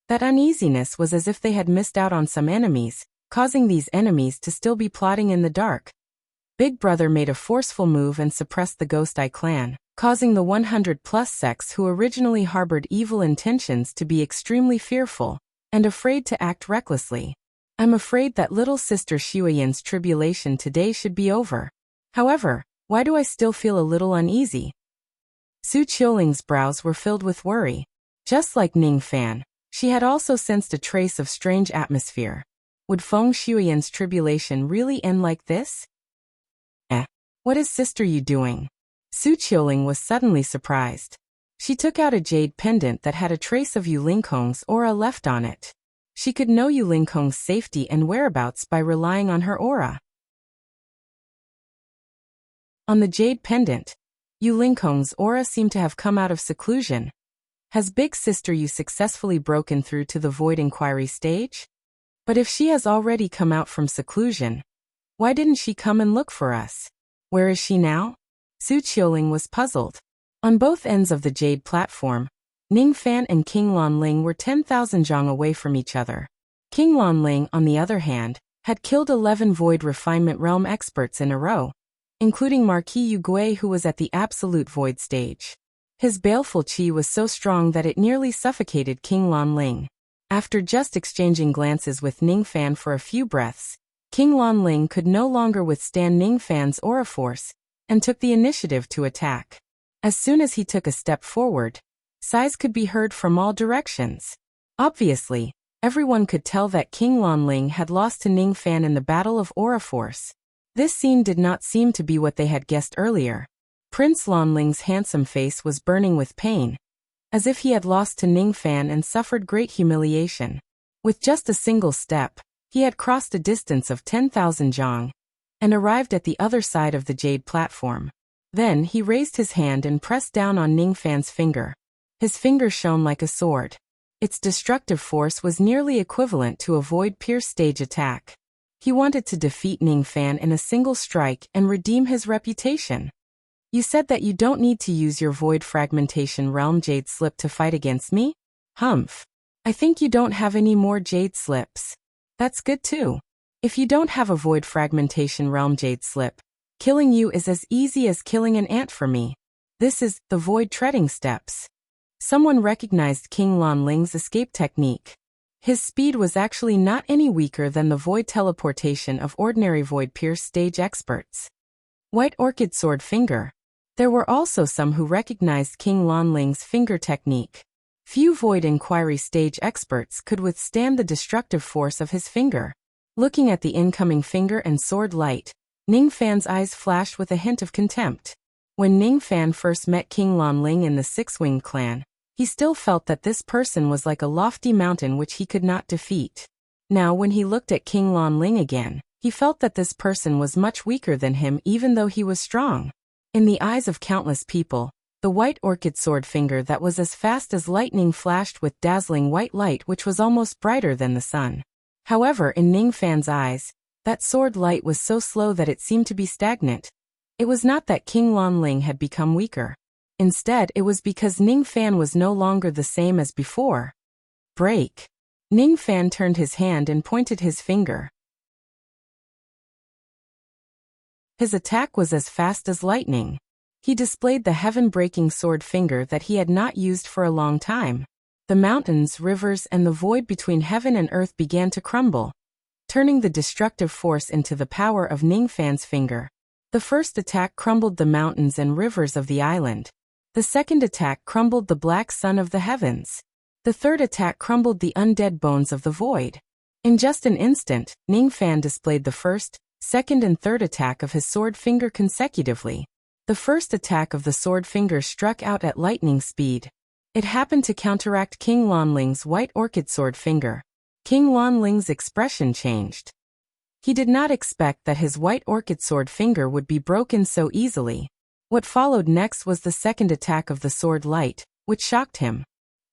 That uneasiness was as if they had missed out on some enemies, causing these enemies to still be plotting in the dark. Big Brother made a forceful move and suppressed the Ghost Eye clan, causing the 100+ sects who originally harbored evil intentions to be extremely fearful and afraid to act recklessly. I'm afraid that little sister Shuiyan's tribulation today should be over. However, why do I still feel a little uneasy? Su Qiuling's brows were filled with worry. Just like Ning Fan, she had also sensed a trace of strange atmosphere. Would Feng Shuiyan's tribulation really end like this? What is Sister Yu doing? Su Qiuling was suddenly surprised. She took out a jade pendant that had a trace of Yu Lingkong's aura left on it. She could know Yu Lingkong's safety and whereabouts by relying on her aura. On the jade pendant, Yu Lingkong's aura seemed to have come out of seclusion. Has Big Sister Yu successfully broken through to the void inquiry stage? But if she has already come out from seclusion, why didn't she come and look for us? Where is she now? Su Qiuling was puzzled. On both ends of the jade platform, Ning Fan and King Lanling were 10,000 zhang away from each other. King Lanling, on the other hand, had killed 11 Void Refinement Realm experts in a row, including Marquis Yu Gui, who was at the absolute void stage. His baleful qi was so strong that it nearly suffocated King Lanling. After just exchanging glances with Ning Fan for a few breaths, King Lanling could no longer withstand Ning Fan's aura force, and took the initiative to attack. As soon as he took a step forward, sighs could be heard from all directions. Obviously, everyone could tell that King Lanling had lost to Ning Fan in the battle of aura force. This scene did not seem to be what they had guessed earlier. Prince Lanling's handsome face was burning with pain, as if he had lost to Ning Fan and suffered great humiliation. With just a single step, he had crossed a distance of 10,000 zhang, and arrived at the other side of the jade platform. Then he raised his hand and pressed down on Ning Fan's finger. His finger shone like a sword. Its destructive force was nearly equivalent to a void-pierce stage attack. He wanted to defeat Ning Fan in a single strike and redeem his reputation. You said that you don't need to use your Void Fragmentation Realm Jade Slip to fight against me? Humph. I think you don't have any more Jade Slips. That's good too. If you don't have a Void Fragmentation Realm Jade Slip, killing you is as easy as killing an ant for me. This is the Void Treading Steps. Someone recognized King Lanling's escape technique. His speed was actually not any weaker than the void teleportation of ordinary Void Pierce stage experts. White Orchid Sword Finger. There were also some who recognized King Lanling's finger technique. Few Void Inquiry stage experts could withstand the destructive force of his finger. Looking at the incoming finger and sword light, Ning Fan's eyes flashed with a hint of contempt. When Ning Fan first met King Lanling in the Six-Winged Clan, he still felt that this person was like a lofty mountain which he could not defeat. Now when he looked at King Lanling again, he felt that this person was much weaker than him even though he was strong. In the eyes of countless people, the White Orchid Sword Finger that was as fast as lightning flashed with dazzling white light which was almost brighter than the sun. However, in Ning Fan's eyes, that sword light was so slow that it seemed to be stagnant. It was not that King Lanling had become weaker. Instead, it was because Ning Fan was no longer the same as before. Break. Ning Fan turned his hand and pointed his finger. His attack was as fast as lightning. He displayed the heaven-breaking sword finger that he had not used for a long time. The mountains, rivers, and the void between heaven and earth began to crumble, turning the destructive force into the power of Ning Fan's finger. The first attack crumbled the mountains and rivers of the island. The second attack crumbled the black sun of the heavens. The third attack crumbled the undead bones of the void. In just an instant, Ning Fan displayed the first, second and third attack of his sword finger consecutively. The first attack of the sword finger struck out at lightning speed. It happened to counteract King Lanling's White Orchid Sword Finger. King Lanling's expression changed. He did not expect that his White Orchid Sword Finger would be broken so easily. What followed next was the second attack of the sword light, which shocked him.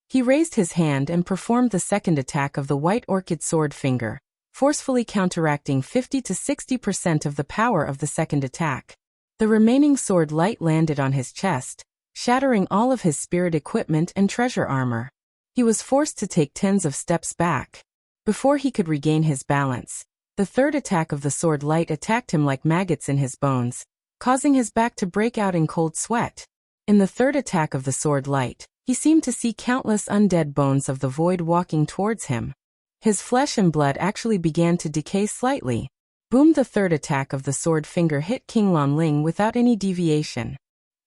He raised his hand and performed the second attack of the White Orchid Sword Finger, forcefully counteracting 50 to 60% of the power of the second attack. The remaining sword light landed on his chest, shattering all of his spirit equipment and treasure armor. He was forced to take tens of steps back. Before he could regain his balance, the third attack of the sword light attacked him like maggots in his bones, causing his back to break out in cold sweat. In the third attack of the sword light, he seemed to see countless undead bones of the void walking towards him. His flesh and blood actually began to decay slightly. Boom! The third attack of the sword finger hit King Lanling without any deviation.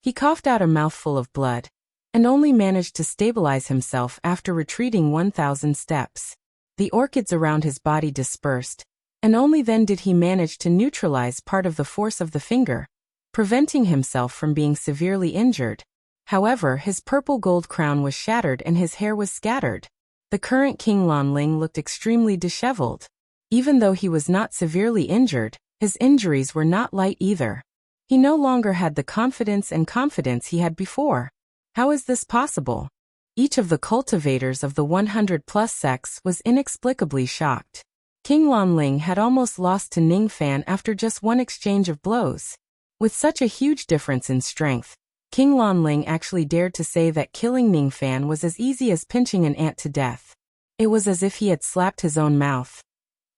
He coughed out a mouthful of blood, and only managed to stabilize himself after retreating 1,000 steps. The orchids around his body dispersed, and only then did he manage to neutralize part of the force of the finger, preventing himself from being severely injured. However, his purple gold crown was shattered and his hair was scattered. The current King Lanling looked extremely disheveled. Even though he was not severely injured, his injuries were not light either. He no longer had the confidence he had before. How is this possible? Each of the cultivators of the 100-plus sects was inexplicably shocked. King Lanling had almost lost to Ning Fan after just one exchange of blows. With such a huge difference in strength, King Lanling actually dared to say that killing Ning Fan was as easy as pinching an ant to death. It was as if he had slapped his own mouth.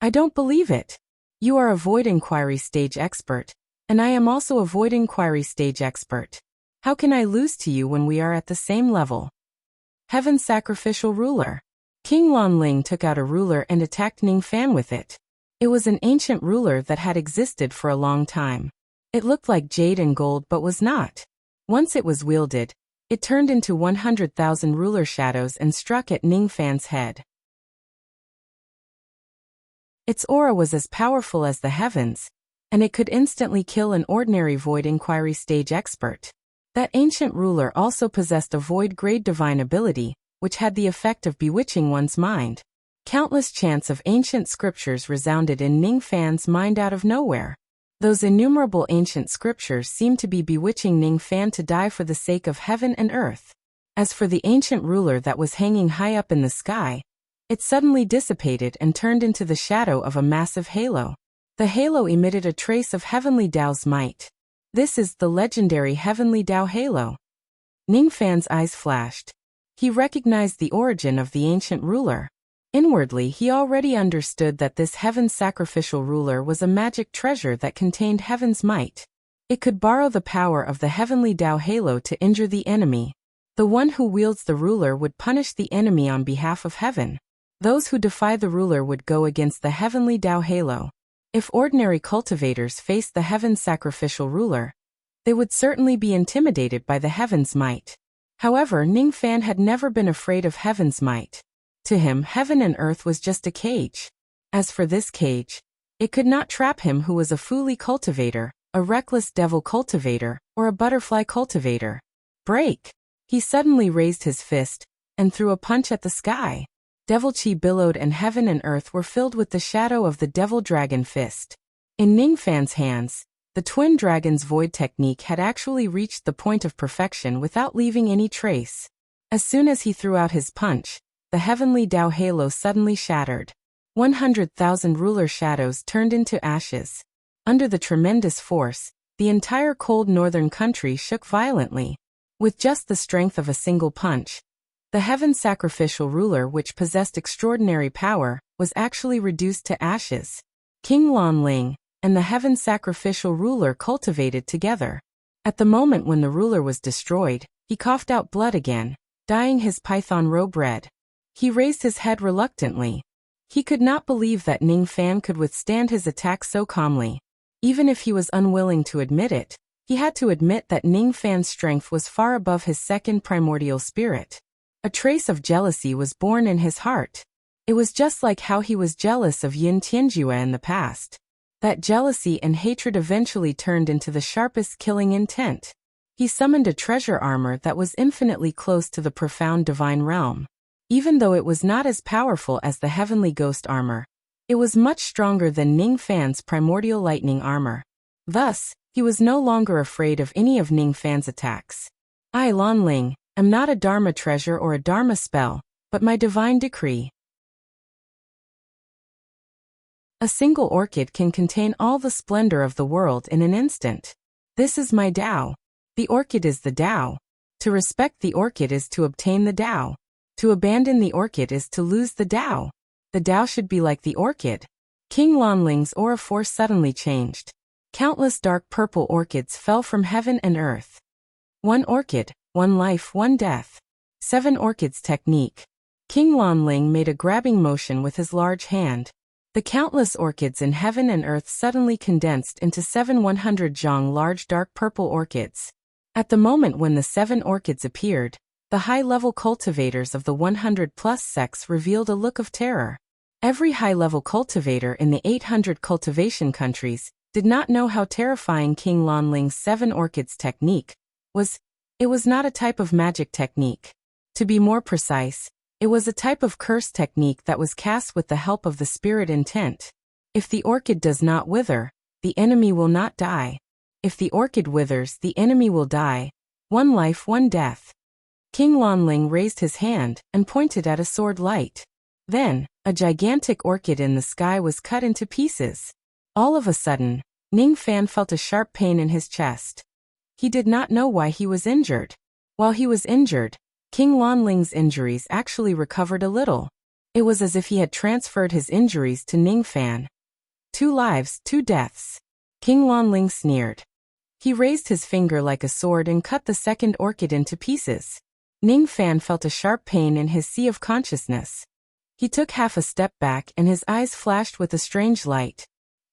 I don't believe it. You are a void inquiry stage expert, and I am also a void inquiry stage expert. How can I lose to you when we are at the same level? Heaven's sacrificial ruler. King Lanling took out a ruler and attacked Ning Fan with it. It was an ancient ruler that had existed for a long time. It looked like jade and gold but was not. Once it was wielded, it turned into 100,000 ruler shadows and struck at Ning Fan's head. Its aura was as powerful as the heavens, and it could instantly kill an ordinary void inquiry stage expert. That ancient ruler also possessed a void-grade divine ability, which had the effect of bewitching one's mind. Countless chants of ancient scriptures resounded in Ning Fan's mind out of nowhere. Those innumerable ancient scriptures seemed to be bewitching Ning Fan to die for the sake of heaven and earth. As for the ancient ruler that was hanging high up in the sky, it suddenly dissipated and turned into the shadow of a massive halo. The halo emitted a trace of Heavenly Tao's might. This is the legendary Heavenly Tao halo. Ning Fan's eyes flashed. He recognized the origin of the ancient ruler. Inwardly, he already understood that this heaven's sacrificial ruler was a magic treasure that contained heaven's might. It could borrow the power of the Heavenly Tao halo to injure the enemy. The one who wields the ruler would punish the enemy on behalf of heaven. Those who defy the ruler would go against the Heavenly Tao halo. If ordinary cultivators faced the heaven's sacrificial ruler, they would certainly be intimidated by the heaven's might. However, Ning Fan had never been afraid of heaven's might. To him, heaven and earth was just a cage. As for this cage, it could not trap him who was a fooly cultivator, a reckless devil cultivator, or a butterfly cultivator. Break! He suddenly raised his fist and threw a punch at the sky. Devil Chi billowed and heaven and earth were filled with the shadow of the devil dragon fist. In Ning Fan's hands, the twin dragon's void technique had actually reached the point of perfection without leaving any trace. As soon as he threw out his punch, the Heavenly Tao halo suddenly shattered. 100,000 ruler shadows turned into ashes. Under the tremendous force, the entire cold northern country shook violently. With just the strength of a single punch, the heaven sacrificial ruler, which possessed extraordinary power, was actually reduced to ashes. King Lanling and the heaven sacrificial ruler cultivated together. At the moment when the ruler was destroyed, he coughed out blood again, dyeing his python robe red. He raised his head reluctantly. He could not believe that Ning Fan could withstand his attack so calmly. Even if he was unwilling to admit it, he had to admit that Ning Fan's strength was far above his second primordial spirit. A trace of jealousy was born in his heart. It was just like how he was jealous of Yin Tianjue in the past. That jealousy and hatred eventually turned into the sharpest killing intent. He summoned a treasure armor that was infinitely close to the profound divine realm. Even though it was not as powerful as the heavenly ghost armor, it was much stronger than Ning Fan's primordial lightning armor. Thus, he was no longer afraid of any of Ning Fan's attacks. I, Lanling, am not a Dharma treasure or a Dharma spell, but my divine decree. A single orchid can contain all the splendor of the world in an instant. This is my Tao. The orchid is the Tao. To respect the orchid is to obtain the Tao. To abandon the orchid is to lose the Tao. The Tao should be like the orchid. King Lanling's aura force suddenly changed. Countless dark purple orchids fell from heaven and earth. One orchid, one life, one death. 7 orchids technique. King Lanling made a grabbing motion with his large hand. The countless orchids in heaven and earth suddenly condensed into 7 100 zhang large dark purple orchids. At the moment when the 7 orchids appeared, the high-level cultivators of the 100-plus sects revealed a look of terror. Every high-level cultivator in the 800 cultivation countries did not know how terrifying King Lanling's 7 orchids technique was. It was not a type of magic technique. To be more precise, it was a type of curse technique that was cast with the help of the spirit intent. If the orchid does not wither, the enemy will not die. If the orchid withers, the enemy will die. One life, one death. King Lanling raised his hand and pointed at a sword light. Then, a gigantic orchid in the sky was cut into pieces. All of a sudden, Ning Fan felt a sharp pain in his chest. He did not know why he was injured. While he was injured, King Lanling's injuries actually recovered a little. It was as if he had transferred his injuries to Ning Fan. 2 lives, 2 deaths. King Lanling sneered. He raised his finger like a sword and cut the second orchid into pieces. Ning Fan felt a sharp pain in his sea of consciousness. He took half a step back and his eyes flashed with a strange light.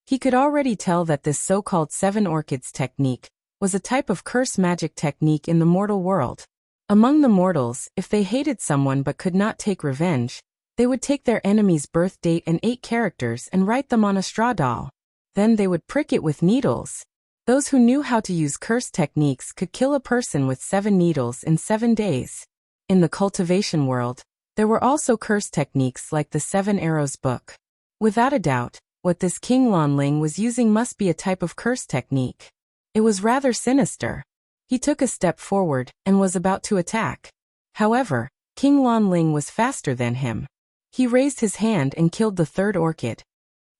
He could already tell that this so-called 7 orchids technique was a type of curse magic technique in the mortal world. Among the mortals, if they hated someone but could not take revenge, they would take their enemy's birth date and 8 characters and write them on a straw doll. Then they would prick it with needles. Those who knew how to use curse techniques could kill a person with 7 needles in 7 days. In the cultivation world, there were also curse techniques like the 7 Arrows book. Without a doubt, what this King Lanling was using must be a type of curse technique. It was rather sinister. He took a step forward and was about to attack. However, King Lanling was faster than him. He raised his hand and killed the 3rd orchid.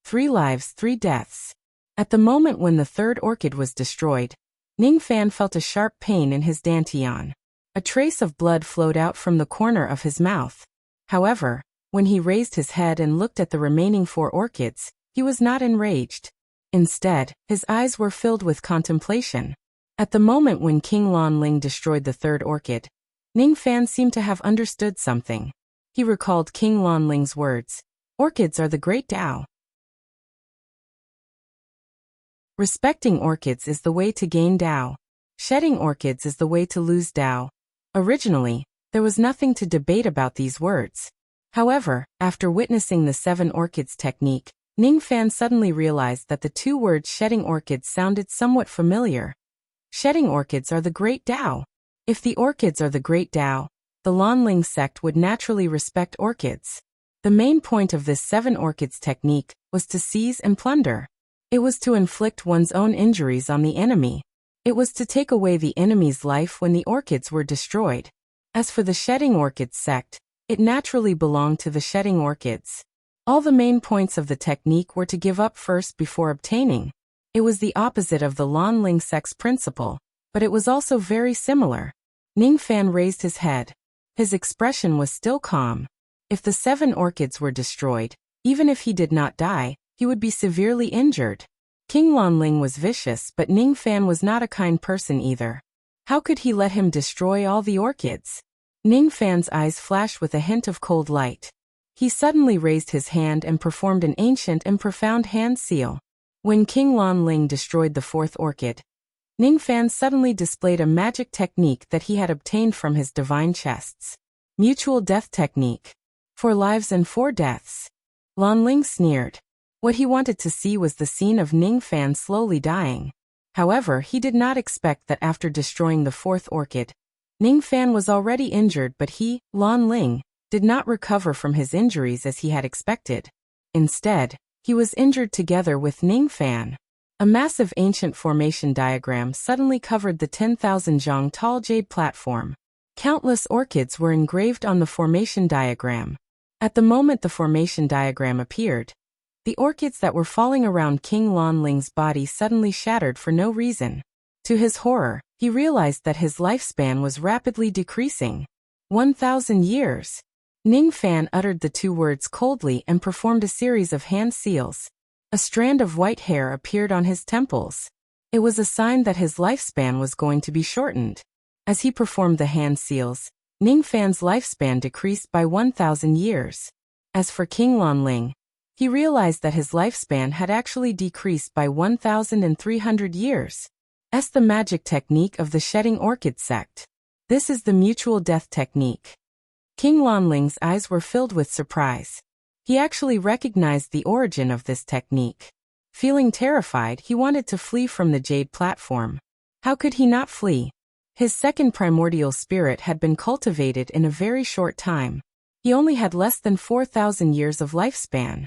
3 lives, 3 deaths. At the moment when the 3rd orchid was destroyed, Ning Fan felt a sharp pain in his dantian. A trace of blood flowed out from the corner of his mouth. However, when he raised his head and looked at the remaining 4 orchids, he was not enraged. Instead, his eyes were filled with contemplation. At the moment when King Lanling destroyed the 3rd orchid, Ning Fan seemed to have understood something. He recalled King Lanling's words. Orchids are the great Tao. Respecting orchids is the way to gain Tao. Shedding orchids is the way to lose Tao. Originally, there was nothing to debate about these words. However, after witnessing the 7 orchids technique, Ning Fan suddenly realized that the 2 words shedding orchids sounded somewhat familiar. Shedding orchids are the great Tao. If the orchids are the great Tao, the Lanling sect would naturally respect orchids. The main point of this 7 orchids technique was to seize and plunder. It was to inflict one's own injuries on the enemy. It was to take away the enemy's life when the orchids were destroyed. As for the shedding orchids sect, it naturally belonged to the shedding orchids. All the main points of the technique were to give up first before obtaining. It was the opposite of the Lanling sect's principle, but it was also very similar. Ning Fan raised his head. His expression was still calm. If the 7 orchids were destroyed, even if he did not die, he would be severely injured. King Lanling was vicious, but Ning Fan was not a kind person either. How could he let him destroy all the orchids? Ning Fan's eyes flashed with a hint of cold light. He suddenly raised his hand and performed an ancient and profound hand seal. When King Lanling destroyed the 4th orchid, Ning Fan suddenly displayed a magic technique that he had obtained from his divine chests. Mutual death technique. 4 lives and 4 deaths. Lanling sneered. What he wanted to see was the scene of Ning Fan slowly dying. However, he did not expect that after destroying the 4th orchid, Ning Fan was already injured, but he, Lanling, did not recover from his injuries as he had expected. Instead, he was injured together with Ning Fan. A massive ancient formation diagram suddenly covered the 10,000 zhang tall jade platform. Countless orchids were engraved on the formation diagram. At the moment the formation diagram appeared, the orchids that were falling around King Lanling's body suddenly shattered for no reason. To his horror, he realized that his lifespan was rapidly decreasing. 1,000 years. Ning Fan uttered the 2 words coldly and performed a series of hand seals. A strand of white hair appeared on his temples. It was a sign that his lifespan was going to be shortened. As he performed the hand seals, Ning Fan's lifespan decreased by 1,000 years. As for King Lanling, he realized that his lifespan had actually decreased by 1,300 years. That's the magic technique of the shedding orchid sect. This is the mutual death technique. King Lanling's eyes were filled with surprise. He actually recognized the origin of this technique. Feeling terrified, he wanted to flee from the jade platform. How could he not flee? His second primordial spirit had been cultivated in a very short time. He only had less than 4,000 years of lifespan.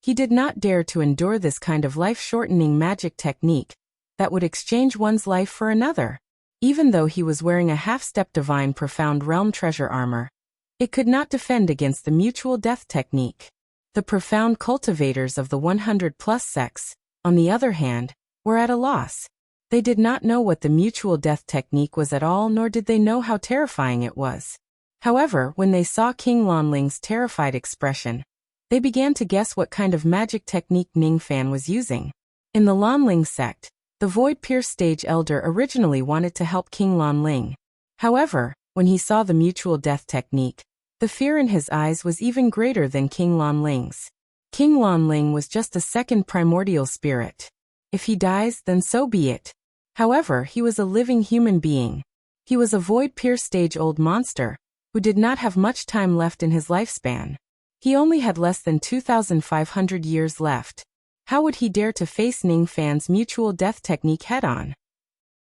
He did not dare to endure this kind of life-shortening magic technique that would exchange one's life for another. Even though he was wearing a half-step divine profound realm treasure armor, it could not defend against the mutual death technique. The profound cultivators of the 100-plus sects, on the other hand, were at a loss. They did not know what the mutual death technique was at all, nor did they know how terrifying it was. However, when they saw King Lanling's terrified expression, they began to guess what kind of magic technique Ningfan was using. In the Lanling sect, the Void-Pierced Stage Elder originally wanted to help King Lanling. However, when he saw the mutual death technique, the fear in his eyes was even greater than King Lanling's. King Lanling was just a second primordial spirit. If he dies, then so be it. However, he was a living human being. He was a Void-Pierced Stage Old monster, who did not have much time left in his lifespan. He only had less than 2,500 years left. How would he dare to face Ningfan's mutual death technique head-on?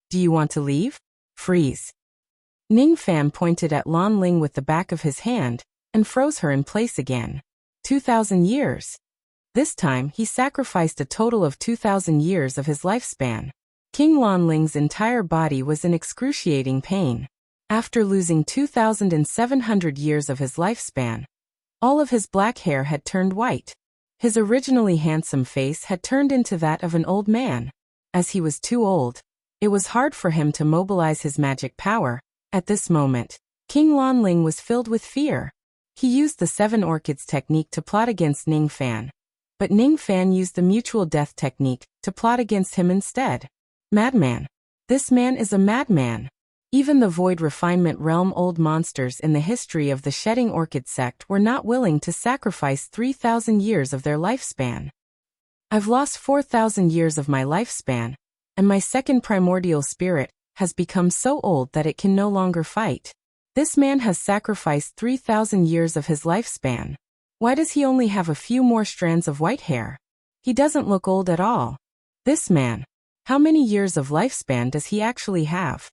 Do you want to leave? Freeze. Ningfan pointed at Lanling with the back of his hand, and froze her in place again. 2,000 years. This time, he sacrificed a total of 2,000 years of his lifespan. King Lanling's entire body was in excruciating pain. After losing 2,700 years of his lifespan, all of his black hair had turned white. His originally handsome face had turned into that of an old man. As he was too old, it was hard for him to mobilize his magic power. At this moment, King Lanling was filled with fear. He used the 7 Orchids technique to plot against Ningfan. But Ningfan used the mutual death technique to plot against him instead. Madman. This man is a madman. Even the Void Refinement Realm old monsters in the history of the Shedding Orchid sect were not willing to sacrifice 3,000 years of their lifespan. I've lost 4,000 years of my lifespan, and my second primordial spirit has become so old that it can no longer fight. This man has sacrificed 3,000 years of his lifespan. Why does he only have a few more strands of white hair? He doesn't look old at all. This man. How many years of lifespan does he actually have?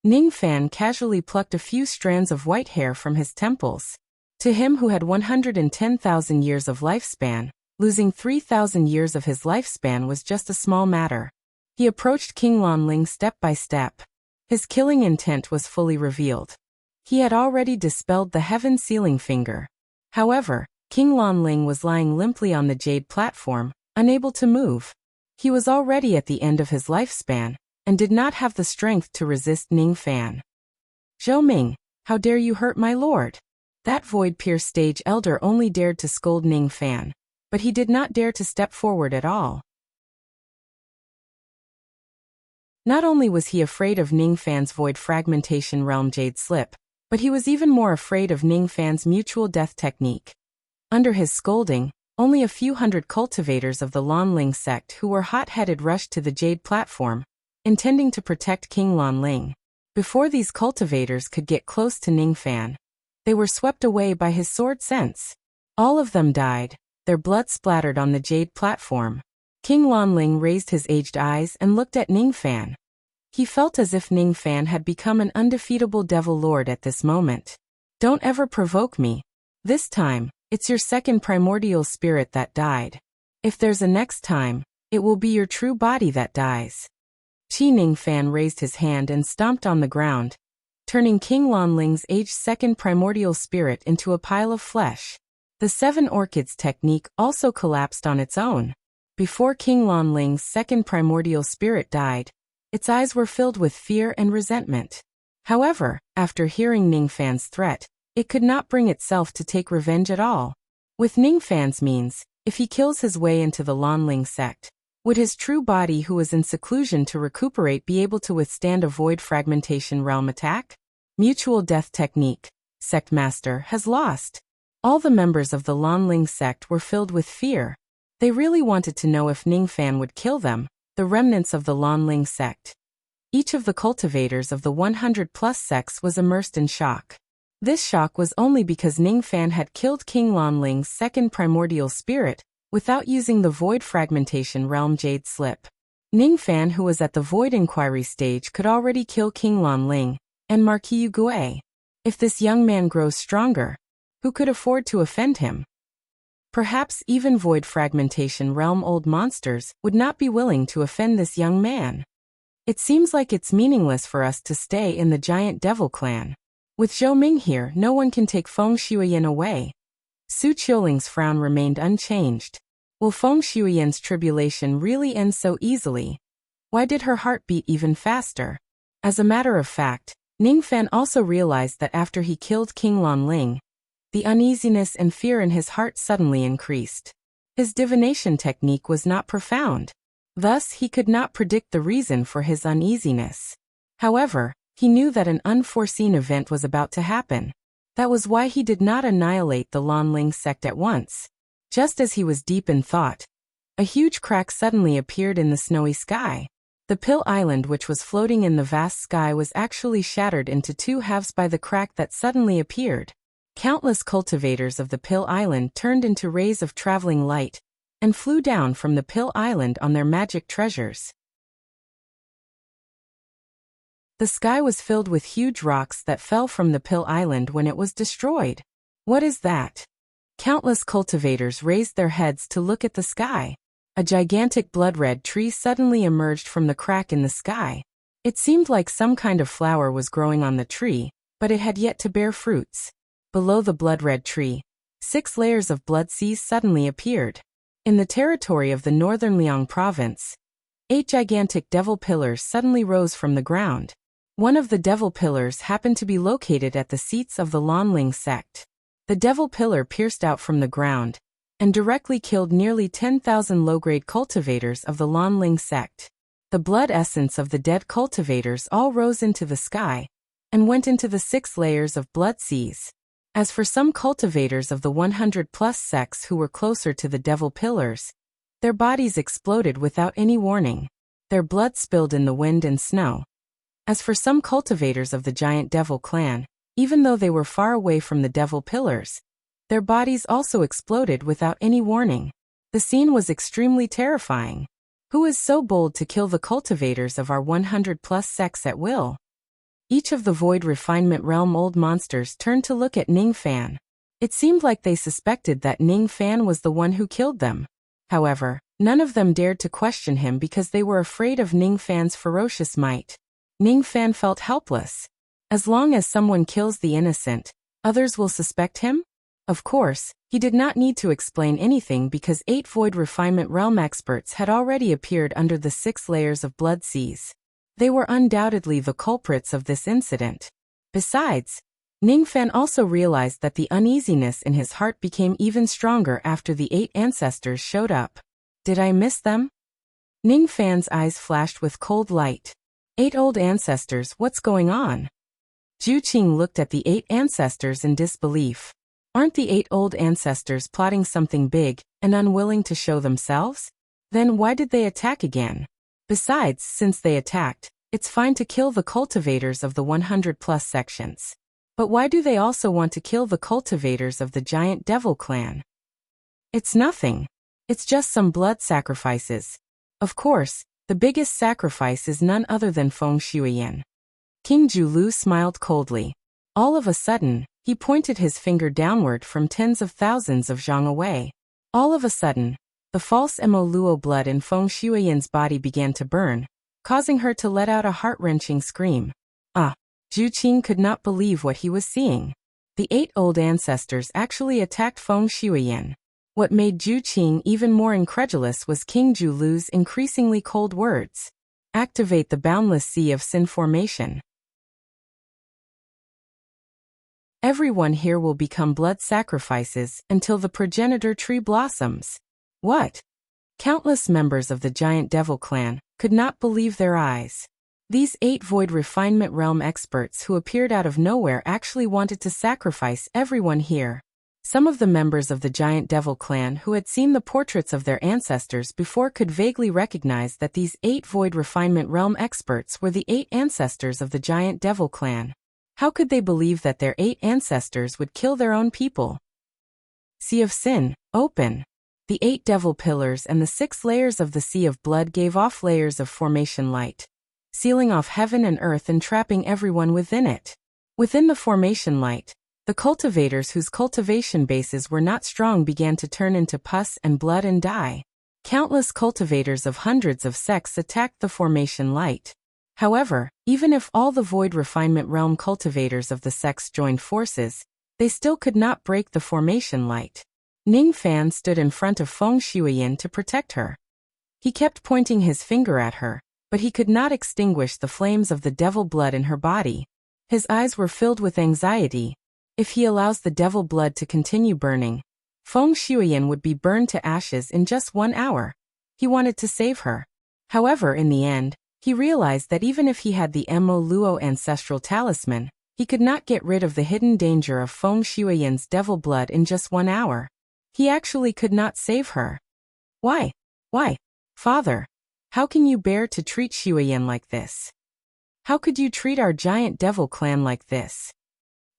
Ningfan casually plucked a few strands of white hair from his temples. To him who had 110,000 years of lifespan, losing 3,000 years of his lifespan was just a small matter. He approached King Lanling step by step. His killing intent was fully revealed. He had already dispelled the heaven sealing finger. However, King Lanling was lying limply on the jade platform, unable to move. He was already at the end of his lifespan, and did not have the strength to resist Ningfan. Zhou Ming, how dare you hurt my lord? That Void-Pierced Stage Elder only dared to scold Ningfan, but he did not dare to step forward at all. Not only was he afraid of Ningfan's Void Fragmentation Realm Jade Slip, but he was even more afraid of Ningfan's mutual death technique. Under his scolding, only a few hundred cultivators of the Lanling sect who were hot-headed rushed to the jade platform, intending to protect King Lanling. Before these cultivators could get close to Ningfan, they were swept away by his sword sense. All of them died, their blood splattered on the jade platform. King Lanling raised his aged eyes and looked at Ningfan. He felt as if Ningfan had become an undefeatable devil lord at this moment. Don't ever provoke me. This time, it's your second primordial spirit that died. If there's a next time, it will be your true body that dies. Qi Ningfan raised his hand and stomped on the ground, turning King Lanling's aged second primordial spirit into a pile of flesh. The 7 Orchids technique also collapsed on its own. Before King Lanling's second primordial spirit died, its eyes were filled with fear and resentment. However, after hearing Ningfan's threat, it could not bring itself to take revenge at all. With Ningfan's means, if he kills his way into the Lanling sect, would his true body who was in seclusion to recuperate be able to withstand a Void Fragmentation Realm attack? Mutual Death Technique. Sect Master has lost. All the members of the Lanling sect were filled with fear. They really wanted to know if Ningfan would kill them, the remnants of the Lanling sect. Each of the cultivators of the 100-plus sects was immersed in shock. This shock was only because Ningfan had killed King Lanling's second primordial spirit, without using the Void Fragmentation Realm Jade Slip. Ning Fan, who was at the Void Inquiry stage, could already kill King Lan Ling and Marquis Gue. If this young man grows stronger, who could afford to offend him? Perhaps even Void Fragmentation Realm old monsters would not be willing to offend this young man. It seems like it's meaningless for us to stay in the giant devil clan. With Zhou Ming here, no one can take Feng Shuiyan away. Su Qiuling's frown remained unchanged. Will Feng Shuiyan's tribulation really end so easily? Why did her heart beat even faster? As a matter of fact, Ning Fan also realized that after he killed King Lan Ling, the uneasiness and fear in his heart suddenly increased. His divination technique was not profound. Thus, he could not predict the reason for his uneasiness. However, he knew that an unforeseen event was about to happen. That was why he did not annihilate the Lan Ling sect at once. Just as he was deep in thought, a huge crack suddenly appeared in the snowy sky. The Pill Island, which was floating in the vast sky, was actually shattered into two halves by the crack that suddenly appeared. Countless cultivators of the Pill Island turned into rays of traveling light and flew down from the Pill Island on their magic treasures. The sky was filled with huge rocks that fell from the Pill Island when it was destroyed. What is that? Countless cultivators raised their heads to look at the sky. A gigantic blood-red tree suddenly emerged from the crack in the sky. It seemed like some kind of flower was growing on the tree, but it had yet to bear fruits. Below the blood-red tree, 6 layers of blood seas suddenly appeared. In the territory of the northern Liang province, 8 gigantic devil pillars suddenly rose from the ground. One of the devil pillars happened to be located at the seats of the Lan Ling sect. The devil pillar pierced out from the ground and directly killed nearly 10,000 low-grade cultivators of the Lan Ling sect. The blood essence of the dead cultivators all rose into the sky and went into the 6 layers of blood seas. As for some cultivators of the 100-plus sects who were closer to the devil pillars, their bodies exploded without any warning. Their blood spilled in the wind and snow. As for some cultivators of the giant devil clan, even though they were far away from the devil pillars, their bodies also exploded without any warning. The scene was extremely terrifying. Who is so bold to kill the cultivators of our 100-plus sects at will? Each of the Void Refinement Realm old monsters turned to look at Ning Fan. It seemed like they suspected that Ning Fan was the one who killed them. However, none of them dared to question him because they were afraid of Ning Fan's ferocious might. Ning Fan felt helpless. As long as someone kills the innocent, others will suspect him? Of course, he did not need to explain anything because 8 Void Refinement Realm experts had already appeared under the 6 layers of blood seas. They were undoubtedly the culprits of this incident. Besides, Ning Fan also realized that the uneasiness in his heart became even stronger after the 8 ancestors showed up. Did I miss them? Ning Fan's eyes flashed with cold light. 8 old ancestors, what's going on? Zhu Qing looked at the 8 ancestors in disbelief. Aren't the 8 old ancestors plotting something big and unwilling to show themselves? Then why did they attack again? Besides, since they attacked, it's fine to kill the cultivators of the 100-plus sections. But why do they also want to kill the cultivators of the giant devil clan? It's nothing. It's just some blood sacrifices. Of course, the biggest sacrifice is none other than Feng Shuiyan. King Julu smiled coldly. All of a sudden, he pointed his finger downward from tens of thousands of zhang away. All of a sudden, the false Mo Luo blood in Feng Shuiyan's body began to burn, causing her to let out a heart-wrenching scream. Zhu Qing could not believe what he was seeing. The 8 old ancestors actually attacked Feng Shuiyan. What made Zhu Qing even more incredulous was King Julu's increasingly cold words. Activate the boundless sea of sin formation. Everyone here will become blood sacrifices until the progenitor tree blossoms. What? Countless members of the giant devil clan could not believe their eyes. These 8 Void Refinement Realm experts who appeared out of nowhere actually wanted to sacrifice everyone here. Some of the members of the giant devil clan who had seen the portraits of their ancestors before could vaguely recognize that these 8 Void Refinement Realm experts were the 8 ancestors of the giant devil clan. How could they believe that their 8 ancestors would kill their own people? Sea of Sin, open. The 8 devil pillars and the 6 layers of the Sea of Blood gave off layers of formation light, sealing off heaven and earth and trapping everyone within it. Within the formation light, the cultivators whose cultivation bases were not strong began to turn into pus and blood and die. Countless cultivators of hundreds of sects attacked the formation light. However, even if all the Void Refinement Realm cultivators of the sects joined forces, they still could not break the formation light. Ning Fan stood in front of Feng Shuiyin to protect her. He kept pointing his finger at her, but he could not extinguish the flames of the devil blood in her body. His eyes were filled with anxiety. If he allows the devil blood to continue burning, Feng Shuiyin would be burned to ashes in just 1 hour. He wanted to save her. However, in the end, he realized that even if he had the Mo Luo ancestral talisman, he could not get rid of the hidden danger of Feng Shuiyin's devil blood in just 1 hour. He actually could not save her. Why? Why? Father, how can you bear to treat Shuiyin like this? How could you treat our giant devil clan like this?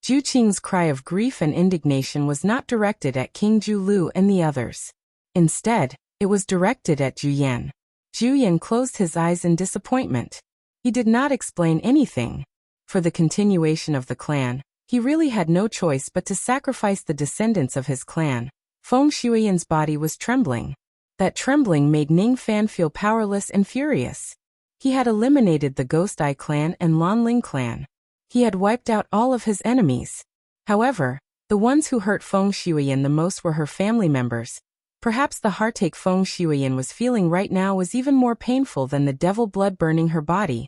Ju Qing's cry of grief and indignation was not directed at King Ju Lu and the others. Instead, it was directed at Ju Yan. Ju Yan closed his eyes in disappointment. He did not explain anything. For the continuation of the clan, he really had no choice but to sacrifice the descendants of his clan. Feng Shuiyin's body was trembling. That trembling made Ning Fan feel powerless and furious. He had eliminated the Ghost Eye clan and Lanling clan. He had wiped out all of his enemies. However, the ones who hurt Feng Shuiyin the most were her family members. Perhaps the heartache Feng Shuiyin was feeling right now was even more painful than the devil blood burning her body.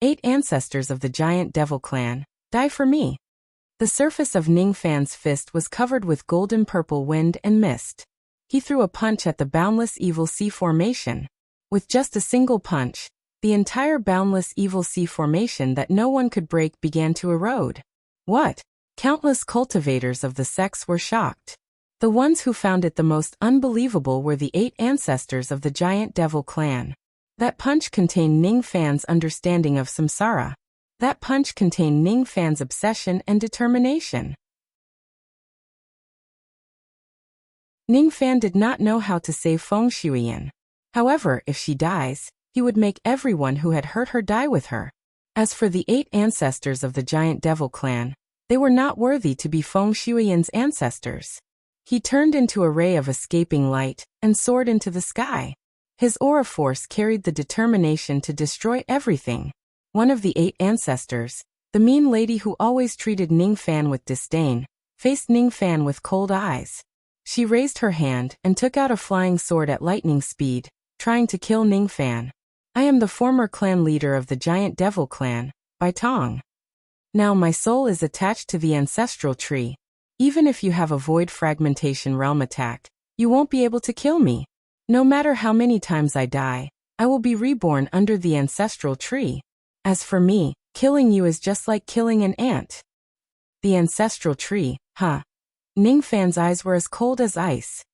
8 ancestors of the giant devil clan, die for me. The surface of Ning Fan's fist was covered with golden purple wind and mist. He threw a punch at the boundless evil sea formation. With just a single punch, the entire boundless evil sea formation that no one could break began to erode. What? Countless cultivators of the sects were shocked. The ones who found it the most unbelievable were the 8 ancestors of the giant devil clan. That punch contained Ning Fan's understanding of samsara. That punch contained Ning Fan's obsession and determination. Ning Fan did not know how to save Feng Shuiyin. However, if she dies, he would make everyone who had hurt her die with her. As for the 8 ancestors of the giant devil clan, they were not worthy to be Feng Shuiyin's ancestors. He turned into a ray of escaping light and soared into the sky. His aura force carried the determination to destroy everything. One of the 8 ancestors, the mean lady who always treated Ning Fan with disdain, faced Ning Fan with cold eyes. She raised her hand and took out a flying sword at lightning speed, trying to kill Ning Fan. I am the former clan leader of the giant devil clan, Bai Tong. Now my soul is attached to the ancestral tree. Even if you have a void fragmentation realm attack, you won't be able to kill me. No matter how many times I die, I will be reborn under the ancestral tree. As for me, killing you is just like killing an ant. The ancestral tree, huh? Ning Fan's eyes were as cold as ice.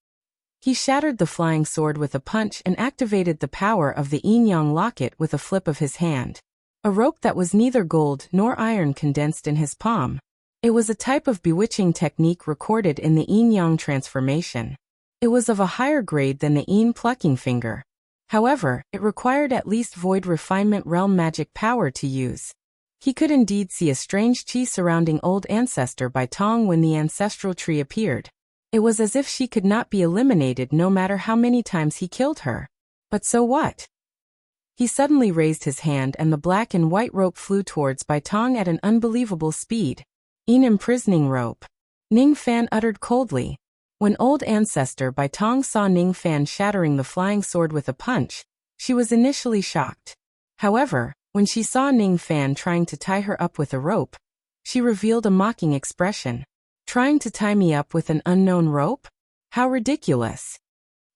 He shattered the flying sword with a punch and activated the power of the yin-yang locket with a flip of his hand. A rope that was neither gold nor iron condensed in his palm. It was a type of bewitching technique recorded in the yin-yang transformation. It was of a higher grade than the yin plucking finger. However, it required at least void refinement realm magic power to use. He could indeed see a strange chi surrounding old ancestor Bai Tong when the ancestral tree appeared. It was as if she could not be eliminated no matter how many times he killed her. But so what? He suddenly raised his hand and the black and white rope flew towards Bai Tong at an unbelievable speed. An imprisoning rope. Ning Fan uttered coldly. When old ancestor Bai Tong saw Ning Fan shattering the flying sword with a punch, she was initially shocked. However, when she saw Ning Fan trying to tie her up with a rope, she revealed a mocking expression. Trying to tie me up with an unknown rope? How ridiculous.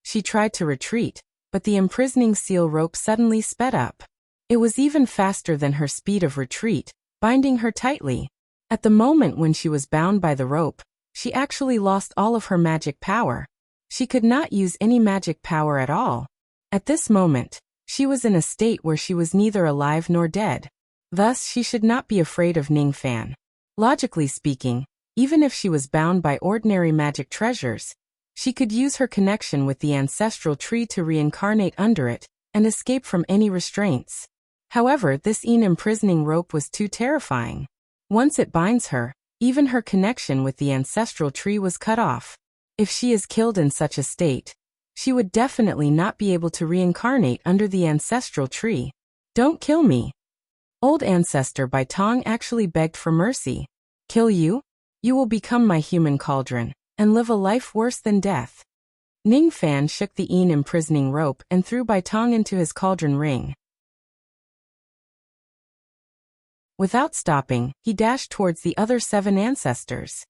She tried to retreat, but the imprisoning seal rope suddenly sped up. It was even faster than her speed of retreat, binding her tightly. At the moment when she was bound by the rope, she actually lost all of her magic power. She could not use any magic power at all. At this moment, she was in a state where she was neither alive nor dead. Thus, she should not be afraid of Ning Fan. Logically speaking, even if she was bound by ordinary magic treasures, She could use her connection with the ancestral tree to reincarnate under it and escape from any restraints. However, this imprisoning rope was too terrifying. Once it binds her, even her connection with the ancestral tree was cut off. If she is killed in such a state, she would definitely not be able to reincarnate under the ancestral tree. Don't kill me. Old ancestor Bai Tong actually begged for mercy. Kill you? You will become my human cauldron and live a life worse than death. Ning Fan shook the imprisoning rope and threw Bai Tong into his cauldron ring. Without stopping, he dashed towards the other 7 ancestors.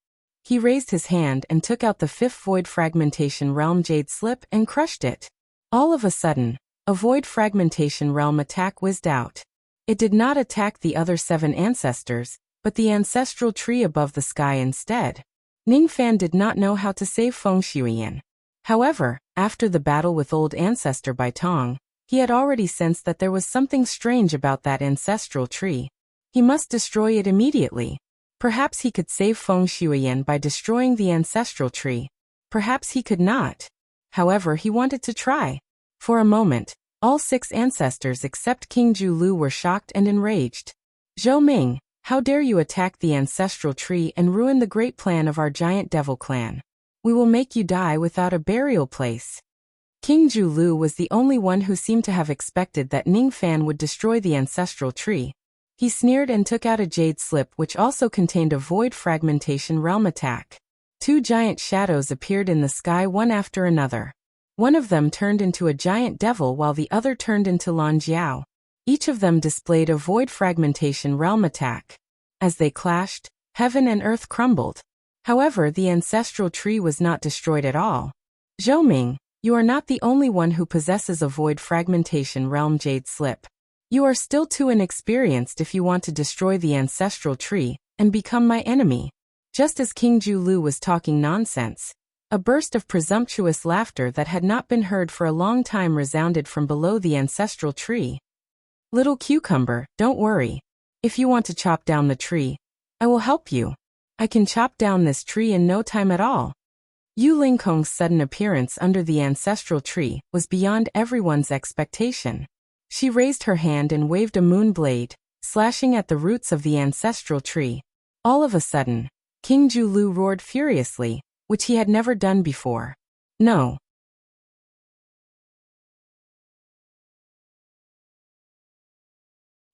He raised his hand and took out the 5th Void Fragmentation Realm Jade Slip and crushed it. All of a sudden, a Void Fragmentation Realm attack whizzed out. It did not attack the other 7 ancestors, but the ancestral tree above the sky instead. Ning Fan did not know how to save Feng Shuiyan. However, after the battle with old ancestor Bai Tong, he had already sensed that there was something strange about that ancestral tree. He must destroy it immediately. Perhaps he could save Feng Shuiyan by destroying the ancestral tree. Perhaps he could not. However, he wanted to try. For a moment, all 6 ancestors except King Ju Lu were shocked and enraged. Zhou Ming, how dare you attack the ancestral tree and ruin the great plan of our giant devil clan? We will make you die without a burial place. King Ju Lu was the only one who seemed to have expected that Ning Fan would destroy the ancestral tree. He sneered and took out a jade slip which also contained a void fragmentation realm attack. 2 giant shadows appeared in the sky one after another. One of them turned into a giant devil while the other turned into Lan Jiao. Each of them displayed a void fragmentation realm attack. As they clashed, heaven and earth crumbled. However, the ancestral tree was not destroyed at all. Zhou Ming, you are not the only one who possesses a void fragmentation realm jade slip. You are still too inexperienced if you want to destroy the ancestral tree and become my enemy. Just as King Ju Lu was talking nonsense, a burst of presumptuous laughter that had not been heard for a long time resounded from below the ancestral tree. Little cucumber, don't worry. If you want to chop down the tree, I will help you. I can chop down this tree in no time at all. Yu Lingkong's sudden appearance under the ancestral tree was beyond everyone's expectation. She raised her hand and waved a moon blade, slashing at the roots of the ancestral tree. All of a sudden, King Ju Lu roared furiously, which he had never done before. No.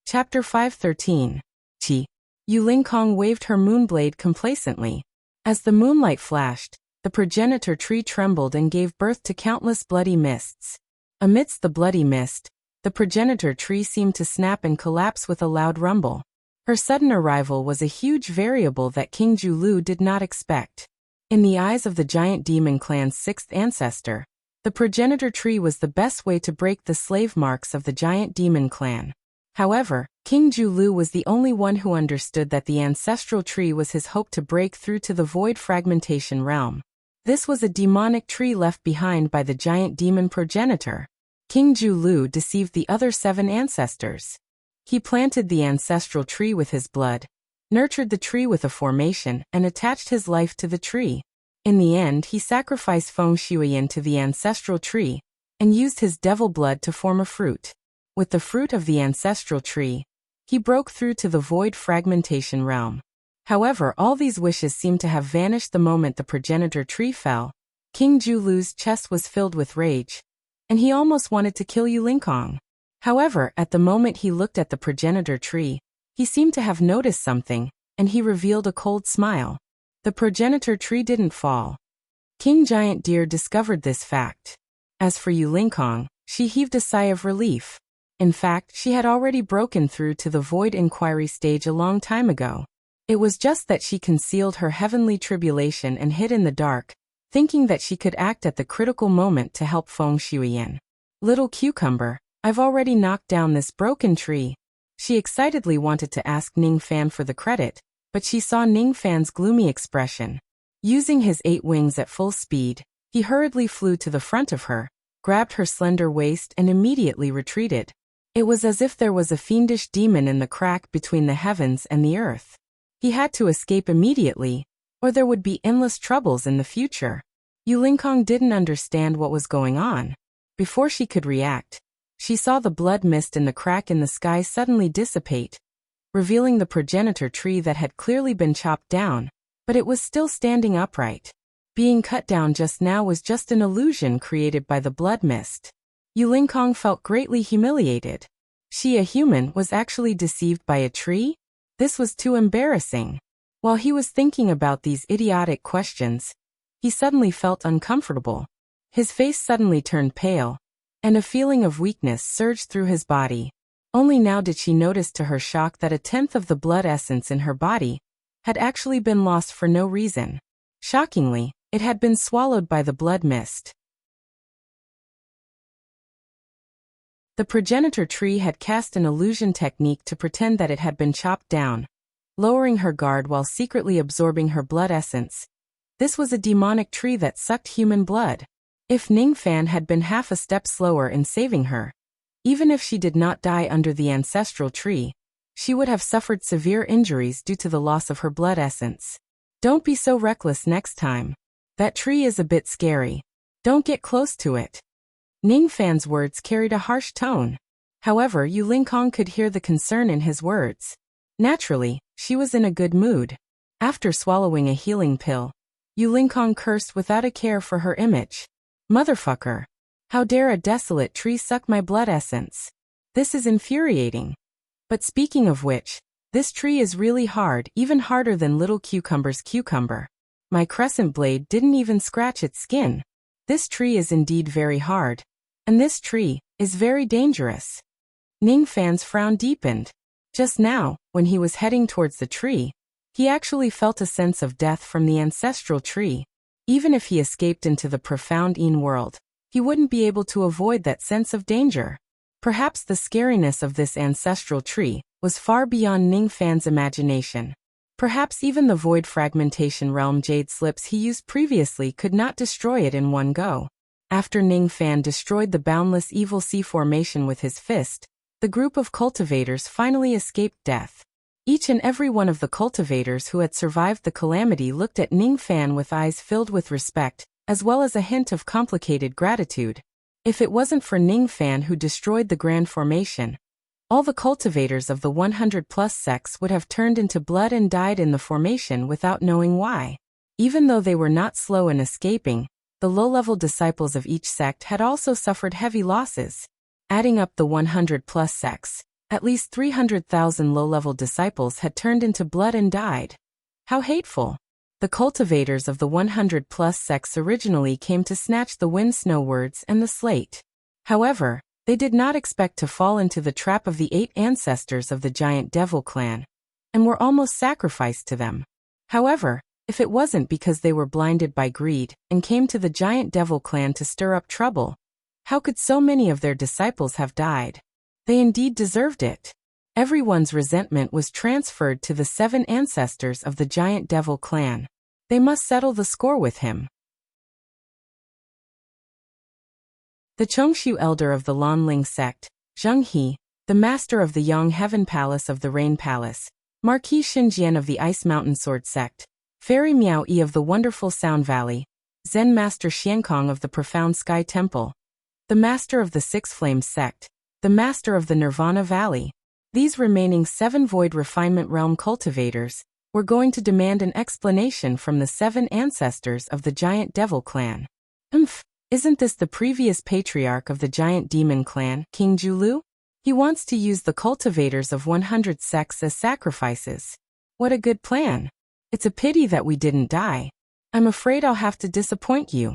Chapter 513. Qi. Yu Lingkong waved her moonblade complacently. As the moonlight flashed, the progenitor tree trembled and gave birth to countless bloody mists. Amidst the bloody mist, the progenitor tree seemed to snap and collapse with a loud rumble. Her sudden arrival was a huge variable that King Ju Lu did not expect. In the eyes of the giant demon clan's 6th ancestor, the progenitor tree was the best way to break the slave marks of the giant demon clan. However, King Ju Lu was the only one who understood that the ancestral tree was his hope to break through to the void fragmentation realm. This was a demonic tree left behind by the giant demon progenitor. King Ju Lu deceived the other 7 ancestors. He planted the ancestral tree with his blood, nurtured the tree with a formation, and attached his life to the tree. In the end, he sacrificed Feng Shuiyan to the ancestral tree, and used his devil blood to form a fruit. With the fruit of the ancestral tree, he broke through to the void fragmentation realm. However, all these wishes seemed to have vanished the moment the progenitor tree fell. King Ju Lu's chest was filled with rage, and he almost wanted to kill Yu Lingkong. However, at the moment he looked at the progenitor tree, he seemed to have noticed something, and he revealed a cold smile. The progenitor tree didn't fall. King Giant Deer discovered this fact. As for Yu Lingkong, she heaved a sigh of relief. In fact, she had already broken through to the void inquiry stage a long time ago. It was just that she concealed her heavenly tribulation and hid in the dark, thinking that she could act at the critical moment to help Feng Shuiyan. Little cucumber, I've already knocked down this broken tree. She excitedly wanted to ask Ning Fan for the credit, but she saw Ning Fan's gloomy expression. Using his 8 wings at full speed, he hurriedly flew to the front of her, grabbed her slender waist and immediately retreated. It was as if there was a fiendish demon in the crack between the heavens and the earth. He had to escape immediately, or there would be endless troubles in the future. Yulinkong didn't understand what was going on. Before she could react, she saw the blood mist in the crack in the sky suddenly dissipate, revealing the progenitor tree that had clearly been chopped down, but it was still standing upright. Being cut down just now was just an illusion created by the blood mist. Yulinkong felt greatly humiliated. She, a human, was actually deceived by a tree? This was too embarrassing. While he was thinking about these idiotic questions, he suddenly felt uncomfortable. His face suddenly turned pale, and a feeling of weakness surged through his body. Only now did she notice to her shock that 1/10 of the blood essence in her body had actually been lost for no reason. Shockingly, it had been swallowed by the blood mist. The progenitor tree had cast an illusion technique to pretend that it had been chopped down, lowering her guard while secretly absorbing her blood essence. This was a demonic tree that sucked human blood. If Ningfan had been half a step slower in saving her, even if she did not die under the ancestral tree, she would have suffered severe injuries due to the loss of her blood essence. Don't be so reckless next time. That tree is a bit scary. Don't get close to it. Ningfan's words carried a harsh tone. However, Yulinkong could hear the concern in his words. Naturally, she was in a good mood. After swallowing a healing pill, Yulinkong cursed without a care for her image. Motherfucker. How dare a desolate tree suck my blood essence? This is infuriating. But speaking of which, this tree is really hard, even harder than little cucumber's cucumber. My crescent blade didn't even scratch its skin. This tree is indeed very hard. And this tree is very dangerous. Ningfan's frown deepened. Just now, when he was heading towards the tree, he actually felt a sense of death from the ancestral tree. Even if he escaped into the profound Yin world, he wouldn't be able to avoid that sense of danger. Perhaps the scariness of this ancestral tree was far beyond Ningfan's imagination. Perhaps even the void fragmentation realm jade slips he used previously could not destroy it in one go. After Ningfan destroyed the boundless evil sea formation with his fist, the group of cultivators finally escaped death. Each and every one of the cultivators who had survived the calamity looked at Ningfan with eyes filled with respect, as well as a hint of complicated gratitude. If it wasn't for Ningfan who destroyed the grand formation, all the cultivators of the 100+ sects would have turned into blood and died in the formation without knowing why. Even though they were not slow in escaping, the low-level disciples of each sect had also suffered heavy losses. Adding up the 100+ sects, at least 300,000 low-level disciples had turned into blood and died. How hateful! The cultivators of the 100+ sects originally came to snatch the wind snow words and the slate. However, they did not expect to fall into the trap of the 8 ancestors of the giant devil clan, and were almost sacrificed to them. However, if it wasn't because they were blinded by greed and came to the giant devil clan to stir up trouble, how could so many of their disciples have died? They indeed deserved it. Everyone's resentment was transferred to the 7 ancestors of the giant devil clan. They must settle the score with him. The Chongshu elder of the Lanling sect, Zheng He, the master of the Yang Heaven Palace of the Rain Palace, Marquis Xinjian of the Ice Mountain Sword sect, Fairy Miao Yi of the Wonderful Sound Valley, Zen Master Xiankong of the Profound Sky Temple, the master of the Six Flames sect, the master of the Nirvana Valley. These remaining 7 Void Refinement Realm cultivators were going to demand an explanation from the 7 ancestors of the Giant Devil clan. Isn't this the previous patriarch of the Giant Demon clan, King Julu? He wants to use the cultivators of 100 sects as sacrifices. What a good plan. It's a pity that we didn't die. I'm afraid I'll have to disappoint you.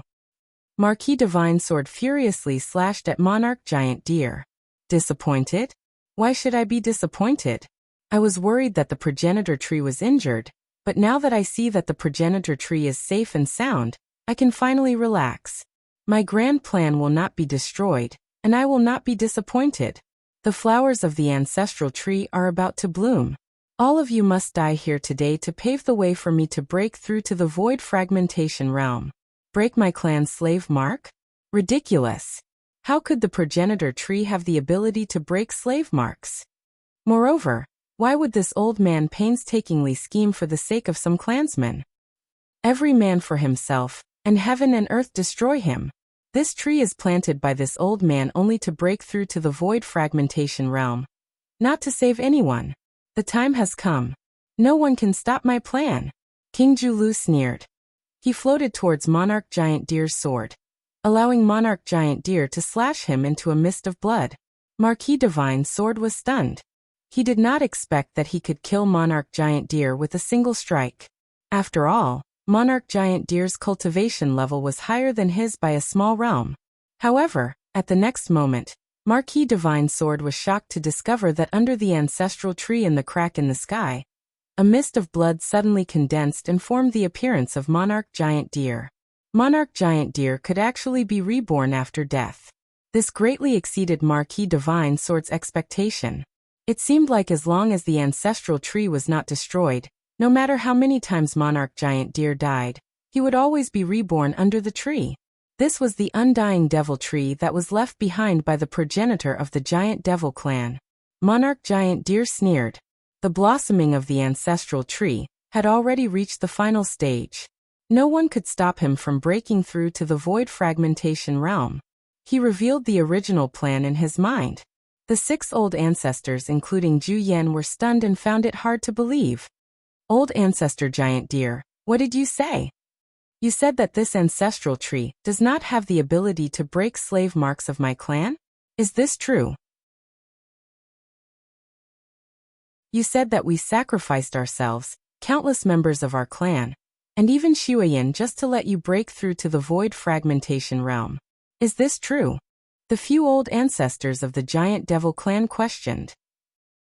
Marquis Divine Sword furiously slashed at Monarch Giant Deer. Disappointed? Why should I be disappointed? I was worried that the progenitor tree was injured, but now that I see that the progenitor tree is safe and sound, I can finally relax. My grand plan will not be destroyed, and I will not be disappointed. The flowers of the ancestral tree are about to bloom. All of you must die here today to pave the way for me to break through to the void fragmentation realm. Break my clan's slave mark? Ridiculous. How could the progenitor tree have the ability to break slave marks? Moreover, why would this old man painstakingly scheme for the sake of some clansmen? Every man for himself, and heaven and earth destroy him. This tree is planted by this old man only to break through to the void fragmentation realm. Not to save anyone. The time has come. No one can stop my plan. King Julu sneered. He floated towards Monarch Giant Deer's sword, allowing Monarch Giant Deer to slash him into a mist of blood. Marquis Divine's sword was stunned. He did not expect that he could kill Monarch Giant Deer with a single strike. After all, Monarch Giant Deer's cultivation level was higher than his by a small realm. However, at the next moment, Marquis Divine's sword was shocked to discover that under the ancestral tree in the crack in the sky, a mist of blood suddenly condensed and formed the appearance of Monarch Giant Deer. Monarch Giant Deer could actually be reborn after death. This greatly exceeded Marquis Divine's sword's expectation. It seemed like as long as the ancestral tree was not destroyed, no matter how many times Monarch Giant Deer died, he would always be reborn under the tree. This was the undying devil tree that was left behind by the progenitor of the giant devil clan. Monarch Giant Deer sneered. The blossoming of the ancestral tree had already reached the final stage. No one could stop him from breaking through to the void fragmentation realm. He revealed the original plan in his mind. The 6 old ancestors including Zhu Yan were stunned and found it hard to believe. Old Ancestor Giant Deer, what did you say? You said that this ancestral tree does not have the ability to break slave marks of my clan? Is this true? You said that we sacrificed ourselves, countless members of our clan, and even Shuayan just to let you break through to the void fragmentation realm. Is this true? The few old ancestors of the giant devil clan questioned.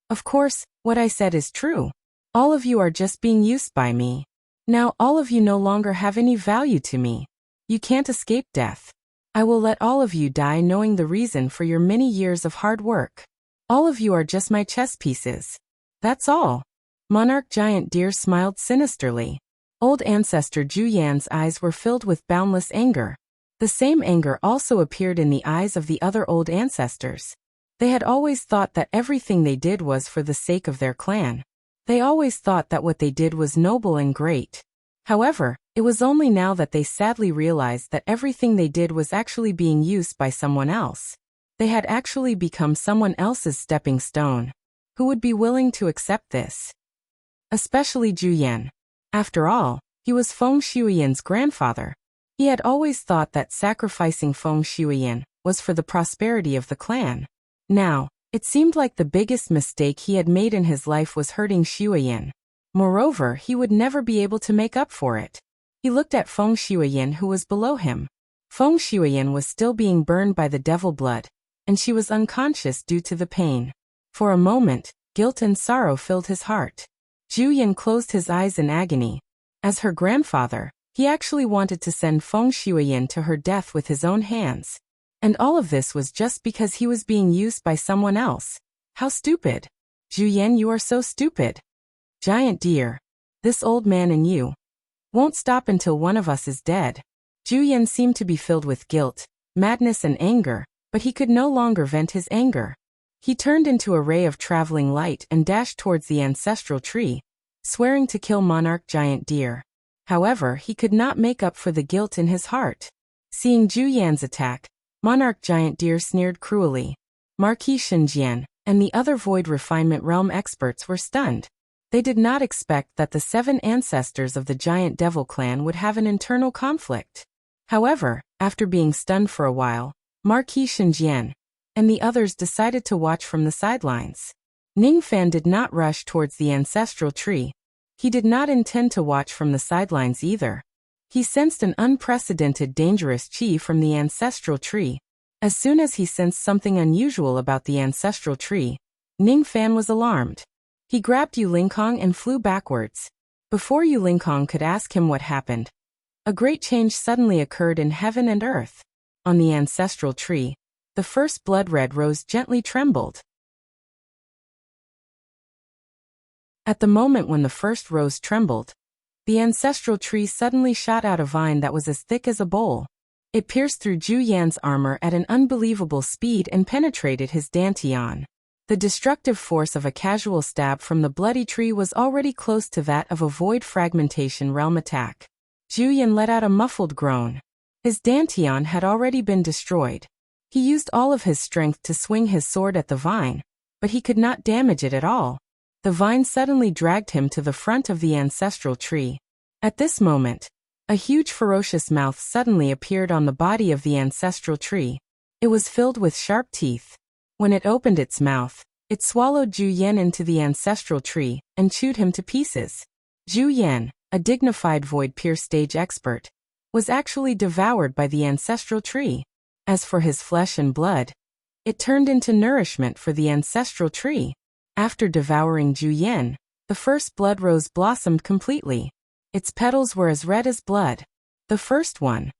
Of course, what I said is true. All of you are just being used by me. Now all of you no longer have any value to me. You can't escape death. I will let all of you die knowing the reason for your many years of hard work. All of you are just my chess pieces. That's all. Monarch Giant Deer smiled sinisterly. Old Ancestor Zhu Yan's eyes were filled with boundless anger. The same anger also appeared in the eyes of the other old ancestors. They had always thought that everything they did was for the sake of their clan. They always thought that what they did was noble and great. However, it was only now that they sadly realized that everything they did was actually being used by someone else. They had actually become someone else's stepping stone. Who would be willing to accept this? Especially Zhu Yan. After all, he was Feng Shuiyan's grandfather. He had always thought that sacrificing Feng Shuiyan was for the prosperity of the clan. Now, it seemed like the biggest mistake he had made in his life was hurting Shuiyan. Moreover, he would never be able to make up for it. He looked at Feng Shuiyan who was below him. Feng Shuiyan was still being burned by the devil blood, and she was unconscious due to the pain. For a moment, guilt and sorrow filled his heart. Zhu Yan closed his eyes in agony. As her grandfather, he actually wanted to send Feng Shuiyan to her death with his own hands. And all of this was just because he was being used by someone else. How stupid. Zhu Yan, you are so stupid. Giant Deer. This old man and you won't stop until one of us is dead. Zhu Yan seemed to be filled with guilt, madness and anger, but he could no longer vent his anger. He turned into a ray of traveling light and dashed towards the ancestral tree, swearing to kill Monarch Giant Deer. However, he could not make up for the guilt in his heart. Seeing Zhu Yan's attack, Monarch Giant Deer sneered cruelly. Marquis Xinjian and the other Void Refinement Realm experts were stunned. They did not expect that the 7 ancestors of the giant devil clan would have an internal conflict. However, after being stunned for a while, Marquis Xinjian and the others decided to watch from the sidelines. Ningfan did not rush towards the ancestral tree. He did not intend to watch from the sidelines either. He sensed an unprecedented dangerous qi from the ancestral tree. As soon as he sensed something unusual about the ancestral tree, Ningfan was alarmed. He grabbed Yu Lingkong and flew backwards. Before Yu Lingkong could ask him what happened, a great change suddenly occurred in heaven and earth. On the ancestral tree, the first blood red rose gently trembled. At the moment when the first rose trembled, the ancestral tree suddenly shot out a vine that was as thick as a bowl. It pierced through Zhu Yan's armor at an unbelievable speed and penetrated his dantian. The destructive force of a casual stab from the bloody tree was already close to that of a void fragmentation realm attack. Zhu Yan let out a muffled groan. His dantian had already been destroyed. He used all of his strength to swing his sword at the vine, but he could not damage it at all. The vine suddenly dragged him to the front of the ancestral tree. At this moment, a huge ferocious mouth suddenly appeared on the body of the ancestral tree. It was filled with sharp teeth. When it opened its mouth, it swallowed Zhu Yan into the ancestral tree and chewed him to pieces. Zhu Yan, a dignified void-pierce stage expert, was actually devoured by the ancestral tree. As for his flesh and blood, it turned into nourishment for the ancestral tree. After devouring Zhu Yan, the first blood rose blossomed completely. Its petals were as red as blood. The first one.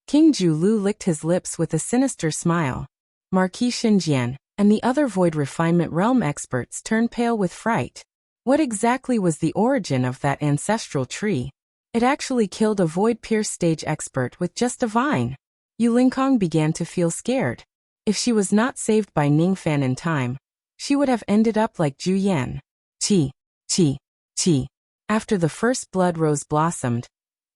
King Zhu Lu licked his lips with a sinister smile. Marquis Xinjian and the other Void Refinement Realm experts turned pale with fright. What exactly was the origin of that ancestral tree? It actually killed a Void Pierce stage expert with just a vine. Yu Lingkong began to feel scared. If she was not saved by Ningfan in time, she would have ended up like Zhu Yan. Qi. After the first blood rose blossomed,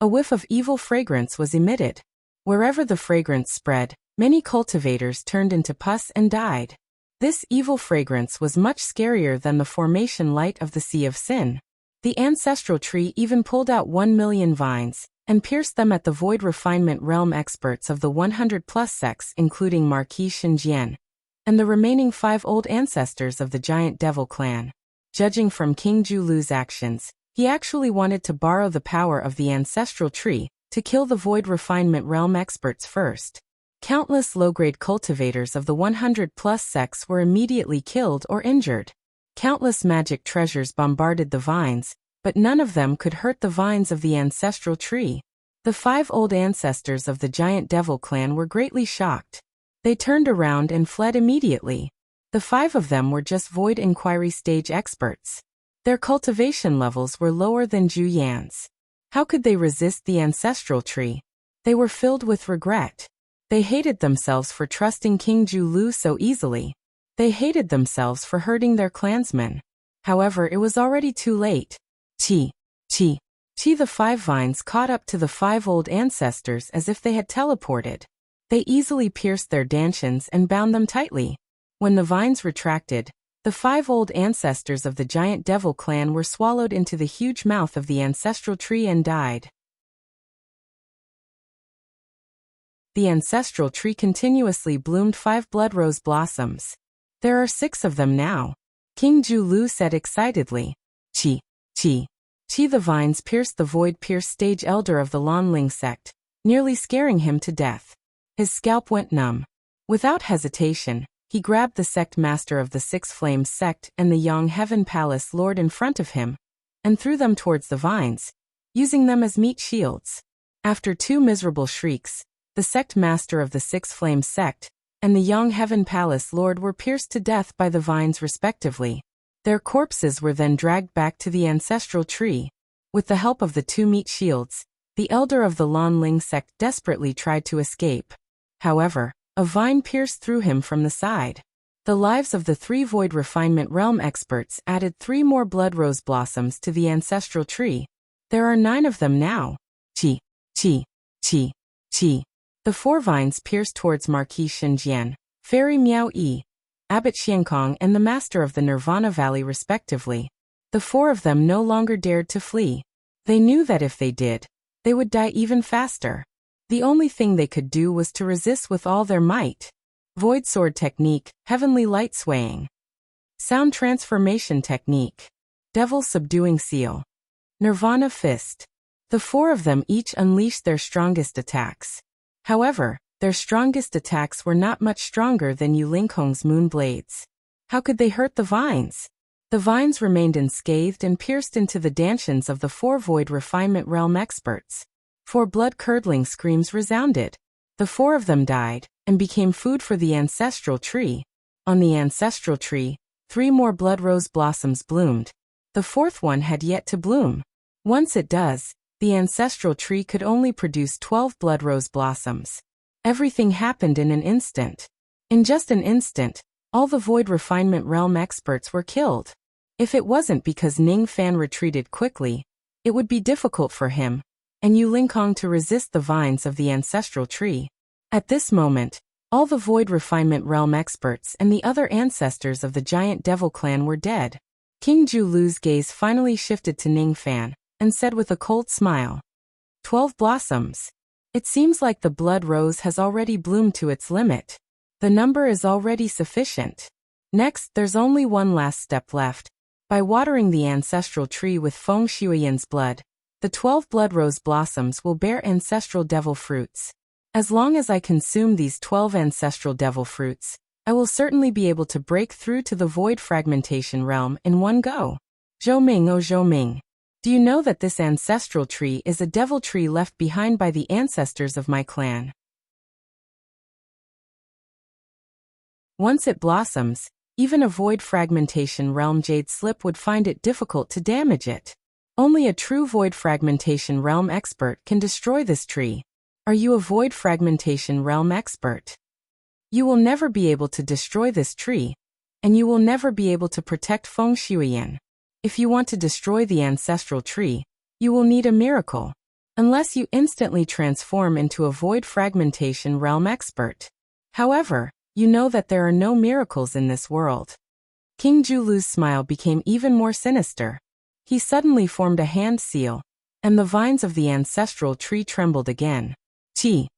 a whiff of evil fragrance was emitted. Wherever the fragrance spread, many cultivators turned into pus and died. This evil fragrance was much scarier than the formation light of the Sea of Sin. The ancestral tree even pulled out 1,000,000 vines and pierced them at the Void Refinement Realm experts of the 100+ sects, including Marquis Xinjian and the remaining 5 old ancestors of the Giant Devil clan. Judging from King Zhu Lu's actions, he actually wanted to borrow the power of the ancestral tree to kill the Void Refinement Realm experts first. Countless low-grade cultivators of the 100+ sects were immediately killed or injured. Countless magic treasures bombarded the vines, but none of them could hurt the vines of the ancestral tree. The 5 old ancestors of the Giant Devil clan were greatly shocked. They turned around and fled immediately. The 5 of them were just Void Inquiry stage experts. Their cultivation levels were lower than Zhu Yan's. How could they resist the ancestral tree? They were filled with regret. They hated themselves for trusting King Zhu Lu so easily. They hated themselves for hurting their clansmen. However, it was already too late. The 5 vines caught up to the 5 old ancestors as if they had teleported. They easily pierced their dantians and bound them tightly. When the vines retracted, the 5 old ancestors of the Giant Devil clan were swallowed into the huge mouth of the ancestral tree and died. The ancestral tree continuously bloomed 5 blood rose blossoms. There are 6 of them now. King Zhu Lu said excitedly. Qi. The vines pierced the Void Pierce stage elder of the Lanling sect, nearly scaring him to death. His scalp went numb. Without hesitation, he grabbed the sect master of the 6 Flames sect and the Yang Heaven Palace Lord in front of him, and threw them towards the vines, using them as meat shields. After 2 miserable shrieks, the sect master of the 6 Flames sect and the Yang Heaven Palace Lord were pierced to death by the vines respectively. Their corpses were then dragged back to the ancestral tree. With the help of the 2 meat shields, the elder of the Lanling sect desperately tried to escape. However, a vine pierced through him from the side. The lives of the 3 Void Refinement Realm experts added 3 more blood rose blossoms to the ancestral tree. There are 9 of them now. Qi. The 4 vines pierced towards Marquis Xinjian, Fairy Miao Yi, Abbot Xiankong and the Master of the Nirvana Valley respectively. The 4 of them no longer dared to flee. They knew that if they did, they would die even faster. The only thing they could do was to resist with all their might. Void Sword Technique, Heavenly Light Swaying. Sound Transformation Technique. Devil Subduing Seal. Nirvana Fist. The 4 of them each unleashed their strongest attacks. However, their strongest attacks were not much stronger than Yu Lingkong's moon blades. How could they hurt the vines? The vines remained unscathed and pierced into the dantians of the 4 Void Refinement Realm experts. 4 blood-curdling screams resounded. The 4 of them died, and became food for the ancestral tree. On the ancestral tree, 3 more blood rose blossoms bloomed. The 4th one had yet to bloom. Once it does, the ancestral tree could only produce 12 blood rose blossoms. Everything happened in an instant. In just an instant, all the Void Refinement Realm experts were killed. If it wasn't because Ning Fan retreated quickly, it would be difficult for him. and you Linkong to resist the vines of the ancestral tree. At this moment, all the Void Refinement Realm experts and the other ancestors of the giant devil clan were dead. King Julu's gaze finally shifted to Ningfan, and said with a cold smile, 12 blossoms. It seems like the blood rose has already bloomed to its limit. The number is already sufficient. Next, there's only one last step left. By watering the ancestral tree with Feng Shuiyan's blood, the 12 blood rose blossoms will bear ancestral devil fruits. As long as I consume these 12 ancestral devil fruits, I will certainly be able to break through to the void fragmentation realm in one go. Zhou Ming, oh Zhou Ming. Do you know that this ancestral tree is a devil tree left behind by the ancestors of my clan? Once it blossoms, even a void fragmentation realm jade slip would find it difficult to damage it. Only a true void fragmentation realm expert can destroy this tree. Are you a void fragmentation realm expert? You will never be able to destroy this tree, and you will never be able to protect Feng Shuiyan. If you want to destroy the ancestral tree, you will need a miracle, unless you instantly transform into a void fragmentation realm expert. However, you know that there are no miracles in this world. King Julu's smile became even more sinister. He suddenly formed a hand seal, and the vines of the ancestral tree trembled again. Chi.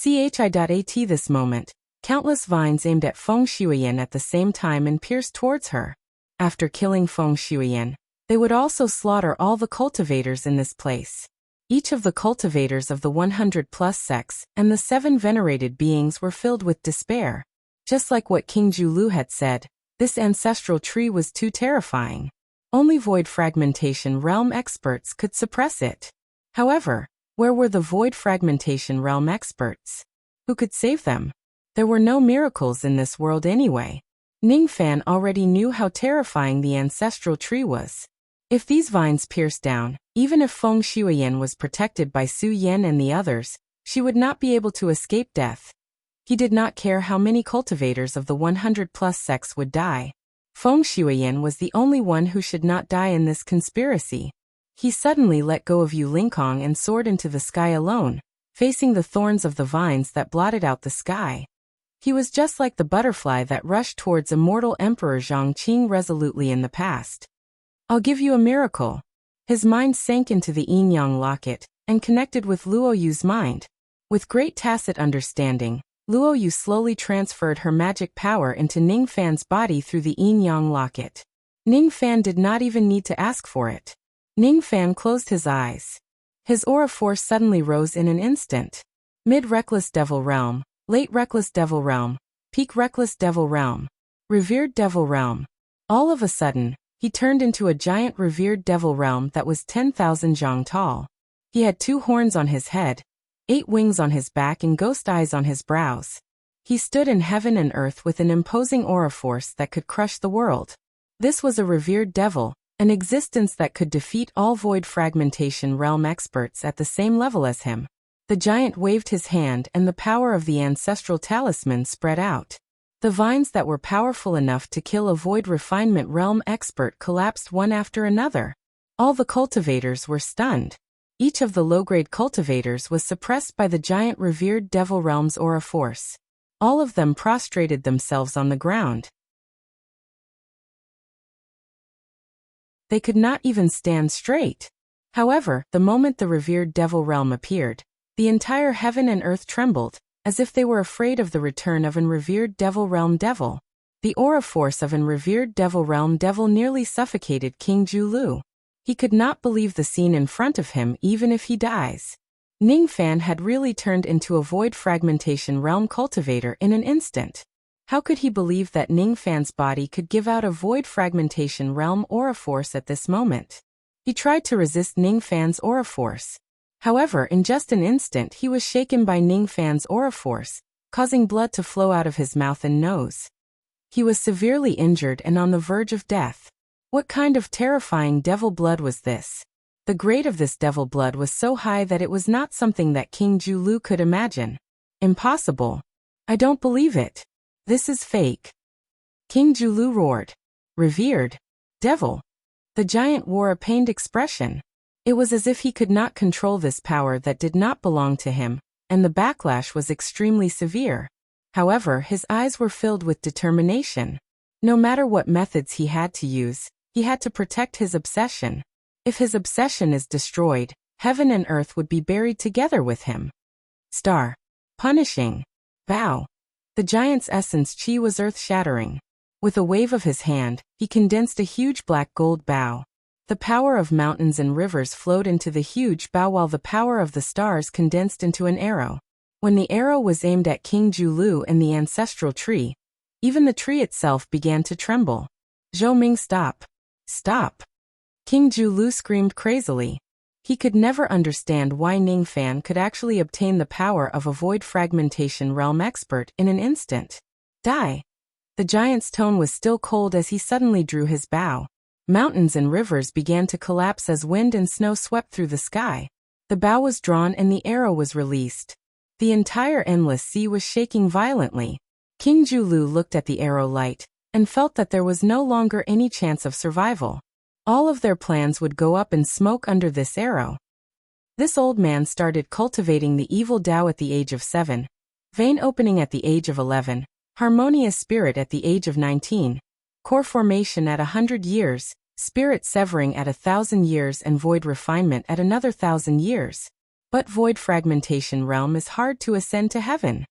This moment, countless vines aimed at Feng Shuiyan at the same time and pierced towards her. After killing Feng Shuiyan, they would also slaughter all the cultivators in this place. Each of the cultivators of the 100-plus sects and the 7 venerated beings were filled with despair. Just like what King Julu had said, this ancestral tree was too terrifying. Only void fragmentation realm experts could suppress it. However, where were the void fragmentation realm experts? Who could save them? There were no miracles in this world anyway. Ningfan already knew how terrifying the ancestral tree was. If these vines pierced down, even if Feng Shuiyan was protected by Su Yan and the others, she would not be able to escape death. He did not care how many cultivators of the 100-plus sects would die. Feng Shuiyan was the only one who should not die in this conspiracy. He suddenly let go of Yu Linkong and soared into the sky alone, facing the thorns of the vines that blotted out the sky. He was just like the butterfly that rushed towards immortal Emperor Zhongqing resolutely in the past. I'll give you a miracle. His mind sank into the yin-yang locket and connected with Luo Yu's mind. With great tacit understanding, Luo Yu slowly transferred her magic power into Ningfan's body through the yin-yang locket. Ningfan did not even need to ask for it. Ningfan closed his eyes. His aura force suddenly rose in an instant. Mid-reckless devil realm, late reckless devil realm, peak reckless devil realm, revered devil realm. All of a sudden, he turned into a giant revered devil realm that was 10,000 zhang tall. He had 2 horns on his head, 8 wings on his back and ghost eyes on his brows. He stood in heaven and earth with an imposing aura force that could crush the world. This was a revered devil, an existence that could defeat all void fragmentation realm experts at the same level as him. The giant waved his hand and the power of the ancestral talisman spread out. The vines that were powerful enough to kill a void refinement realm expert collapsed one after another. All the cultivators were stunned. Each of the low-grade cultivators was suppressed by the giant revered devil realm's aura force. All of them prostrated themselves on the ground. They could not even stand straight. However, the moment the revered devil realm appeared, the entire heaven and earth trembled, as if they were afraid of the return of an revered devil realm devil. The aura force of an revered devil realm devil nearly suffocated King Julu. He could not believe the scene in front of him even if he dies. Ningfan had really turned into a void fragmentation realm cultivator in an instant. How could he believe that Ningfan's body could give out a void fragmentation realm aura force at this moment? He tried to resist Ningfan's aura force. However, in just an instant he was shaken by Ningfan's aura force, causing blood to flow out of his mouth and nose. He was severely injured and on the verge of death. What kind of terrifying devil blood was this? The grade of this devil blood was so high that it was not something that King Julu could imagine. Impossible. I don't believe it. This is fake. King Julu roared. Revered devil. The giant wore a pained expression. It was as if he could not control this power that did not belong to him, and the backlash was extremely severe. However, his eyes were filled with determination. No matter what methods he had to use, he had to protect his obsession. If his obsession is destroyed, heaven and earth would be buried together with him. Star. Punishing. Bow. The giant's essence chi was earth-shattering. With a wave of his hand, he condensed a huge black gold bow. The power of mountains and rivers flowed into the huge bow while the power of the stars condensed into an arrow. When the arrow was aimed at King Julu and the ancestral tree, even the tree itself began to tremble. Zhou Ming, stop. Stop. King Julu screamed crazily. He could never understand why Ning Fan could actually obtain the power of a void fragmentation realm expert in an instant. Die. The giant's tone was still cold as he suddenly drew his bow. Mountains and rivers began to collapse as wind and snow swept through the sky. The bow was drawn and the arrow was released. The entire endless sea was shaking violently. King Julu looked at the arrow light and felt that there was no longer any chance of survival. All of their plans would go up in smoke under this arrow. This old man started cultivating the evil Tao at the age of 7, vein opening at the age of 11, harmonious spirit at the age of 19, core formation at 100 years, spirit severing at 1,000 years and void refinement at another 1,000 years. But void fragmentation realm is hard to ascend to heaven.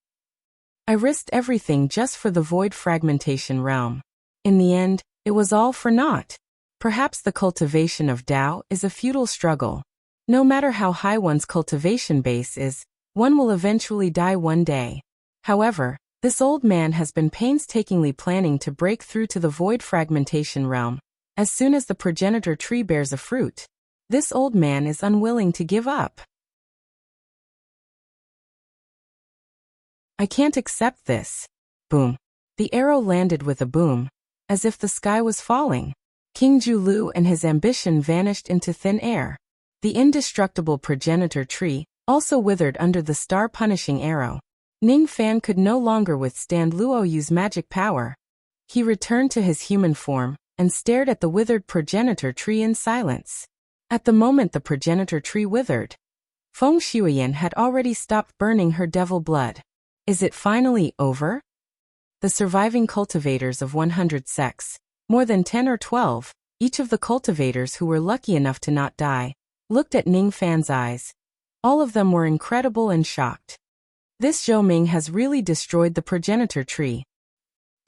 I risked everything just for the void fragmentation realm. In the end, it was all for naught. Perhaps the cultivation of Tao is a futile struggle. No matter how high one's cultivation base is, one will eventually die one day. However, this old man has been painstakingly planning to break through to the void fragmentation realm. As soon as the progenitor tree bears a fruit, this old man is unwilling to give up. I can't accept this. Boom. The arrow landed with a boom, as if the sky was falling. King Julu and his ambition vanished into thin air. The indestructible progenitor tree also withered under the star-punishing arrow. Ning Fan could no longer withstand Luo Yu's magic power. He returned to his human form and stared at the withered progenitor tree in silence. At the moment the progenitor tree withered, Feng Shuiyan had already stopped burning her devil blood. Is it finally over? The surviving cultivators of 100 sects, more than 10 or 12, each of the cultivators who were lucky enough to not die, looked at Ning Fan's eyes. All of them were incredible and shocked. This Zhou Ming has really destroyed the progenitor tree.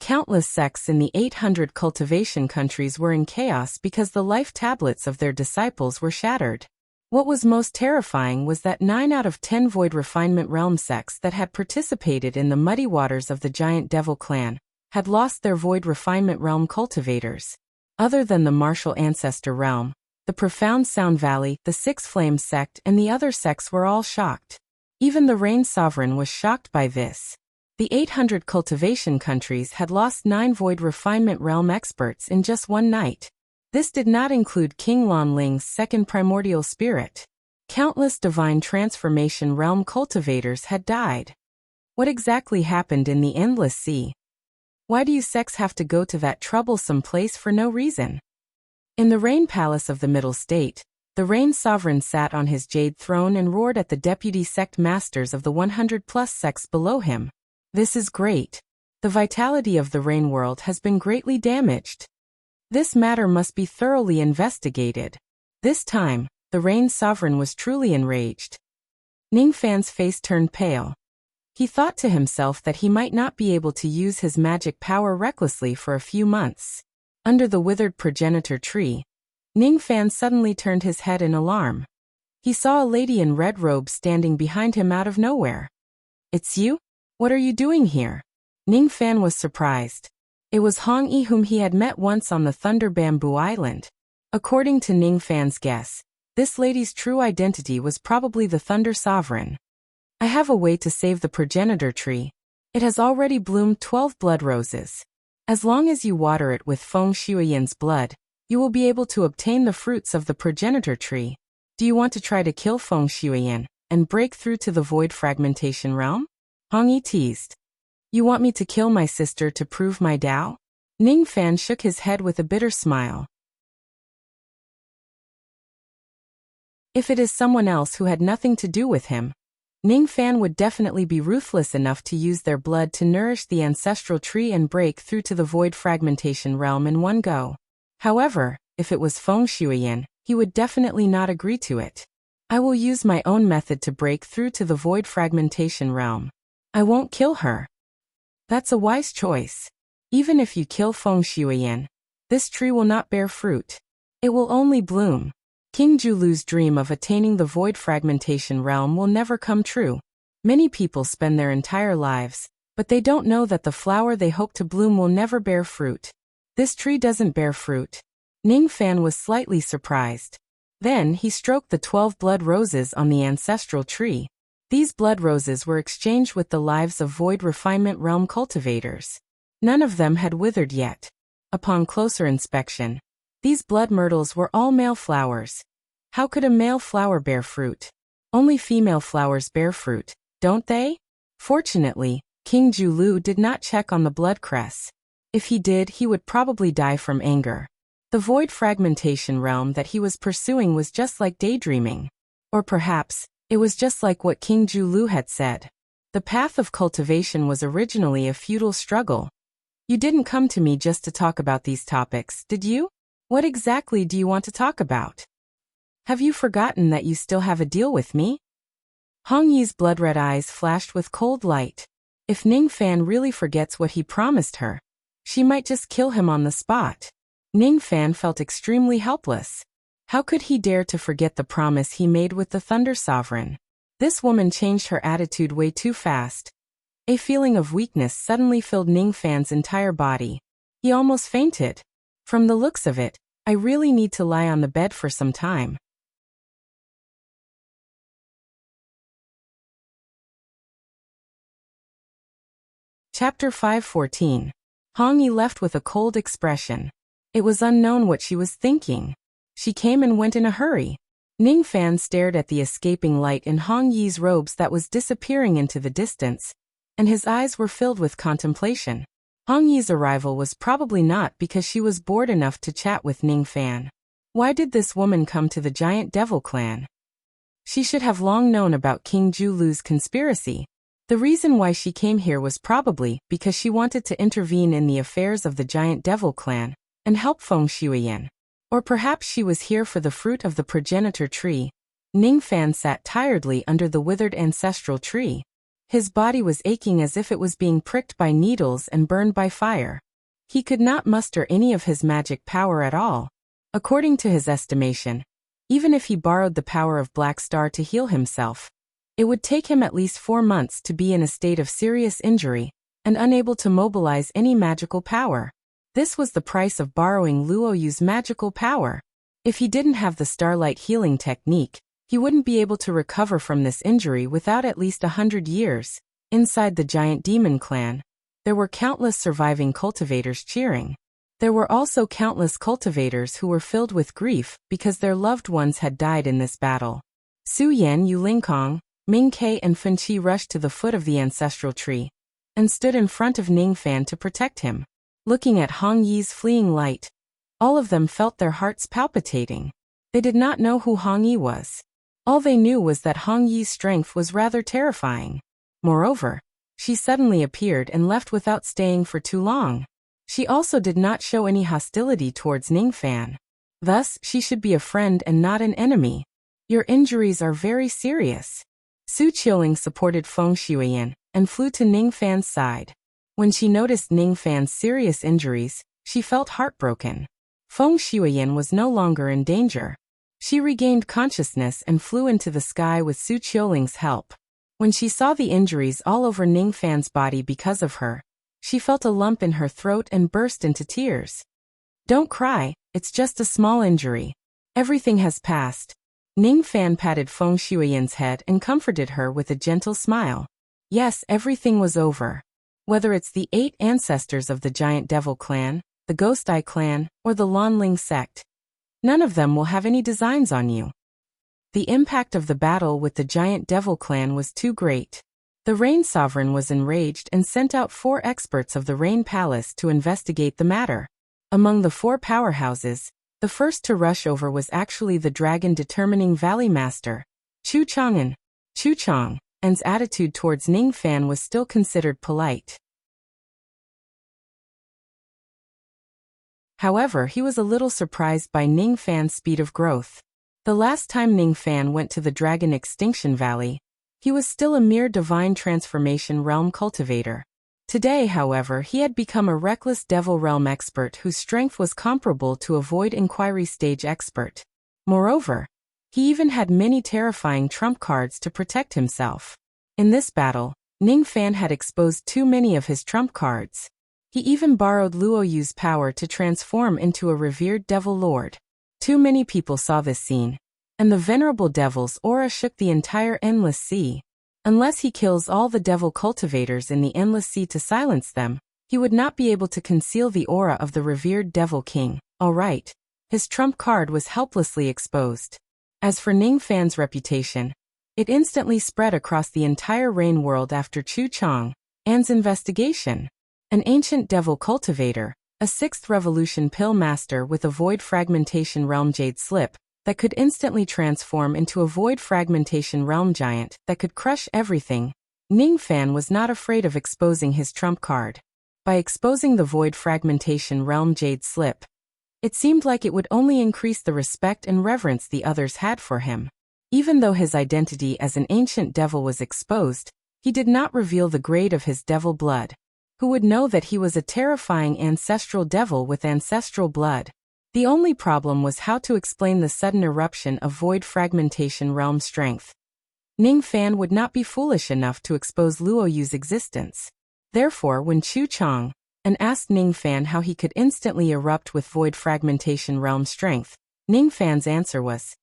Countless sects in the 800 cultivation countries were in chaos because the life tablets of their disciples were shattered. What was most terrifying was that 9 out of 10 void refinement realm sects that had participated in the muddy waters of the giant devil clan had lost their void refinement realm cultivators. Other than the martial ancestor realm, the profound Sound Valley, the Six Flames sect and the other sects were all shocked. Even the Rain Sovereign was shocked by this. The 800 cultivation countries had lost 9 void refinement realm experts in just one night. This did not include King Lan Ling's second primordial spirit. Countless divine transformation realm cultivators had died. What exactly happened in the endless sea? Why do you sects have to go to that troublesome place for no reason? In the Rain Palace of the Middle State, the Rain Sovereign sat on his jade throne and roared at the deputy sect masters of the 100+ sects below him. This is great. The vitality of the Rain world has been greatly damaged. This matter must be thoroughly investigated. This time, the Rain Sovereign was truly enraged. Ning Fan's face turned pale. He thought to himself that he might not be able to use his magic power recklessly for a few months. Under the withered progenitor tree, Ning Fan suddenly turned his head in alarm. He saw a lady in red robes standing behind him out of nowhere. It's you? What are you doing here? Ning Fan was surprised. It was Hong Yi whom he had met once on the Thunder Bamboo Island. According to Ning Fan's guess, this lady's true identity was probably the Thunder Sovereign. I have a way to save the progenitor tree. It has already bloomed 12 blood roses. As long as you water it with Feng Shuiyan's blood, you will be able to obtain the fruits of the progenitor tree. Do you want to try to kill Feng Shuiyan and break through to the void fragmentation realm? Hong Yi teased. You want me to kill my sister to prove my Tao? Ning Fan shook his head with a bitter smile. If it is someone else who had nothing to do with him, Ning Fan would definitely be ruthless enough to use their blood to nourish the ancestral tree and break through to the void fragmentation realm in one go. However, if it was Feng Shuiyan, he would definitely not agree to it. I will use my own method to break through to the void fragmentation realm. I won't kill her. That's a wise choice. Even if you kill Feng Shuiyan, this tree will not bear fruit. It will only bloom. King Julu's dream of attaining the void fragmentation realm will never come true. Many people spend their entire lives, but they don't know that the flower they hope to bloom will never bear fruit. This tree doesn't bear fruit. Ning Fan was slightly surprised. Then he stroked the 12 blood roses on the ancestral tree. These blood roses were exchanged with the lives of void refinement realm cultivators. None of them had withered yet. Upon closer inspection, these blood myrtles were all male flowers. How could a male flower bear fruit? Only female flowers bear fruit, don't they? Fortunately, King Julu did not check on the blood cress. If he did, he would probably die from anger. The void fragmentation realm that he was pursuing was just like daydreaming. Or perhaps, it was just like what King Julu had said. The path of cultivation was originally a futile struggle. You didn't come to me just to talk about these topics, did you? What exactly do you want to talk about? Have you forgotten that you still have a deal with me? Hong Yi's blood-red eyes flashed with cold light. If Ning Fan really forgets what he promised her, she might just kill him on the spot. Ning Fan felt extremely helpless. How could he dare to forget the promise he made with the Thunder Sovereign? This woman changed her attitude way too fast. A feeling of weakness suddenly filled Ning Fan's entire body. He almost fainted. From the looks of it, I really need to lie on the bed for some time. Chapter 5:14. Hong Yi left with a cold expression. It was unknown what she was thinking. She came and went in a hurry. Ning Fan stared at the escaping light in Hong Yi's robes that was disappearing into the distance, and his eyes were filled with contemplation. Hong Yi's arrival was probably not because she was bored enough to chat with Ning Fan. Why did this woman come to the giant devil clan? She should have long known about King Julu's conspiracy. The reason why she came here was probably because she wanted to intervene in the affairs of the giant devil clan and help Feng Shuiyan. Or perhaps she was here for the fruit of the progenitor tree. Ning Fan sat tiredly under the withered ancestral tree. His body was aching as if it was being pricked by needles and burned by fire. He could not muster any of his magic power at all. According to his estimation, even if he borrowed the power of Black Star to heal himself, it would take him at least 4 months to be in a state of serious injury and unable to mobilize any magical power. This was the price of borrowing Luo Yu's magical power. If he didn't have the starlight healing technique, he wouldn't be able to recover from this injury without at least 100 years. Inside the giant demon clan, there were countless surviving cultivators cheering. There were also countless cultivators who were filled with grief because their loved ones had died in this battle. Su Yan, Yu Lingkong, Ming Ke and Fen Qi rushed to the foot of the ancestral tree and stood in front of Ning Fan to protect him. Looking at Hong Yi's fleeing light, all of them felt their hearts palpitating. They did not know who Hong Yi was. All they knew was that Hong Yi's strength was rather terrifying. Moreover, she suddenly appeared and left without staying for too long. She also did not show any hostility towards Ning Fan. Thus, she should be a friend and not an enemy. Your injuries are very serious. Su Qiuling supported Feng Shuiyan and flew to Ning Fan's side. When she noticed Ning Fan's serious injuries, she felt heartbroken. Feng Shuiyan was no longer in danger. She regained consciousness and flew into the sky with Su Qiuling's help. When she saw the injuries all over Ning Fan's body because of her, she felt a lump in her throat and burst into tears. Don't cry, it's just a small injury. Everything has passed. Ning Fan patted Feng Shuiyan's head and comforted her with a gentle smile. Yes, everything was over. Whether it's the 8 ancestors of the giant devil clan, the Ghost Eye clan, or the Lanling sect, none of them will have any designs on you. The impact of the battle with the giant devil clan was too great. The Rain Sovereign was enraged and sent out 4 experts of the Rain Palace to investigate the matter. Among the 4 powerhouses, The first to rush over was actually the dragon-determining Valley Master, Chu Chang'an. Chu Chang'an's attitude towards Ning Fan was still considered polite. However, he was a little surprised by Ning Fan's speed of growth. The last time Ning Fan went to the Dragon Extinction Valley, he was still a mere divine transformation realm cultivator. Today, however, he had become a reckless devil realm expert whose strength was comparable to a void inquiry stage expert. Moreover, he even had many terrifying trump cards to protect himself. In this battle, Ning Fan had exposed too many of his trump cards. He even borrowed Luo Yu's power to transform into a revered devil lord. Too many people saw this scene, and the venerable devil's aura shook the entire Endless Sea. Unless he kills all the devil cultivators in the Endless Sea to silence them, he would not be able to conceal the aura of the revered Devil King. Alright, his trump card was helplessly exposed. As for Ning Fan's reputation, it instantly spread across the entire Rain world after Chu Chang'an's investigation. An ancient devil cultivator, a 6th revolution pill master with a void fragmentation realm jade slip, that could instantly transform into a void fragmentation realm giant that could crush everything. Ning Fan was not afraid of exposing his trump card. By exposing the void fragmentation realm jade slip, it seemed like it would only increase the respect and reverence the others had for him. Even though his identity as an ancient devil was exposed, he did not reveal the grade of his devil blood. Who would know that he was a terrifying ancestral devil with ancestral blood? The only problem was how to explain the sudden eruption of void fragmentation realm strength. Ning Fan would not be foolish enough to expose Luo Yu's existence. Therefore, when Chu Chang'an asked Ning Fan how he could instantly erupt with void fragmentation realm strength, Ning Fan's answer was,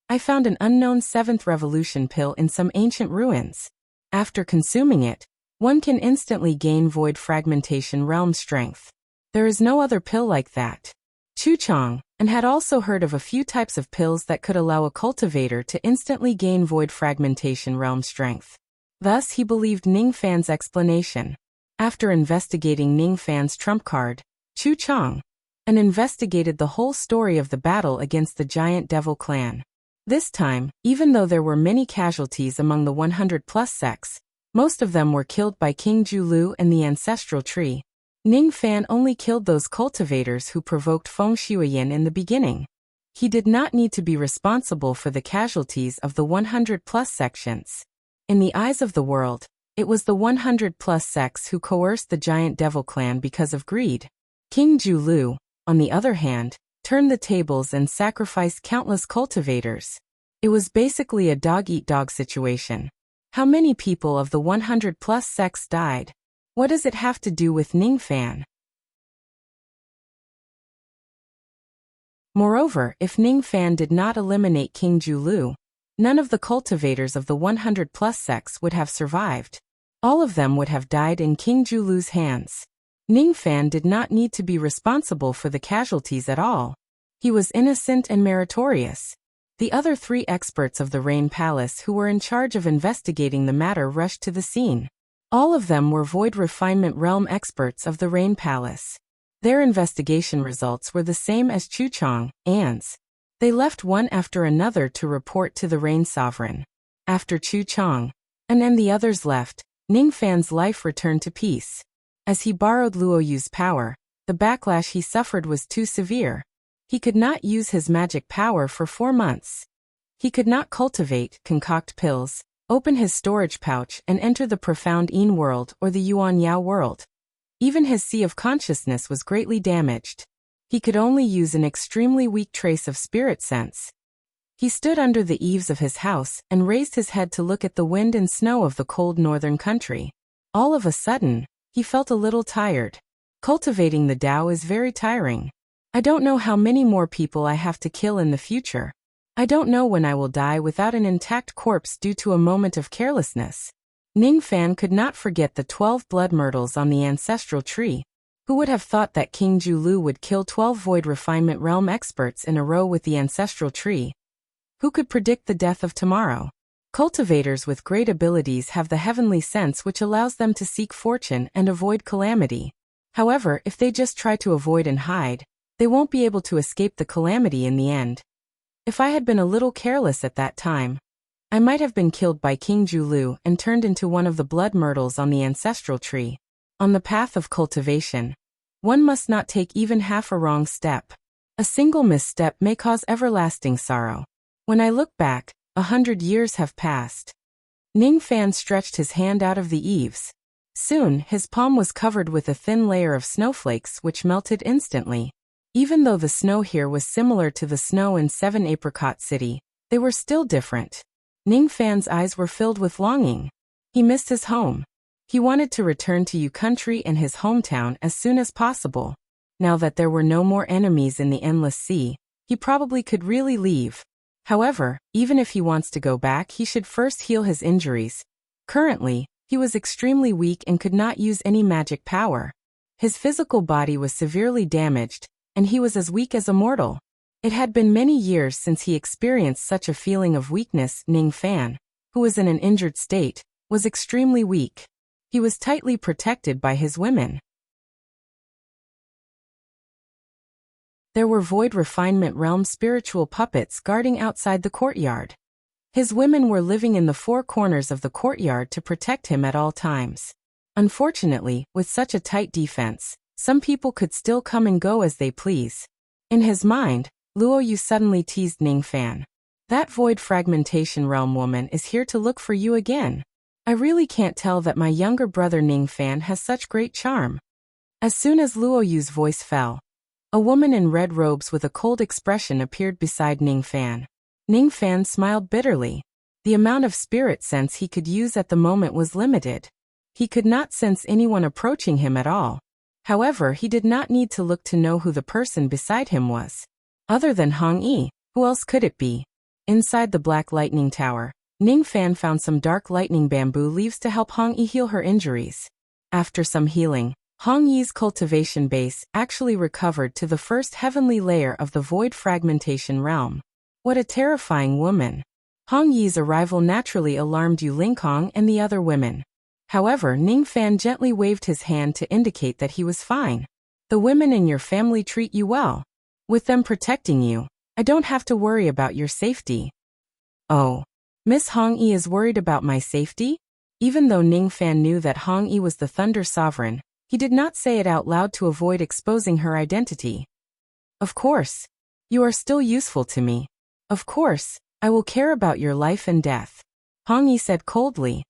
"I found an unknown 7th revolution pill in some ancient ruins. After consuming it, one can instantly gain void fragmentation realm strength. There is no other pill like that." Chu Chang'an had also heard of a few types of pills that could allow a cultivator to instantly gain void fragmentation realm strength. Thus, he believed Ning Fan's explanation. After investigating Ning Fan's trump card, Chu Chang'an investigated the whole story of the battle against the giant devil clan. This time, even though there were many casualties among the 100+ sects, most of them were killed by King Julu and the ancestral tree. Ning Fan only killed those cultivators who provoked Feng Shuiyin in the beginning. He did not need to be responsible for the casualties of the 100+ sections. In the eyes of the world, it was the 100+ sects who coerced the giant devil clan because of greed. King Julu, on the other hand, turned the tables and sacrificed countless cultivators. It was basically a dog-eat-dog situation. How many people of the 100+ sects died? What does it have to do with Ning Fan? Moreover, if Ning Fan did not eliminate King Julu, none of the cultivators of the 100+ sects would have survived. All of them would have died in King Julu's hands. Ning Fan did not need to be responsible for the casualties at all. He was innocent and meritorious. The other 3 experts of the Rain Palace who were in charge of investigating the matter rushed to the scene. All of them were void refinement realm experts of the Rain Palace. Their investigation results were the same as Chu Chang'an's. They left one after another to report to the Rain Sovereign. After Chu Chang'an and the others left, Ning Fan's life returned to peace. As he borrowed Luo Yu's power, the backlash he suffered was too severe. He could not use his magic power for 4 months. He could not cultivate, concoct pills, open his storage pouch and enter the profound Yin world or the Yuan Yao world. Even his sea of consciousness was greatly damaged. He could only use an extremely weak trace of spirit sense. He stood under the eaves of his house and raised his head to look at the wind and snow of the cold northern country. All of a sudden, he felt a little tired. Cultivating the Tao is very tiring. I don't know how many more people I have to kill in the future. I don't know when I will die without an intact corpse due to a moment of carelessness. Ning Fan could not forget the 12 blood myrtles on the ancestral tree. Who would have thought that King Julu would kill 12 void refinement realm experts in a row with the ancestral tree? Who could predict the death of tomorrow? Cultivators with great abilities have the heavenly sense which allows them to seek fortune and avoid calamity. However, if they just try to avoid and hide, They won't be able to escape the calamity in the end. If I had been a little careless at that time, I might have been killed by King Julu and turned into one of the blood myrtles on the ancestral tree. On the path of cultivation, one must not take even half a wrong step. A single misstep may cause everlasting sorrow. When I look back, 100 years have passed. Ning Fan stretched his hand out of the eaves. Soon, his palm was covered with a thin layer of snowflakes which melted instantly. Even though the snow here was similar to the snow in 7 Apricot City, they were still different. Ning Fan's eyes were filled with longing. He missed his home. He wanted to return to Yu Country and his hometown as soon as possible. Now that there were no more enemies in the Endless Sea, he probably could really leave. However, even if he wants to go back, he should first heal his injuries. Currently, he was extremely weak and could not use any magic power. His physical body was severely damaged, and he was as weak as a mortal. It had been many years since he experienced such a feeling of weakness. Ning Fan, who was in an injured state, was extremely weak. He was tightly protected by his women. There were Void Refinement Realm spiritual puppets guarding outside the courtyard. His women were living in the 4 corners of the courtyard to protect him at all times. Unfortunately, with such a tight defense, some people could still come and go as they please. In his mind, Luo Yu suddenly teased Ning Fan. That Void Fragmentation Realm woman is here to look for you again. I really can't tell that my younger brother Ning Fan has such great charm. As soon as Luo Yu's voice fell, a woman in red robes with a cold expression appeared beside Ning Fan. Ning Fan smiled bitterly. The amount of spirit sense he could use at the moment was limited. He could not sense anyone approaching him at all. However, he did not need to look to know who the person beside him was. Other than Hong Yi, who else could it be? Inside the Black Lightning Tower, Ning Fan found some dark lightning bamboo leaves to help Hong Yi heal her injuries. After some healing, Hong Yi's cultivation base actually recovered to the first heavenly layer of the Void Fragmentation Realm. What a terrifying woman. Hong Yi's arrival naturally alarmed Yu Lingkong and the other women. However, Ning Fan gently waved his hand to indicate that he was fine. The women in your family treat you well. With them protecting you, I don't have to worry about your safety. Oh, Miss Hong Yi is worried about my safety? Even though Ning Fan knew that Hong Yi was the Thunder Sovereign, he did not say it out loud to avoid exposing her identity. Of course. You are still useful to me. Of course, I will care about your life and death. Hong Yi said coldly.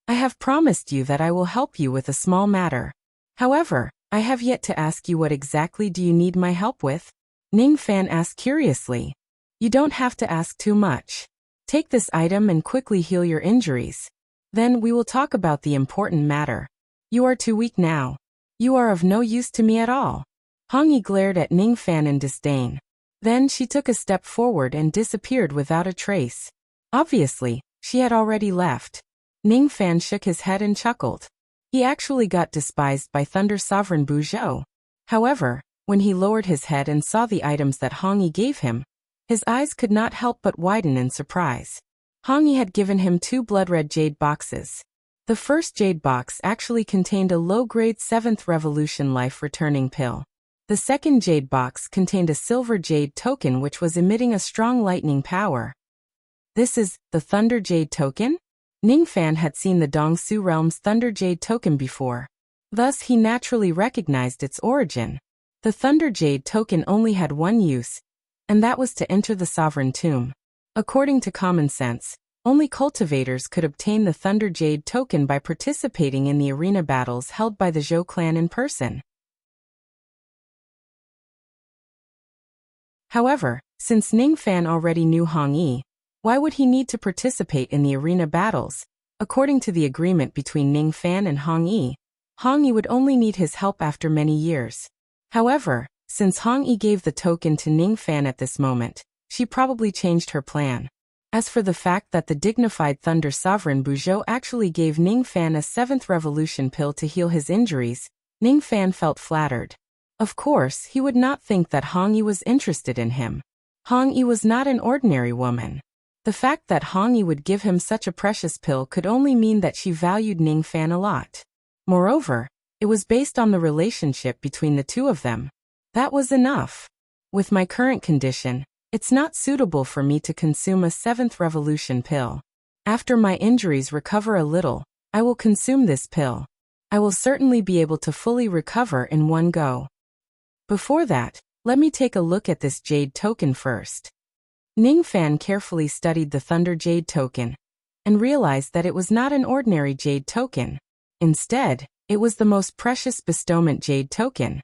I have promised you that I will help you with a small matter. However, I have yet to ask you what exactly do you need my help with? Ning Fan asked curiously. You don't have to ask too much. Take this item and quickly heal your injuries. Then we will talk about the important matter. You are too weak now. You are of no use to me at all. Hong Yi glared at Ning Fan in disdain. Then she took a step forward and disappeared without a trace. Obviously, she had already left. Ning Fan shook his head and chuckled. He actually got despised by Thunder Sovereign Bu Zhou. However, when he lowered his head and saw the items that Hong Yi gave him, his eyes could not help but widen in surprise. Hong Yi had given him 2 blood-red jade boxes. The first jade box actually contained a low-grade 7th Revolution life-returning pill. The second jade box contained a silver jade token which was emitting a strong lightning power. This is the Thunder Jade token? Ning Fan had seen the Dongsu Realm's Thunder Jade token before. Thus he naturally recognized its origin. The Thunder Jade token only had one use, and that was to enter the Sovereign Tomb. According to common sense, only cultivators could obtain the Thunder Jade token by participating in the arena battles held by the Zhou clan in person. However, since Ning Fan already knew Hong Yi, why would he need to participate in the arena battles? According to the agreement between Ning Fan and Hong Yi would only need his help after many years. However, since Hong Yi gave the token to Ning Fan at this moment, she probably changed her plan. As for the fact that the dignified Thunder Sovereign Bu Zhou actually gave Ning Fan a 7th Revolution pill to heal his injuries, Ning Fan felt flattered. Of course, he would not think that Hong Yi was interested in him. Hong Yi was not an ordinary woman. The fact that Hong Yi would give him such a precious pill could only mean that she valued Ning Fan a lot. Moreover, it was based on the relationship between the two of them. That was enough. With my current condition, it's not suitable for me to consume a 7th revolution pill. After my injuries recover a little, I will consume this pill. I will certainly be able to fully recover in one go. Before that, let me take a look at this jade token first. Ning Fan carefully studied the Thunder Jade token and realized that it was not an ordinary jade token. Instead, it was the most precious bestowment jade token.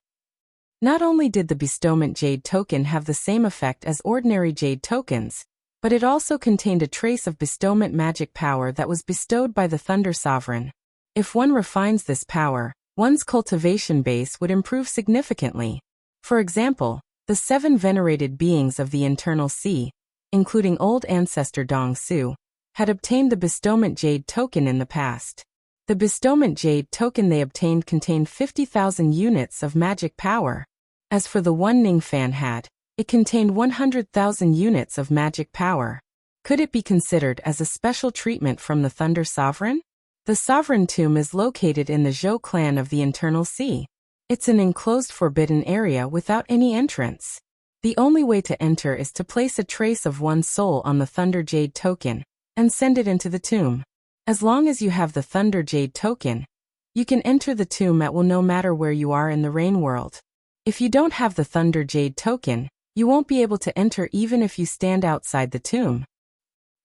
Not only did the bestowment jade token have the same effect as ordinary jade tokens, but it also contained a trace of bestowment magic power that was bestowed by the Thunder Sovereign. If one refines this power, one's cultivation base would improve significantly. For example, the 7 venerated beings of the Internal Sea, including old ancestor Dong Su, had obtained the bestowment jade token in the past. The bestowment jade token they obtained contained 50,000 units of magic power. As for the one Ning Fan had, it contained 100,000 units of magic power. Could it be considered as a special treatment from the Thunder Sovereign? The Sovereign Tomb is located in the Zhou clan of the Internal Sea. It's an enclosed forbidden area without any entrance. The only way to enter is to place a trace of one's soul on the Thunder Jade token and send it into the tomb. As long as you have the Thunder Jade token, you can enter the tomb at will no matter where you are in the Rain World. If you don't have the Thunder Jade token, you won't be able to enter even if you stand outside the tomb.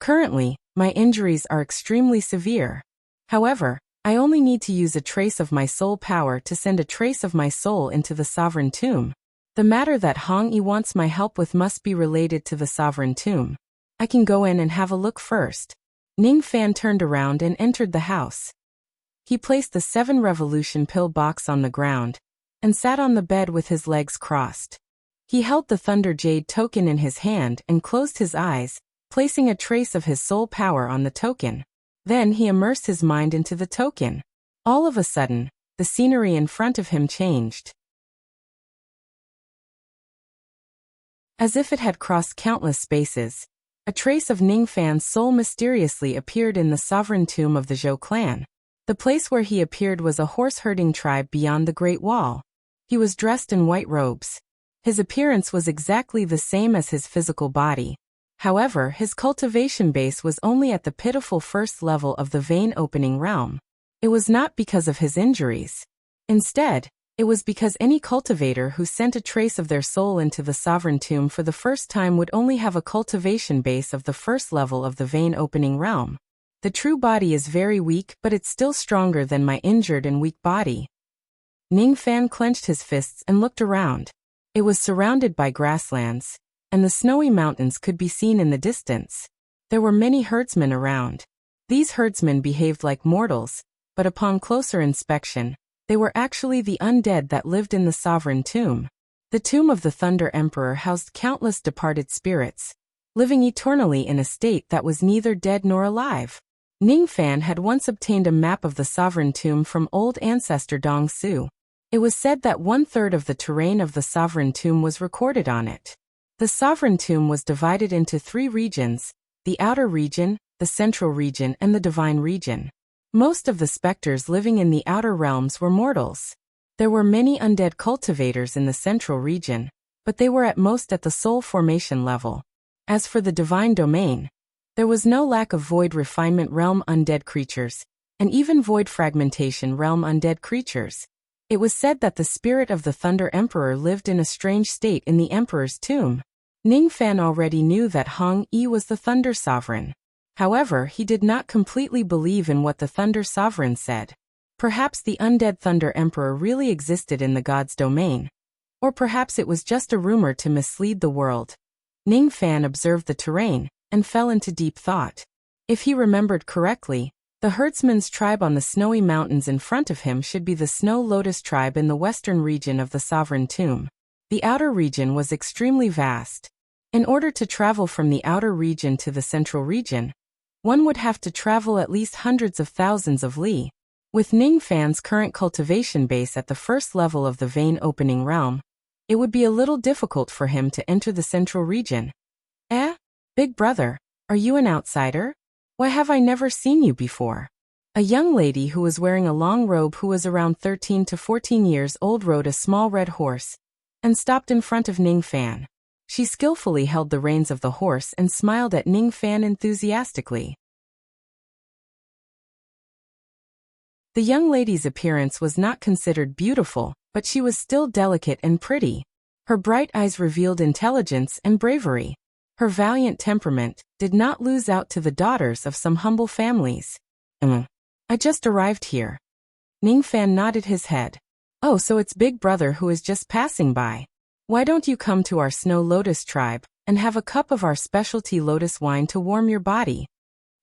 Currently, my injuries are extremely severe. However, I only need to use a trace of my soul power to send a trace of my soul into the Sovereign Tomb. The matter that Hong Yi wants my help with must be related to the Sovereign Tomb. I can go in and have a look first. Ning Fan turned around and entered the house. He placed the 7 revolution pill box on the ground and sat on the bed with his legs crossed. He held the Thunder Jade token in his hand and closed his eyes, placing a trace of his soul power on the token. Then he immersed his mind into the token. All of a sudden, the scenery in front of him changed. As if it had crossed countless spaces, a trace of Ning Fan's soul mysteriously appeared in the sovereign tomb of the Zhou clan. The place where he appeared was a horse-herding tribe beyond the Great Wall. He was dressed in white robes. His appearance was exactly the same as his physical body. However, his cultivation base was only at the pitiful first level of the vein opening realm. It was not because of his injuries. Instead, it was because any cultivator who sent a trace of their soul into the sovereign tomb for the first time would only have a cultivation base of the first level of the vein opening realm. The true body is very weak, but it's still stronger than my injured and weak body. Ning Fan clenched his fists and looked around. It was surrounded by grasslands, and the snowy mountains could be seen in the distance. There were many herdsmen around. These herdsmen behaved like mortals, but upon closer inspection, they were actually the undead that lived in the sovereign tomb. The tomb of the Thunder Emperor housed countless departed spirits, living eternally in a state that was neither dead nor alive. Ning Fan had once obtained a map of the sovereign tomb from old ancestor Dong Su. It was said that 1/3 of the terrain of the sovereign tomb was recorded on it. The sovereign tomb was divided into 3 regions: the outer region, the central region, and the divine region. Most of the specters living in the outer realms were mortals. There were many undead cultivators in the central region, but they were at most at the soul formation level. As for the divine domain, there was no lack of void refinement realm undead creatures, and even void fragmentation realm undead creatures. It was said that the spirit of the Thunder Emperor lived in a strange state in the Emperor's tomb. Ning Fan already knew that Hong Yi was the Thunder Sovereign. However, he did not completely believe in what the Thunder Sovereign said. Perhaps the undead Thunder Emperor really existed in the god's domain. Or perhaps it was just a rumor to mislead the world. Ning Fan observed the terrain and fell into deep thought. If he remembered correctly, the herdsman's tribe on the snowy mountains in front of him should be the Snow Lotus tribe in the western region of the sovereign tomb. The outer region was extremely vast. In order to travel from the outer region to the central region, one would have to travel at least hundreds of thousands of li. With Ning Fan's current cultivation base at the first level of the vein opening realm, it would be a little difficult for him to enter the central region. Big brother, are you an outsider? Why have I never seen you before? A young lady who was wearing a long robe who was around 13 to 14 years old rode a small red horse and stopped in front of Ning Fan. She skillfully held the reins of the horse and smiled at Ning Fan enthusiastically. The young lady's appearance was not considered beautiful, but she was still delicate and pretty. Her bright eyes revealed intelligence and bravery. Her valiant temperament did not lose out to the daughters of some humble families. I just arrived here. Ning Fan nodded his head. Oh, so it's Big Brother who is just passing by. Why don't you come to our Snow Lotus tribe and have a cup of our specialty lotus wine to warm your body?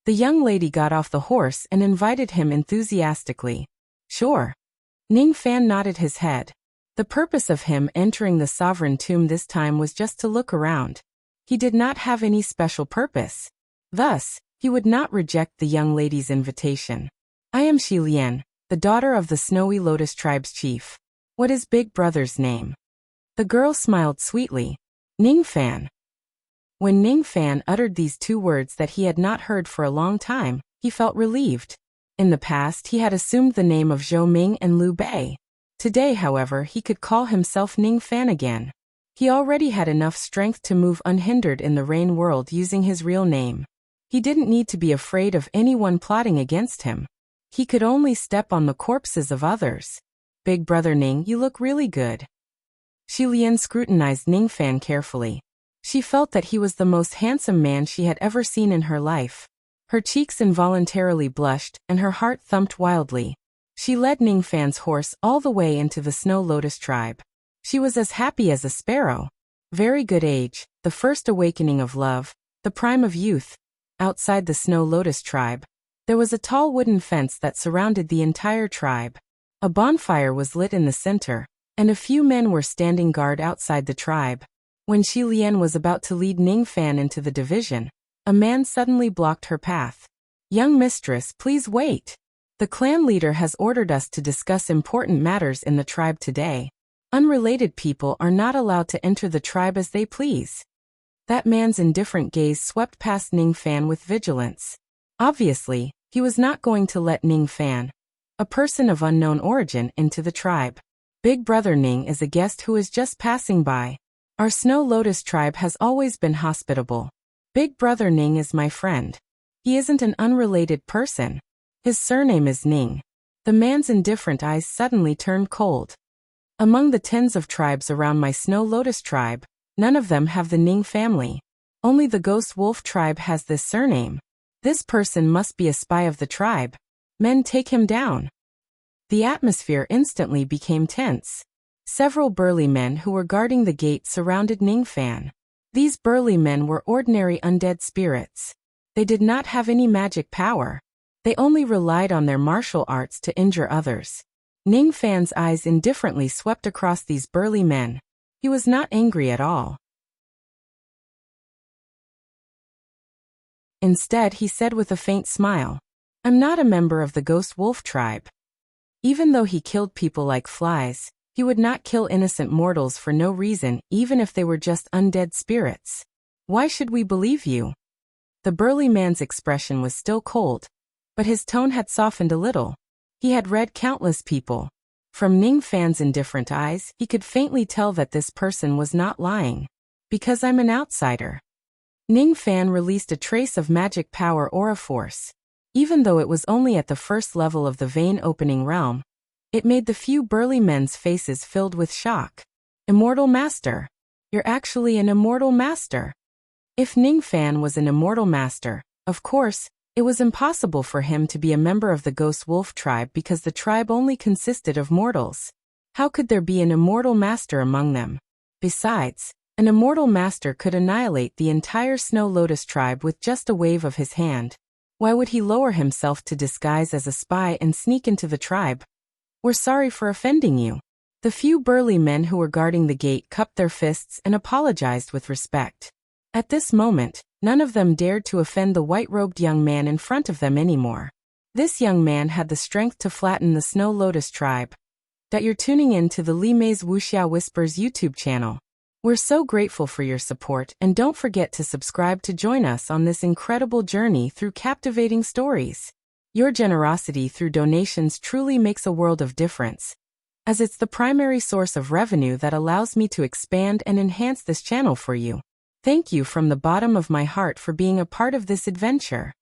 The young lady got off the horse and invited him enthusiastically. Sure. Ning Fan nodded his head. The purpose of him entering the sovereign tomb this time was just to look around. He did not have any special purpose. Thus, he would not reject the young lady's invitation. I am Xi Lian, the daughter of the Snowy Lotus tribe's chief. What is Big Brother's name? The girl smiled sweetly. Ning Fan. When Ning Fan uttered these two words that he had not heard for a long time, he felt relieved. In the past he had assumed the name of Zhou Ming and Liu Bei. Today, however, he could call himself Ning Fan again. He already had enough strength to move unhindered in the Rain world using his real name. He didn't need to be afraid of anyone plotting against him. He could only step on the corpses of others. Big Brother Ning, you look really good. Xi Lian scrutinized Ning Fan carefully. She felt that he was the most handsome man she had ever seen in her life. Her cheeks involuntarily blushed and her heart thumped wildly. She led Ning Fan's horse all the way into the Snow Lotus tribe. She was as happy as a sparrow. Very good age, the first awakening of love, the prime of youth. Outside the Snow Lotus tribe, there was a tall wooden fence that surrounded the entire tribe. A bonfire was lit in the center, and a few men were standing guard outside the tribe. When Xi Lian was about to lead Ning Fan into the division, a man suddenly blocked her path. Young mistress, please wait. The clan leader has ordered us to discuss important matters in the tribe today. Unrelated people are not allowed to enter the tribe as they please. That man's indifferent gaze swept past Ning Fan with vigilance. Obviously, he was not going to let Ning Fan, a person of unknown origin, into the tribe. Big Brother Ning is a guest who is just passing by. Our Snow Lotus tribe has always been hospitable. Big Brother Ning is my friend. He isn't an unrelated person. His surname is Ning. The man's indifferent eyes suddenly turned cold. Among the tens of tribes around my Snow Lotus tribe, none of them have the Ning family. Only the Ghost Wolf tribe has this surname. This person must be a spy of the tribe. Men, take him down. The atmosphere instantly became tense. Several burly men who were guarding the gate surrounded Ning Fan. These burly men were ordinary undead spirits. They did not have any magic power. They only relied on their martial arts to injure others. Ning Fan's eyes indifferently swept across these burly men. He was not angry at all. Instead, he said with a faint smile, I'm not a member of the Ghost Wolf tribe. Even though he killed people like flies, he would not kill innocent mortals for no reason, even if they were just undead spirits. Why should we believe you? The burly man's expression was still cold, but his tone had softened a little. He had read countless people. From Ning Fan's indifferent eyes, he could faintly tell that this person was not lying. Because I'm an outsider. Ning Fan released a trace of magic power aura force. Even though it was only at the first level of the vein opening realm, it made the few burly men's faces filled with shock. Immortal Master. You're actually an immortal master. If Ning Fan was an immortal master, of course, it was impossible for him to be a member of the Ghost Wolf tribe because the tribe only consisted of mortals. How could there be an immortal master among them? Besides, an immortal master could annihilate the entire Snow Lotus tribe with just a wave of his hand. Why would he lower himself to disguise as a spy and sneak into the tribe? We're sorry for offending you. The few burly men who were guarding the gate cupped their fists and apologized with respect. At this moment, none of them dared to offend the white-robed young man in front of them anymore. This young man had the strength to flatten the Snow Lotus tribe. That you're tuning in to the Li Mei's Wuxia Whispers YouTube channel. We're so grateful for your support, and don't forget to subscribe to join us on this incredible journey through captivating stories. Your generosity through donations truly makes a world of difference. as it's the primary source of revenue that allows me to expand and enhance this channel for you. Thank you from the bottom of my heart for being a part of this adventure.